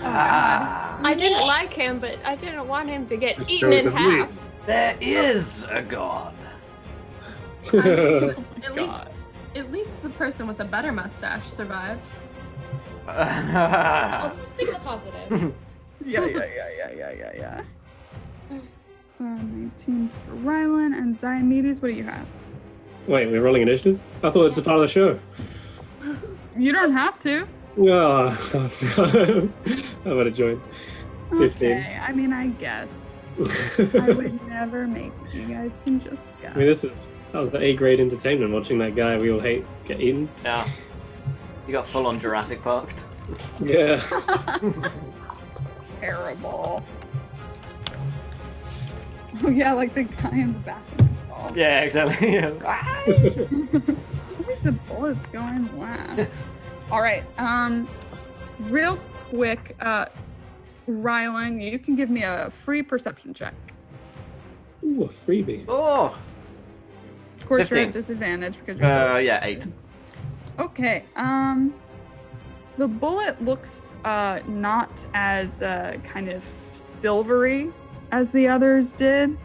I didn't like him, but I didn't want him to get eaten in half. There is a god. At least the person with a better mustache survived. Let's think of the positive. Yeah. 19 for Rylan and Ziomedes. What do you have? Wait, we're rolling initiative? I thought it was a part of the show. You don't have to. Oh, I would have joined. 15. Okay, I mean, I guess. I would never make it. You guys can just go. I mean, that was the A-grade entertainment, watching that guy we all hate get eaten. Yeah. You got full on Jurassic Parked. Yeah. Terrible. Oh yeah, like the guy in the bathroom stall. Yeah, exactly. Always the bullets going last. All right. Real quick, Rylan, you can give me a free perception check. Ooh, a freebie. Oh. Of course, 15. you're at disadvantage because you're. Yeah, 8. Okay. The bullet looks not as kind of silvery as the others did.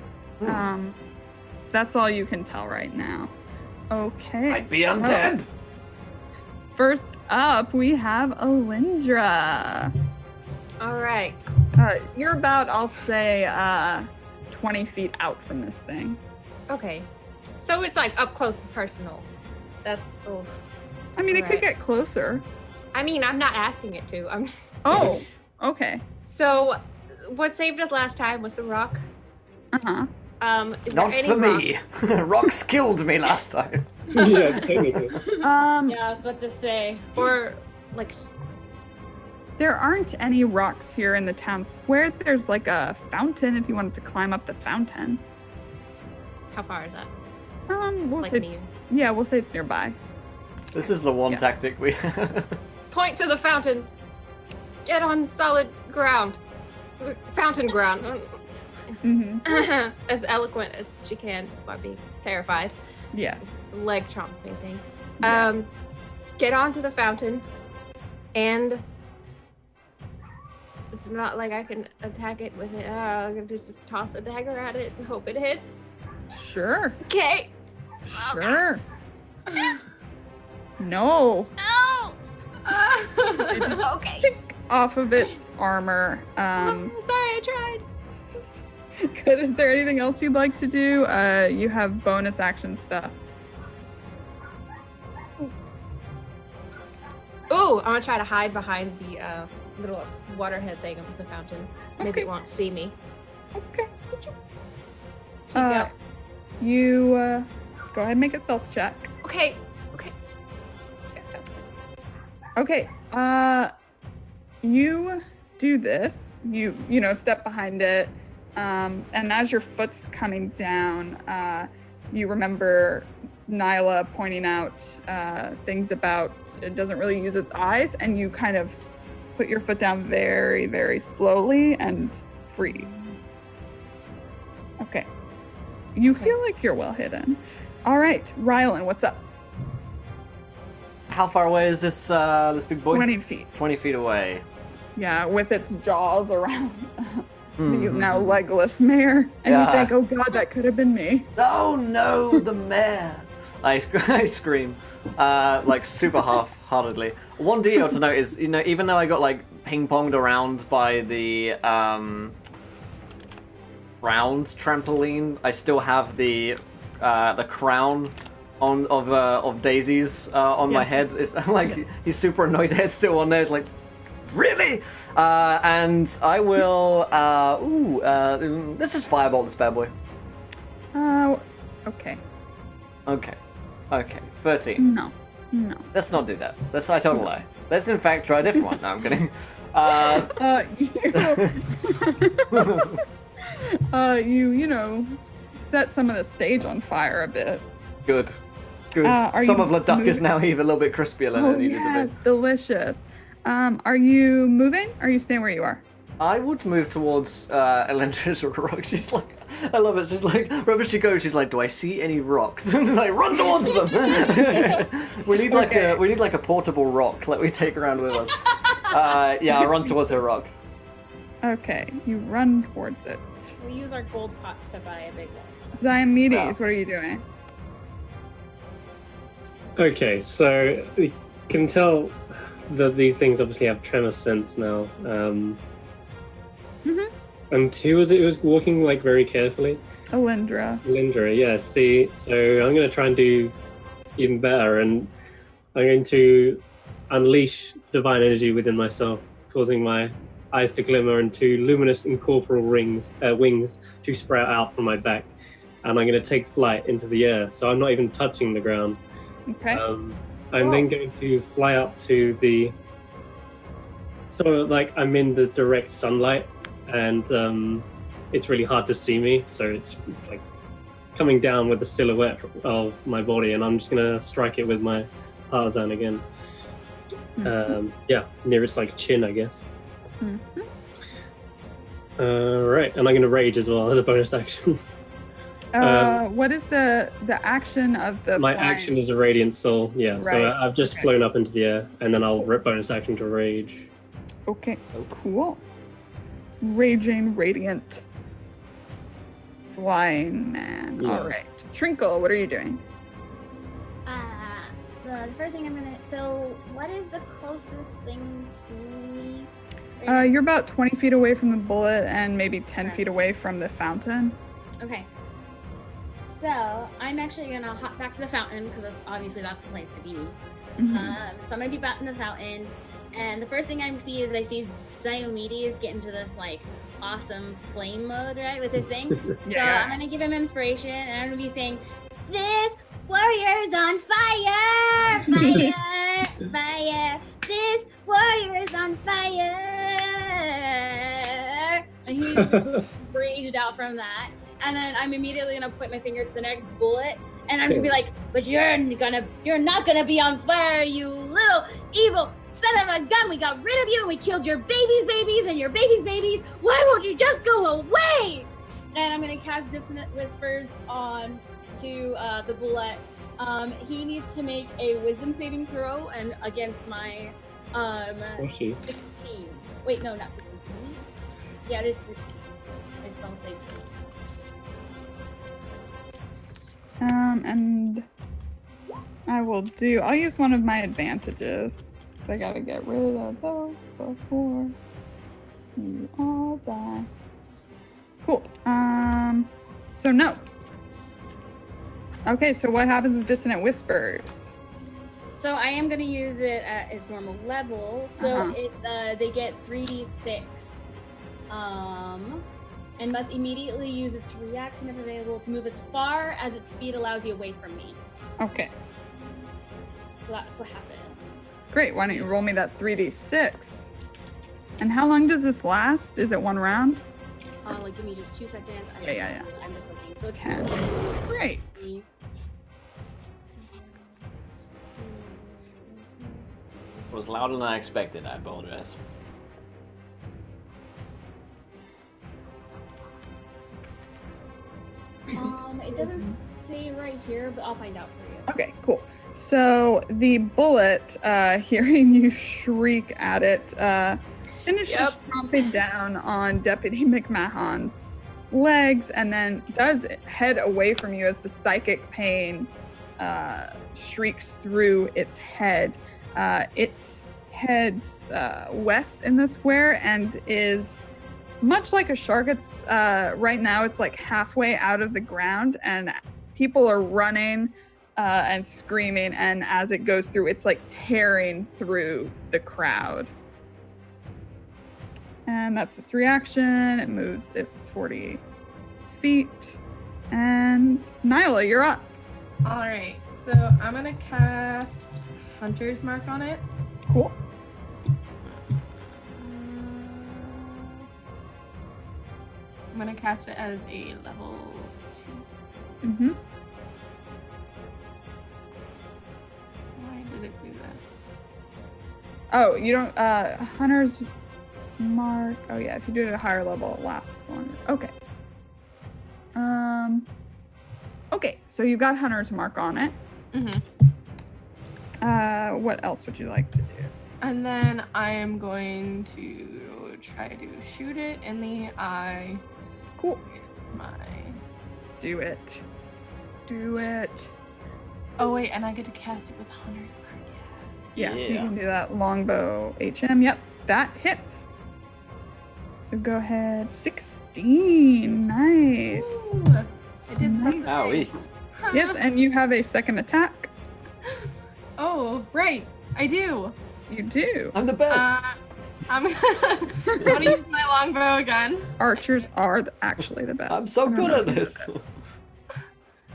That's all you can tell right now. Okay. I'd be undead. First up, we have Alindra. All right. You're about, I'll say, 20 feet out from this thing. Okay. So it's like up close and personal. That's I mean, it could get closer. I mean, I'm not asking it to. I'm. Oh, okay. So, what saved us last time was the rock. Uh-huh. Is Not there any for me. Rocks killed me last time. Yeah, technically. Yeah, I was about to say. Or like. There aren't any rocks here in the town square. There's like a fountain if you wanted to climb up the fountain. How far is that? We'll Like say. near. Yeah, we'll say it's nearby. This is the one tactic we. Point to the fountain. Get on solid ground. Fountain ground. Mm-hmm. As eloquent as she can while being terrified. Yes. Leg chomping thing. Yes. Get onto the fountain, and it's not like I can attack it with it. I'm gonna just toss a dagger at it and hope it hits. Sure. Okay. Sure. No. No. It just Okay. tick off of its armor. I'm sorry, I tried. Good. Is there anything else you'd like to do? You have bonus action stuff. Ooh, I'm gonna try to hide behind little waterhead thing of the fountain. Maybe Okay. it won't see me. Okay. Keep up. You go ahead and make a stealth check. Okay. Okay. You do this. You step behind it, and as your foot's coming down, you remember Nyla pointing out things about it doesn't really use its eyes, and you kind of put your foot down very, very slowly and freeze. Okay. You feel like you're well hidden. All right, Rylan, what's up? How far away is this this big boy? 20 feet. 20 feet away. Yeah, with its jaws around the Mhm. now legless mare. And Yeah. you think, oh god, that could have been me. Oh no, the mare! I scream, like super half-heartedly. One detail to note is, even though I got like ping-ponged around by the round trampoline, I still have the crown of daisies on my head. It's like he's super annoyed that it's still on there. It's like, really? And I will. Let's just firebolt this bad boy. Okay. Okay. 13. No. Let's not do that. I told a lie. Let's in fact try a different one. No, I'm kidding. You set some of the stage on fire a bit. Good. Are Some you of the duck is moving? now even a little bit crispier than Oh it needed to yes, be. delicious. Are you moving? Or are you staying where you are? I would move towards Elendra's rock. She's like, I love it. She's like, wherever she goes, she's like, do I see any rocks? Like, run towards them. we need like a portable rock that we take around with us. I run towards her rock. Okay, you run towards it. We use our gold pots to buy a big one. Diomedes, Wow. what are you doing? Okay, so we can tell that these things obviously have tremor sense now. And who was it who was walking like very carefully? Alindra. Lindra, yeah. See, so I'm going to try and do even better, and I'm going to unleash divine energy within myself, causing my eyes to glimmer and two luminous incorporeal wings to sprout out from my back. And I'm going to take flight into the air, so I'm not even touching the ground. Okay. I'm then going to fly up to the. So, like, I'm in the direct sunlight, and it's really hard to see me. So it's like coming down with the silhouette of my body, and I'm just gonna strike it with my partisan again. Near its like chin, I guess. Right, and I'm gonna rage as well as a bonus action. What is the action of the My flying? action is a radiant soul. Yeah, Right, so I've just okay. flown up into the air, and then I'll bonus action to rage. Okay, cool. Raging Radiant. Flying Man. Yeah. All right. Trinkle, what are you doing? The first thing I'm gonna. So, what is the closest thing to me? right You're about 20 feet away from the bullet and maybe 10 Okay. feet away from the fountain. now? Okay. So, I'm actually gonna hop back to the fountain because that's the place to be. So I'm gonna be back in the fountain, and the first thing I see is Diomedes get into this like awesome flame mode, right, with his thing. So I'm gonna give him inspiration, and I'm gonna be saying, "This warrior's on fire, fire, fire. This warrior's on fire." And he's raged out from that, and then I'm immediately gonna point my finger to the next bullet. And I'm just gonna be like, "But you're not gonna be on fire, you little evil son of a gun! We got rid of you and we killed your babies and your babies. Why won't you just go away?" And I'm gonna cast Dissonant Whispers on to the bullet. He needs to make a Wisdom saving throw, and against my 16. Wait, no, not 16. Yeah, it is 16. My spell save is 16. And I'll use one of my advantages. I gotta get rid of those before you all die. Cool. So no. Okay, so what happens with Dissonant Whispers? So I am gonna use it at its normal level. So they get 3d6. And must immediately use its reaction if available to move as far as its speed allows you away from me. Okay. So that's what happens. Great. Why don't you roll me that 3d6? And how long does this last? Is it one round? Like, give me just 2 seconds. Yeah. I'm just looking. So it's 10. Great. It was louder than I expected. I apologize. It doesn't say right here, but I'll find out for you. Okay, cool. So the bullet, hearing you shriek at it, finishes chomping down on Deputy McMahon's legs and then does head away from you as the psychic pain shrieks through its head. It heads west in the square and is much like a shark. It's right now it's like halfway out of the ground and people are running and screaming, and as it goes through, it's like tearing through the crowd. And that's its reaction. It moves its 40 feet. And Nyla, you're up. All right, so I'm gonna cast Hunter's Mark on it. Cool. I'm gonna cast it as a level 2. Mm-hmm. Why did it do that? Oh, you don't, Hunter's Mark. Oh yeah, if you do it at a higher level, it lasts longer. Okay. Okay, so you got Hunter's Mark on it. Mm-hmm. What else would you like to do? And then I am going to try to shoot it in the eye. Cool. With my... Do it. Do it. Oh wait, and I get to cast it with Hunter's Mark. Yeah, so you can do that longbow HM. Yep, that hits. So go ahead. 16. Nice. Ooh, I did something. Owie. Yes, and you have a second attack. Oh, right. I do. You do. I'm the best. I'm gonna use my longbow again. Archers are actually the best. I'm so good at this.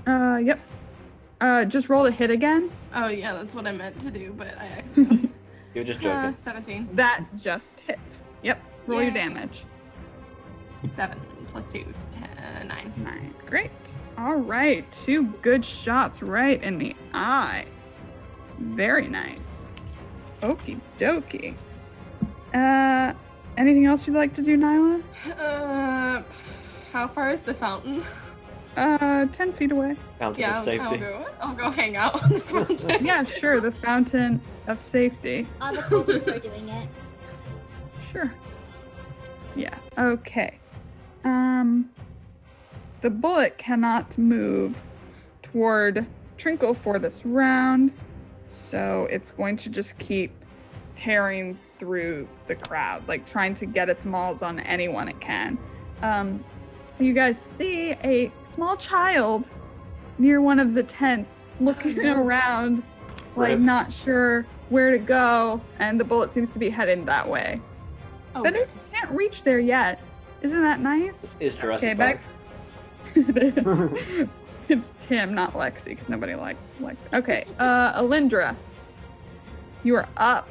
Yep. Just roll to hit again. Oh yeah, that's what I meant to do, but I accidentally. You're just joking. 17. That just hits. Yep. Roll your Yay. damage. 7 plus 2, 10, 9. 9. Great. All right. 2 good shots right in the eye. Very nice. Okie dokie. Anything else you'd like to do, Nyla? How far is the fountain? 10 feet away. Fountain of safety. I'll go hang out on the fountain. Yeah, sure. The fountain of safety. The kobolds are doing it. Sure. Yeah. Okay. The bullet cannot move toward Trinkle for this round, so it's going to just keep tearing through the crowd, like trying to get its maws on anyone it can. You guys see a small child near one of the tents looking around, like not sure where to go, and the bullet seems to be heading that way. Oh, But it can't reach there yet. Isn't that nice? This is Jurassic Okay, Park. back. It's Tim, not Lexi, because nobody likes Lexi. Okay, Alindra, you are up.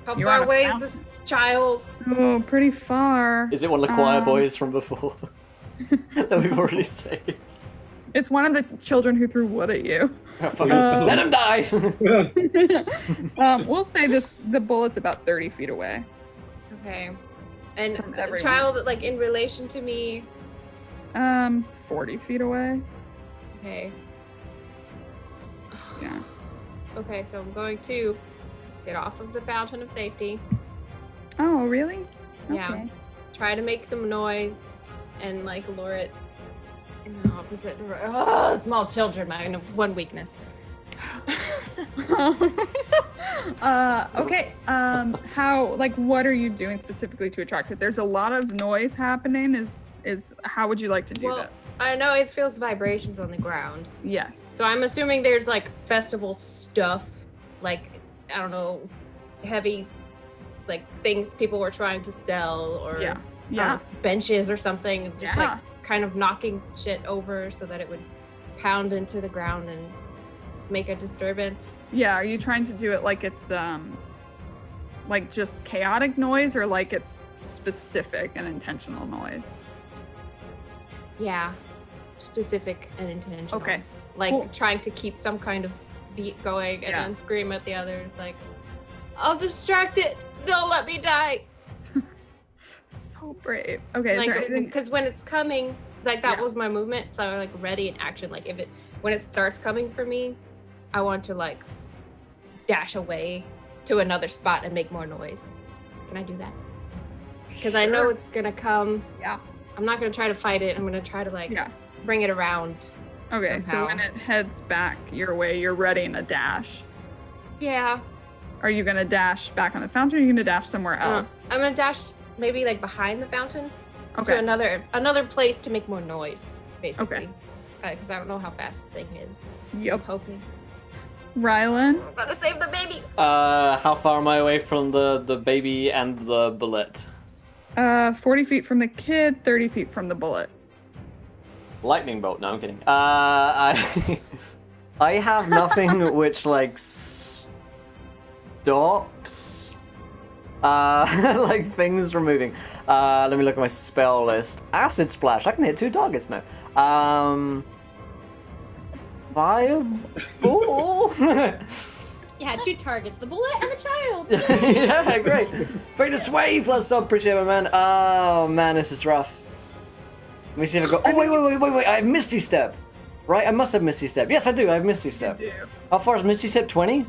How You're on far a away is fountain. this child? Oh, pretty far. Is it one of the choir boys from before that we've already saved? It's one of the children who threw wood at you. Let him die! We'll say the bullet's about 30 feet away. Okay. And From the everyone. child, like, in relation to me. 40 feet away. Okay. Yeah. Okay, so I'm going to get off of the fountain of safety. Oh, really? Yeah. Okay. Try to make some noise and, like, lure it in the opposite direction. Oh, small children, my one weakness. Okay. How, like, what are you doing specifically to attract it? There's a lot of noise happening. Is how would you like to do Well, that? I know it feels vibrations on the ground. Yes. So I'm assuming there's, like, festival stuff like, I don't know, heavy, like things people were trying to sell, or benches or something, just like kind of knocking shit over so that it would pound into the ground and make a disturbance. Yeah, are you trying to do it like it's like just chaotic noise, or like it's specific and intentional noise? Yeah, specific and intentional. Okay. Like trying to keep some kind of beat going and then scream at the others like, I'll distract it, don't let me die. So brave. Okay, like, is there anything? Because when it's coming, like that was my movement, so I'm like ready in action. Like when it starts coming for me, I want to like dash away to another spot and make more noise. Can I do that? Because I know it's gonna come. Yeah. I'm not gonna try to fight it. I'm gonna try to like bring it around. Okay, somehow. so when it heads back your way, you're ready in a dash. Yeah. Are you gonna dash back on the fountain, or are you gonna dash somewhere else? I'm gonna dash maybe like behind the fountain to another place to make more noise, basically. Okay. Because I don't know how fast the thing is. Yep. I'm hoping. Rylan? I'm gonna save the baby. How far am I away from the baby and the bullet? 40 feet from the kid, 30 feet from the bullet. Lightning bolt. No, I'm kidding. I have nothing which like stops like things from moving. Let me look at my spell list. Acid splash. I can hit 2 targets now. Fireball. Yeah, 2 targets, the bullet and the child. Yeah, great. Free to sway, plus I appreciate it, man. Oh man, this is rough. Let me see if I got. Oh wait! I have Misty Step, right? I must have Misty Step. Yes, I do. I have Misty Step. You do. How far is Misty Step? 20?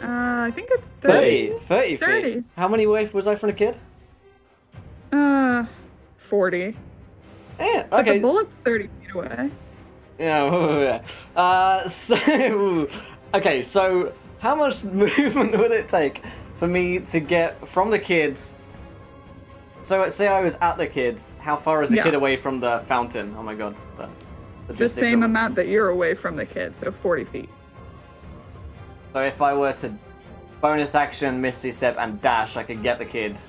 I think it's 30. 30 feet. 30. How many away was I from the kid? 40. Yeah. But Okay. the bullet's 30 feet away. Yeah. So. Okay. So, how much movement would it take for me to get from the kids? So, say I was at the kids. How far is the kid away from the fountain? Oh my god. The same amount that you're away from the kid, so 40 feet. So if I were to bonus action, Misty Step, and dash, I could get the kid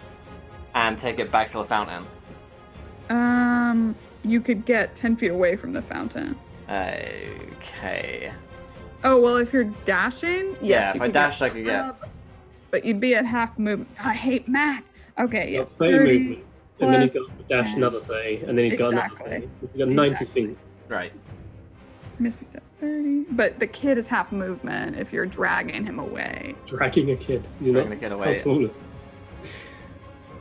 and take it back to the fountain. You could get 10 feet away from the fountain. Okay. Oh, well, if you're dashing, yes. Yeah, if I dash, I could get. But you'd be at half movement. I hate math. Okay, yes. 30 movement. And then he's got to dash another 30, and then he's got another 30. He's got 90 feet. Right. Misty Step 30. But the kid is half movement if you're dragging him away. Dragging a kid. Dragging a kid away. How small is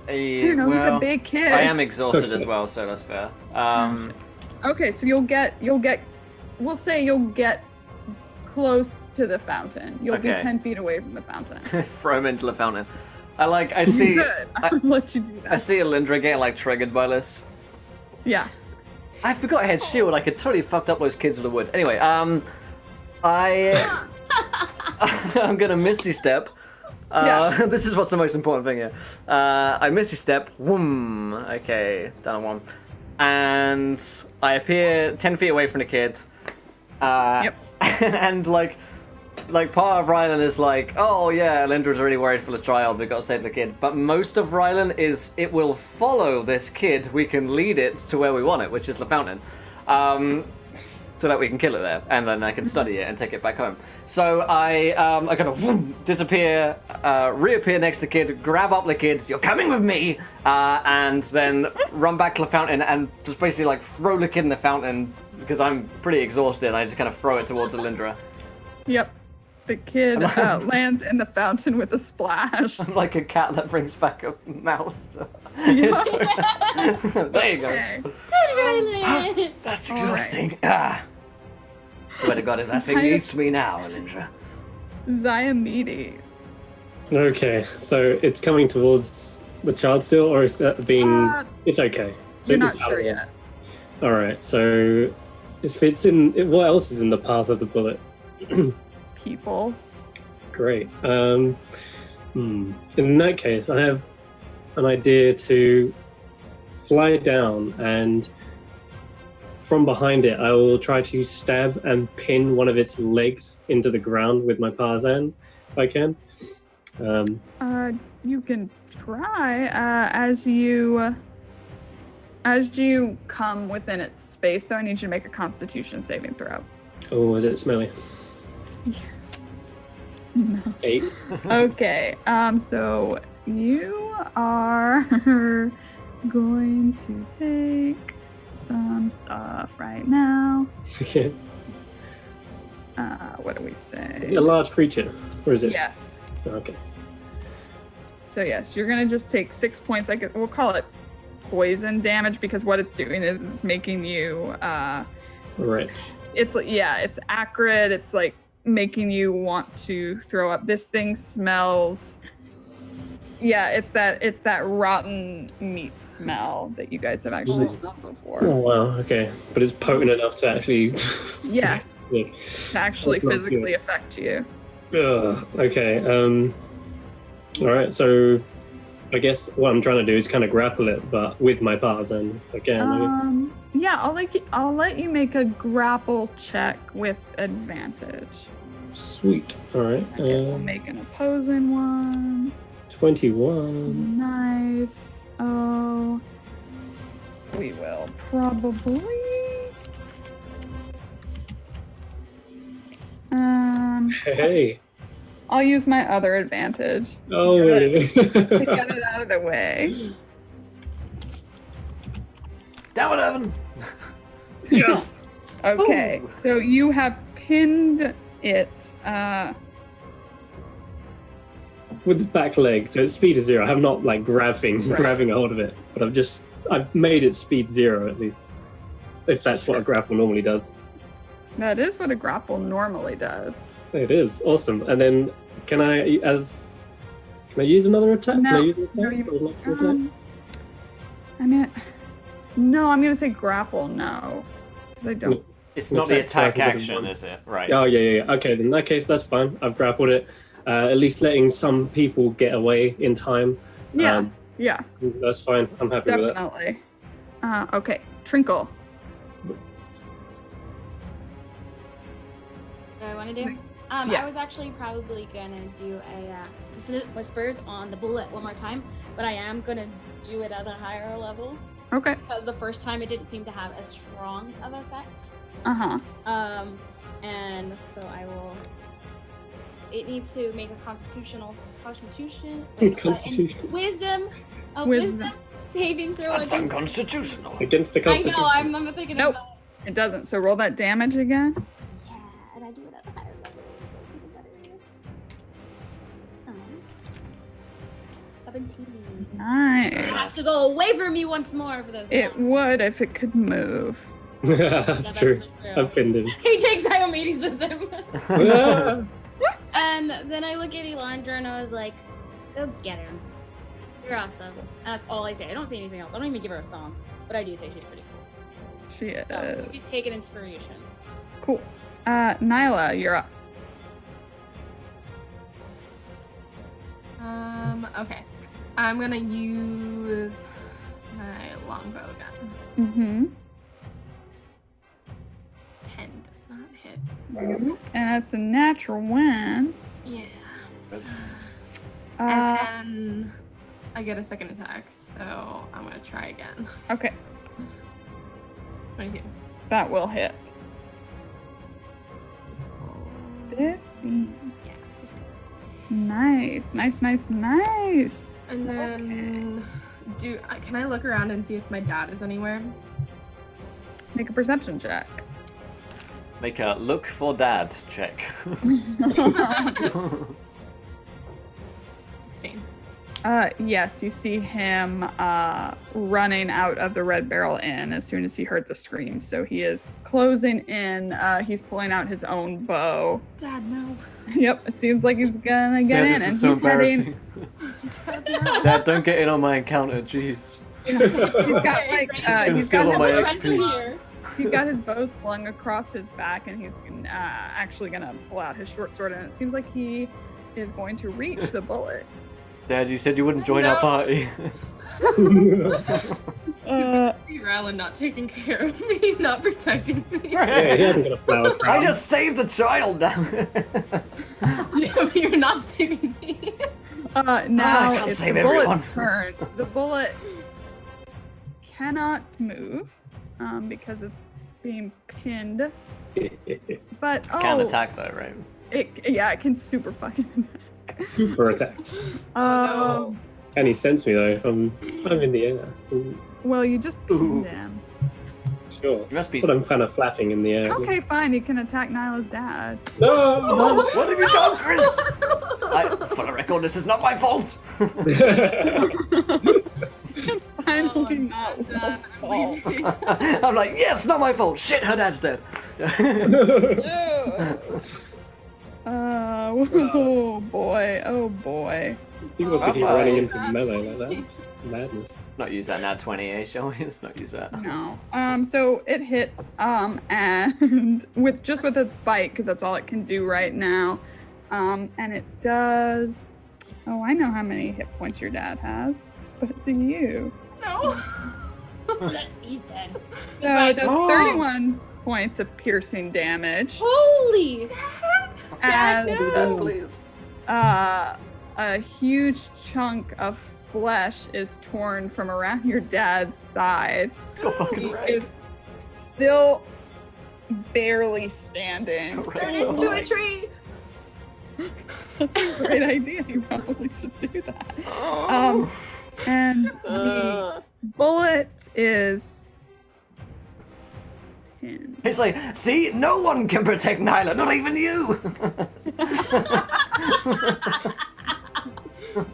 I don't know, he's a big kid. I am exhausted as well, so that's fair. Okay, so you'll get, we'll say you'll get close to the fountain. You'll be 10 feet away from the fountain. Throw him into the fountain. I see. Good. I'll let you do that. I see Alindra getting like triggered by this. Yeah. I forgot I had shield. I could totally fucked up those kids in the wood. Anyway, I'm gonna Misty Step. This is what's the most important thing here. I Misty Step. Whoom. Okay, down on 1, and I appear 10 feet away from the kid. And like part of Rylan is like, oh yeah, Lindra's really worried for the child, we've got to save the kid. But most of Rylan is, it will follow this kid, we can lead it to where we want it, which is the fountain. So that we can kill it there, and then I can study it and take it back home. So I kind of disappear, reappear next to the kid, grab up the kid, you're coming with me, and then run back to the fountain and just basically like throw the kid in the fountain, because I'm pretty exhausted, I just kind of throw it towards Alindra. Yep. The kid lands in the fountain with a splash. I'm like a cat that brings back a mouse. There you go. That's exhausting. Right. Swear to God, if that thing eats me now, Alindra. Ziomedes. Okay, so it's coming towards the child still, or is that being... it's okay. So you're not sure yet. Alright, so if it's in... What else is in the path of the bullet? People. Great. In that case, I have an idea to fly down and from behind it, I will try to stab and pin one of its legs into the ground with my Tarzan, if I can. You can try as you come within its space. Though I need you to make a Constitution saving throw. Oh, is it smelly? No. 8. Okay. So you are going to take some stuff right now. Okay. What do we say? Is it a large creature, or is it? Yes. Okay. So yes, you're gonna just take 6 points. We'll call it poison damage because what it's doing is it's making you. Right. It's acrid. It's like making you want to throw up. This thing smells. Yeah, it's that rotten meat smell that you guys have actually smelled before. Oh wow. Okay, but it's potent enough to actually. Yes. Yeah. To actually That's not physically good. affect you. Okay. All right. So, I guess what I'm trying to do is kind of grapple it, but with my Tarzan, if I can. Yeah, I'll let you make a grapple check with advantage. Sweet. All right. Okay, we'll make an opposing one. 21. Nice. Oh, we will probably. Hey. I'll use my other advantage. Oh, really? To get it out of the way. Damn it, Evan! Yes. Okay, Ooh. so you have pinned it. With its back leg, so its speed is 0. I have not like grabbing a hold of it, but I've made its speed 0 at least. If that's what a grapple normally does. That is what a grapple normally does. It is awesome. And then can I use another attack? No. Can I use an No, attack? you- Or not to attack? I'm gonna say grapple no, because I don't. It's not the Attack attack is action, one. is it? Right. Oh yeah. Okay, then in that case that's fine. I've grappled it. At least letting some people get away in time. Yeah, yeah, That's fine. I'm happy with that. definitely. Okay, Trinkle. What do I want to do? Yeah. I was actually probably gonna do a dissonant whispers on the bullet one more time, but I am gonna do it at a higher level Okay. because the first time it didn't seem to have as strong of effect. Uh-huh. And so I will. It needs to make a constitution. Wisdom. A wisdom saving throw. That's against- unconstitutional. Against the I Constitution. know. I'm thinking Nope. about. It doesn't. So roll that damage again. Yeah, and I do it at a higher level, so it's even better. 17. It has Nice. to go away from me once more for this It one. would if it could move. That's true. I've pinned him. He takes Diomedes with him. Ah. And then I look at Elandra and I was like, go get her. You're awesome. And that's all I say. I don't say anything else. I don't even give her a song. But I do say she's pretty cool. She is. So maybe take an inspiration. Cool. Nyla, you're up. Okay. I'm gonna use my longbow gun. Mm-hmm. 10 does not hit. And that's a natural win. Yeah. Uh, And then I get a second attack, so I'm gonna try again. okay, 22. that will hit. 15. Yeah. Nice. And then can I look around and see if my dad is anywhere? Make a perception check. Make a look for dad check. 16. Yes, you see him running out of the Red Barrel Inn as soon as he heard the scream. So he is closing in. He's pulling out his own bow. Dad, no. Yep, it seems like he's gonna get Dad, in. this And is so he's heading. embarrassing. Dad, no. Dad, don't get in on my encounter, jeez. He's got like It's he's still got on my his, XP. Here. he's got his bow slung across his back, and he's actually gonna pull out his short sword. And it seems like he is going to reach the bullet. Dad, you said you wouldn't join our No. party. He Maybe Rylan not taking care of me, not protecting me. Yeah, he hasn't got a flower crown. I just saved a child now. Yeah, but you're not saving me. Now can't it's the save bullet's everyone. turn. The bullet cannot move because it's being pinned. But Can't attack though, right? it can super fucking attack. Super attack. No. Can he sense me though if I'm in the air? Ooh, Well, you just pinned him. sure. You must be. But I'm kind of flapping in the air. Okay, fine. You can attack Nyla's dad. No! What have you done, Chris? For the record, this is not my fault. It's finally not Will's fault. I'm like, yes, not my fault. Shit, her dad's dead. Oh boy. Oh boy. People sitting Bye-bye. running into melee like that. It's madness. Not use that now 20, eh, shall we? Let's not use that. No. So it hits, and with its bite, because that's all it can do right now. And it does. Oh, I know how many hit points your dad has, but do you? No. He's dead. So it does 31 points of piercing damage. Holy! As Please. a huge chunk of flesh is torn from around your dad's side. Go fucking He right. is still barely standing. Correct. Turn into a tree. That's a great idea. You probably should do that. Oh. And the bullet is pinned. It's like, see, no one can protect Nyla, not even you.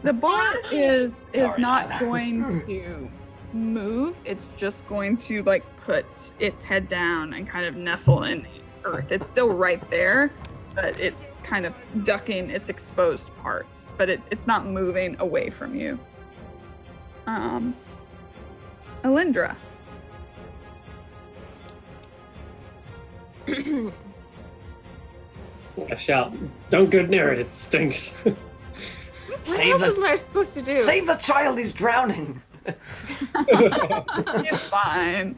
The bullet is Sorry, not Nyla. going to move. It's just going to like put its head down and kind of nestle in the earth. It's still right there, but it's kind of ducking its exposed parts. But it's not moving away from you. Alindra. I shout, don't go near it, it stinks. Save What else the, am I supposed to do? save the child, he's drowning. It's fine.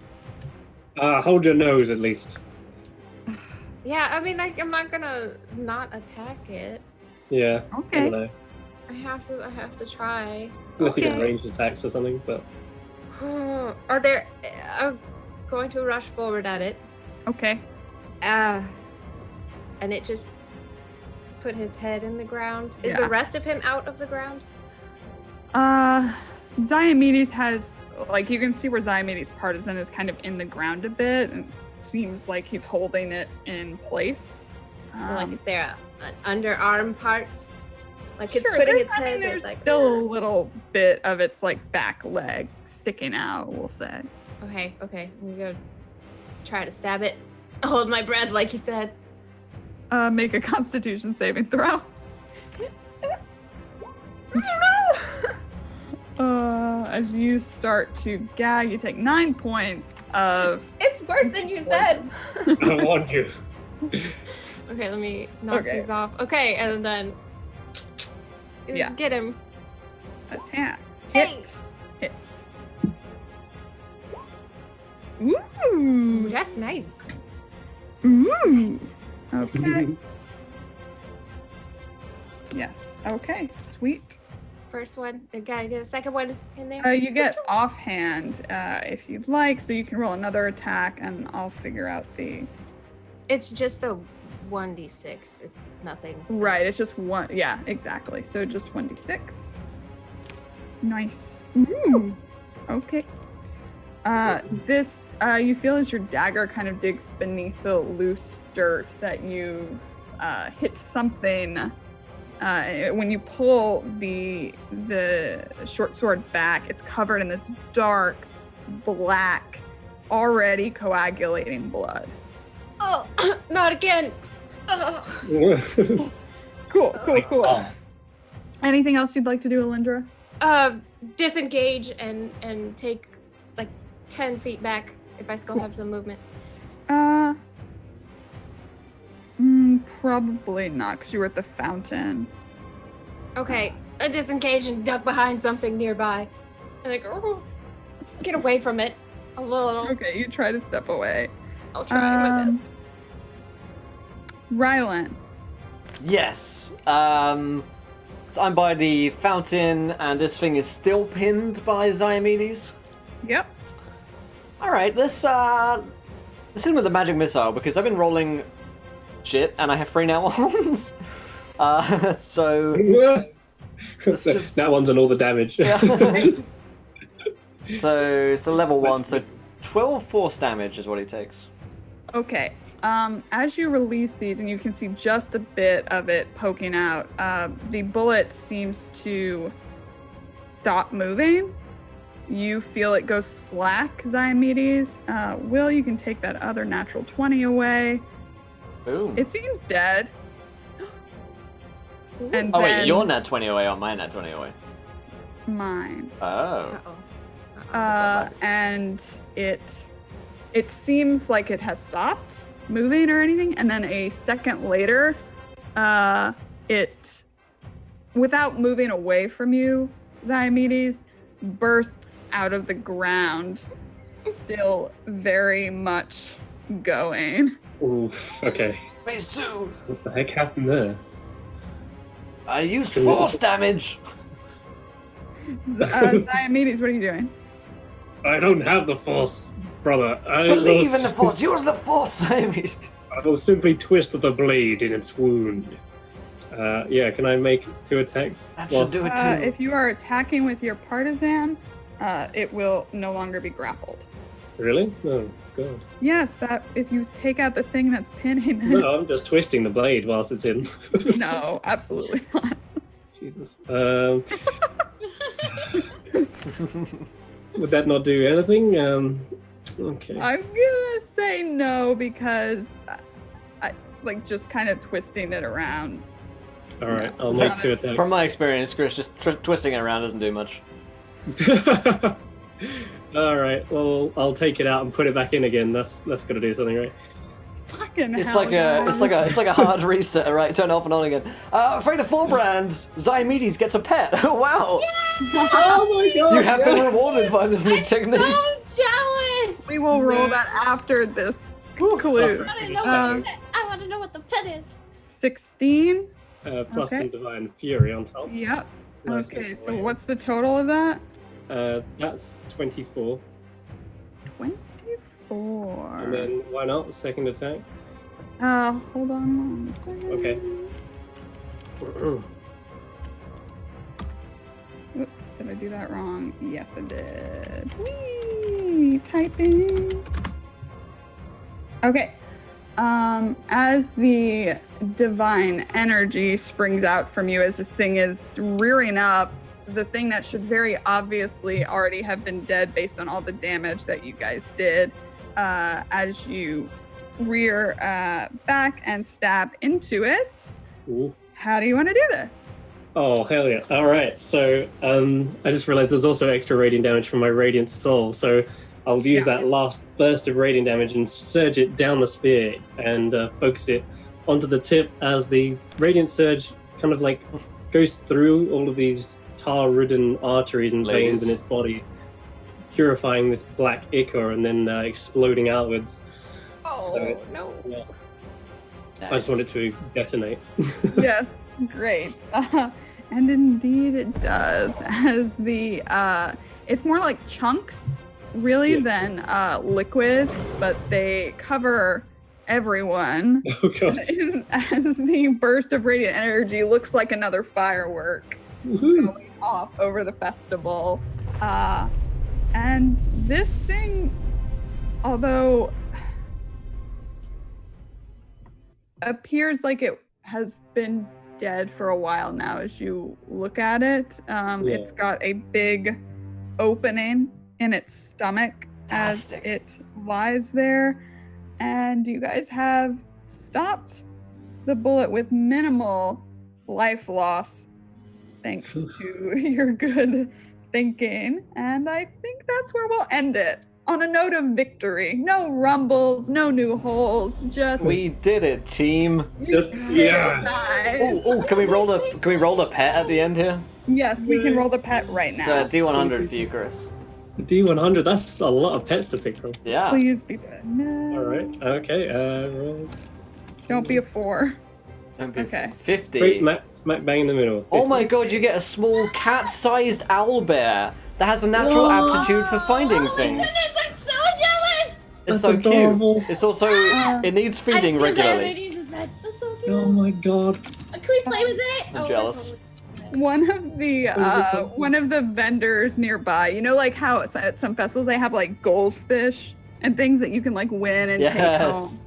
Hold your nose at least. Yeah, I mean, I'm not gonna not attack it. Yeah, I Okay. don't know. I have to try. Unless you get Okay. ranged attacks or something, but Are there? I'm going to rush forward at it. Okay. And it just put his head in the ground. Is Yeah. the rest of him out of the ground? Ziomedes has, like, you can see where Ziomedes' partisan is kind of in the ground a bit, and seems like he's holding it in place. So like, is there an underarm part? Like it's sure, putting there's, its head. there's like, still a little bit of its like back leg sticking out, we'll say. Okay. I'm gonna try to stab it. Hold my breath, like you said. Make a Constitution saving throw. As you start to gag, you take 9 points of. It's worse than you said. I want you. Okay, let me knock Okay. these off. Okay, and then just Yeah. get him. Attack. Hey. Hit. Ooh. That's nice. Ooh. Okay. Yes. Okay. Sweet. First one. I gotta get a second one in there. You get offhand if you'd like, so you can roll another attack, and I'll figure out the. It's just the 1d6. It's nothing. Right. It's just one. Yeah. Exactly. So just 1d6. Nice. Ooh. Okay. This you feel as your dagger kind of digs beneath the loose dirt that you've hit something. When you pull the short sword back, it's covered in this dark, black, already coagulating blood. Oh, not again. Oh. Cool. Anything else you'd like to do, Alindra? Disengage and take like 10 feet back if I still have some movement. Probably not, because you were at the fountain. Okay, I disengage and duck behind something nearby. And like, oh, just get away from it. A little. Okay, you try to step away. I'll try my best. Rylan. Yes. So I'm by the fountain, and this thing is still pinned by Diomedes. Yep. All right, let's in with the magic missile because I've been rolling shit, and I have 3 now ones. So just... that one's on all the damage. Yeah. so level 1, so 12 force damage is what he takes. Okay. As you release these, and you can see just a bit of it poking out, the bullet seems to stop moving. You feel it go slack, Diomedes. Will, you can take that other natural 20 away. Boom. It seems dead. And oh, then wait, your nat 20 away or my nat 20 away? mine. Oh. And it seems like it has stopped moving or anything, and then a second later, it, without moving away from you, Diomedes, bursts out of the ground, still very much going. Oof, okay. Phase 2! What the heck happened there? I used force damage! Diomedes, what are you doing? I don't have the force, brother. Believe in the force! Use the force, Diomedes! I will simply twist the blade in its wound. Yeah, can I make 2 attacks? That should do it too. If you are attacking with your partisan, it will no longer be grappled. Really? Oh, God. Yes, that if you take out the thing that's pinning it. No, I'm just twisting the blade whilst it's in. No, absolutely not. Jesus. Would that not do anything? Okay. I'm gonna say no because I like just kind of twisting it around. All right, I'll make 2 attacks. From my experience, Chris, just twisting it around doesn't do much. All right, well, I'll take it out and put it back in again. That's gonna do something, right? Fucking It's hell, like a hard reset, right? Turn it off and on again. Afraid of 4 brands, Diomedes gets a pet. Oh wow! Oh my God! You have been rewarded by this new technique. So jealous. We will roll that after this clue. I want to know what the pet is. 16. Plus Okay. some divine fury on top. Yep. Nice. Okay, so what's the total of that? That's 24. 24. And then why not? Second attack. Hold on 1 second. Okay. Oop, did I do that wrong? Yes, I did. Whee! Typing. Okay. As the divine energy springs out from you as this thing is rearing up, the thing that should very obviously already have been dead based on all the damage that you guys did, as you rear back and stab into it. Ooh. How do you want to do this? Oh, hell yeah. All right. So I just realized there's also extra radiant damage from my Radiant Soul. So I'll use that last burst of radiant damage and surge it down the spear and focus it onto the tip as the Radiant Surge kind of like goes through all of these tar-ridden arteries and veins in its body, purifying this black ichor and then exploding outwards. Oh, So, no. Yeah. Nice. I just wanted to detonate. Yes, great. And indeed it does. As the it's more like chunks really than liquid, but they cover everyone. Oh God. As the burst of radiant energy looks like another firework going off over the festival. And this thing, although appears like it has been dead for a while now as you look at it, it's got a big opening in its stomach as it lies there, and you guys have stopped the bullet with minimal life loss thanks to your good thinking, and I think that's where we'll end it, on a note of victory. No rumbles, no new holes, just We did it, team. Just Oh, can we roll the pet at the end here? Yes, we can roll the pet right It's now. a D100 for you, Chris. D100, that's a lot of pets to pick from. Yeah. Please be good. No. All right. Okay. Roll. Don't be a 4. Don't be Okay. 50. Straight smack bang in the middle. 50. Oh my god, you get a small cat-sized owlbear that has a natural aptitude for finding things. I'm so jealous. It's That's so adorable. cute. It's also, it needs feeding regularly. That's so cute. Oh my god. Can we play with it? I'm jealous. One of the vendors nearby, you know, like how at some festivals they have like goldfish and things that you can like win and take Yes. home.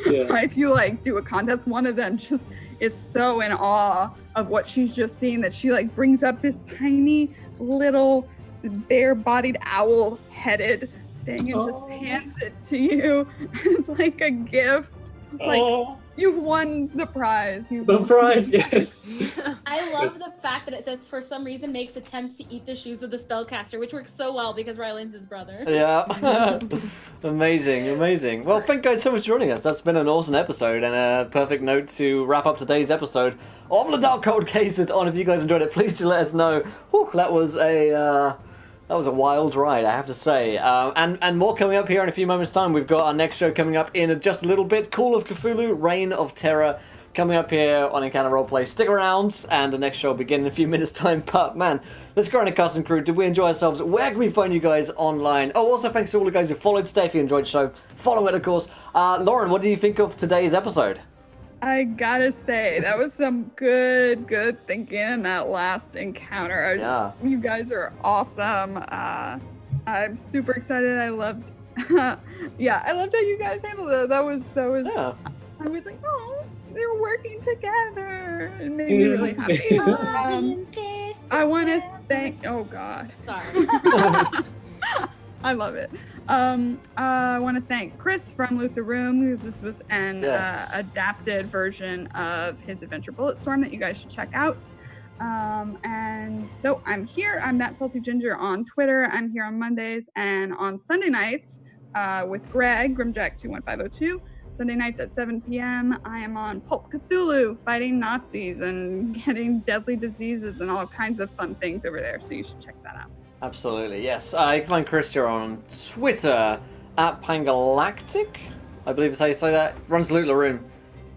Yeah. If you like do a contest, one of them just is so in awe of what she's just seen that she like brings up this tiny little bare-bodied owl-headed thing and just hands it to you as like a gift. Like you've won the prize. The prize, yes. I love Yes. the fact that it says for some reason makes attempts to eat the shoes of the spellcaster, which works so well because Ryland's his brother. Yeah. Amazing. Well, thank you guys so much for joining us. That's been an awesome episode and a perfect note to wrap up today's episode of the Darkhold Cases on. If you guys enjoyed it, please do let us know. Whew, that was a wild ride, I have to say. And more coming up here in a few moments' time. We've got our next show coming up in just a little bit. Call of Cthulhu, Reign of Terror, coming up here on Encounter Roleplay. Stick around, and the next show will begin in a few minutes' time. But, man, let's go on a cast and crew. Did we enjoy ourselves? Where can we find you guys online? Oh, also, thanks to all the guys who followed today. If you enjoyed the show, follow it, of course. Lauren, what do you think of today's episode? I gotta say, that was some good thinking in that last encounter. You guys are awesome. I'm super excited. I loved, I loved how you guys handled it. That was. Yeah. I was like, oh, they're working together. It made me really happy. I want to thank. Oh God. Sorry. I love it. I want to thank Chris from Loot the Room, because this was an adapted version of his adventure Bulletstorm that you guys should check out. And so I'm here. I'm That Salty Ginger on Twitter. I'm here on Mondays and on Sunday nights with Greg, Grimjack21502. Sunday nights at 7 p.m. I am on Pulp Cthulhu, fighting Nazis and getting deadly diseases and all kinds of fun things over there. So you should check that out. Absolutely, yes. You can find Chris here on Twitter at Pangalactic, I believe is how you say that. Runs Loot the Room.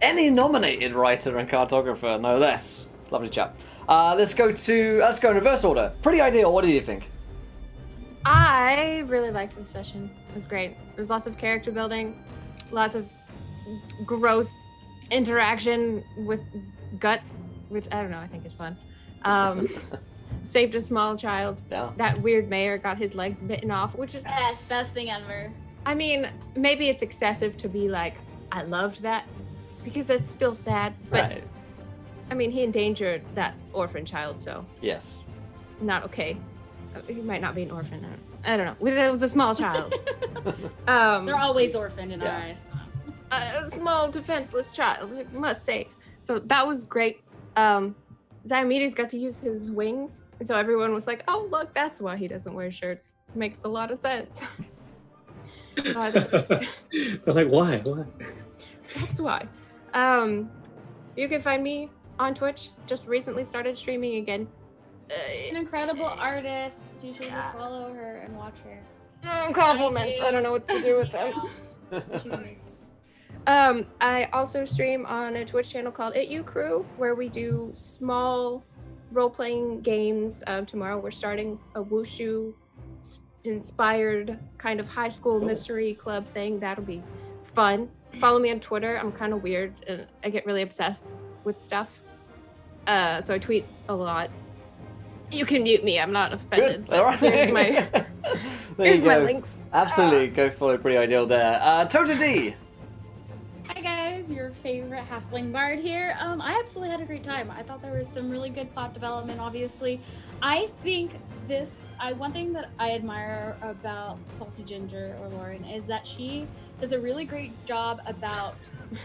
Any nominated writer and cartographer, no less. Lovely chap. Let's go in reverse order. Pretty Ideal, what do you think? I really liked this session. It was great. There was lots of character building, lots of gross interaction with guts, which I don't know, I think is fun. Saved a small child. Yeah. That weird mayor got his legs bitten off, which is Best thing ever. I mean, maybe it's excessive to be like, I loved that, because that's still sad. But Right. I mean, he endangered that orphan child, so Yes. not okay. He might not be an orphan. I don't know. It was a small child. They're always orphaned in our eyes. A small defenseless child, I must say. So that was great. Diomedes got to use his wings, and so everyone was like, oh, look, that's why he doesn't wear shirts. Makes a lot of sense. They're like, why? That's why. You can find me on Twitch. Just recently started streaming again. An incredible artist. You should just follow her and watch her. Compliments. I don't know what to do with them. She's amazing. I also stream on a Twitch channel called It You Crew, where we do small role-playing games. Tomorrow we're starting a Wushu inspired kind of high school mystery club thing. That'll be fun. Follow me on Twitter. I'm kind of weird and I get really obsessed with stuff. So I tweet a lot. You can mute me. I'm not offended. Good. All right. Here's my links. Absolutely. Go follow Pretty Ideal there. Toto D. Hi guys, your favorite halfling bard here. I absolutely had a great time. I thought there was some really good plot development, obviously. I think one thing that I admire about Salty Ginger or Lauren is that she does a really great job about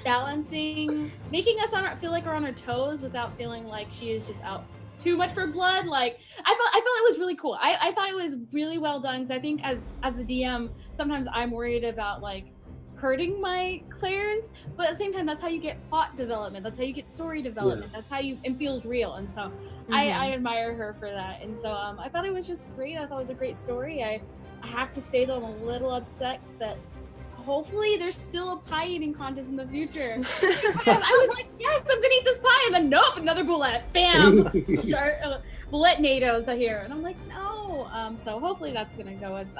balancing, making us feel like we're on our toes without feeling like she is just out too much for blood. Like I felt it was really cool. I thought it was really well done, because I think as a DM, sometimes I'm worried about like hurting my players, but at the same time, that's how you get plot development. That's how you get story development. That's how it feels real. And so I admire her for that. And so I thought it was just great. I thought it was a great story. I have to say though, I'm a little upset that hopefully there's still a pie eating contest in the future. Because I was like, yes, I'm gonna eat this pie, and then nope, another bullet. Bam! Bullet NATO's here. And I'm like, no. So hopefully that's gonna go as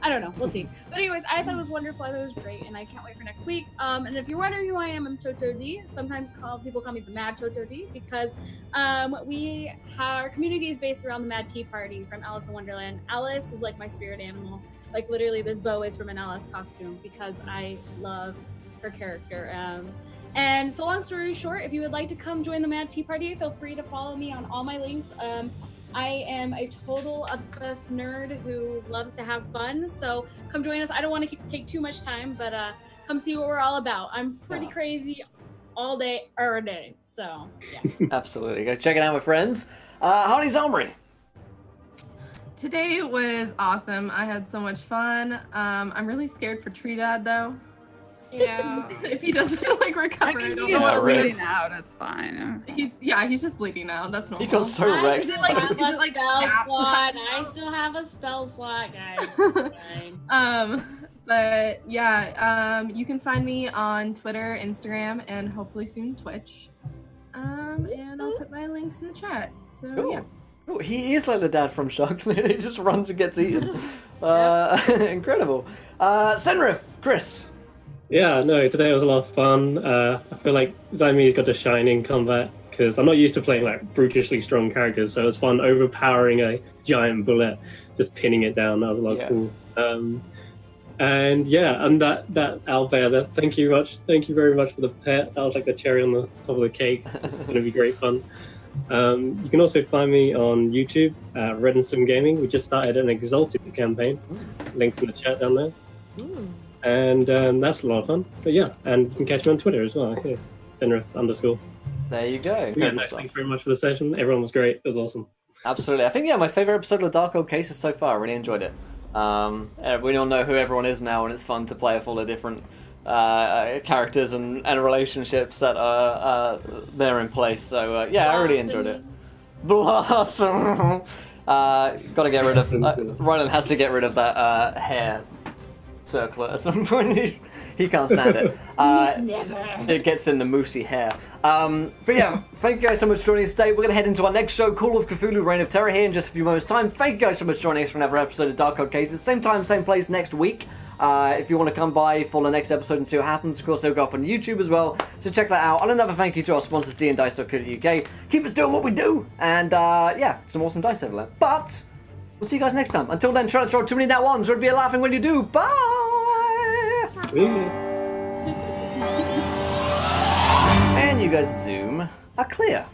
I don't know, we'll see. But anyways, I thought it was wonderful. I thought it was great, and I can't wait for next week. And if you're wondering who I am, I'm Toto D. Sometimes people call me the Mad Toto D because our community is based around the Mad Tea Party from Alice in Wonderland. Alice is like my spirit animal. Like literally, this bow is from an Alice costume because I love her character. And so long story short, if you would like to come join the Mad Tea Party, feel free to follow me on all my links. I am a total obsessed nerd who loves to have fun. So come join us. I don't want to take too much time, but come see what we're all about. I'm pretty crazy all day, every day. So yeah. Absolutely. Go check it out, my friends. Hardy's Omri. Today was awesome. I had so much fun. I'm really scared for Tree Dad though. Yeah. If he doesn't like recover, I don't know. Bleeding out. It's fine. He's just bleeding out. That's normal. He got so wrecked. Is it like spell slot? I still have a spell slot, guys. But yeah, you can find me on Twitter, Instagram, and hopefully soon Twitch. And I'll put my links in the chat. So Cool. yeah. Oh, he is like the dad from Shark. He just runs and gets eaten. Incredible. Senrith, Chris. Yeah, no, today was a lot of fun. I feel like Zaime's got to shine in combat because I'm not used to playing like brutishly strong characters, so it was fun overpowering a giant bullet, just pinning it down. That was a lot of cool. And that owlbear there. Thank you very much for the pet. That was like the cherry on the top of the cake. It's going to be great fun. You can also find me on YouTube, Red and Sim Gaming. We just started an Exalted campaign. Links in the chat down there. And that's a lot of fun. But yeah, and you can catch me on Twitter as well. Here, Senrith_. There you go. Yeah, thank you very much for the session. Everyone was great. It was awesome. Absolutely. I think, my favourite episode of the Darkhold cases so far. I really enjoyed it. We all know who everyone is now, and it's fun to play with all the different characters and relationships that are there in place. So, I really enjoyed it. Blossom! Gotta get rid of... Rylan has to get rid of that hair circlet at some point. He can't stand it. Never. It gets in the moosey hair. But yeah, thank you guys so much for joining us today. We're going to head into our next show, Call of Cthulhu, Reign of Terror, here in just a few moments' time. Thank you guys so much for joining us for another episode of Darkhold Cases. Same time, same place next week. If you want to come by for the next episode and see what happens, of course, they'll go up on YouTube as well. So check that out. And another thank you to our sponsors, D&Dice.co.uk. Keep us doing what we do. And some awesome dice over there. But we'll see you guys next time. Until then, try not to roll too many nat ones, or it'll be a laughing when you do. Bye! And you guys at Zoom are clear.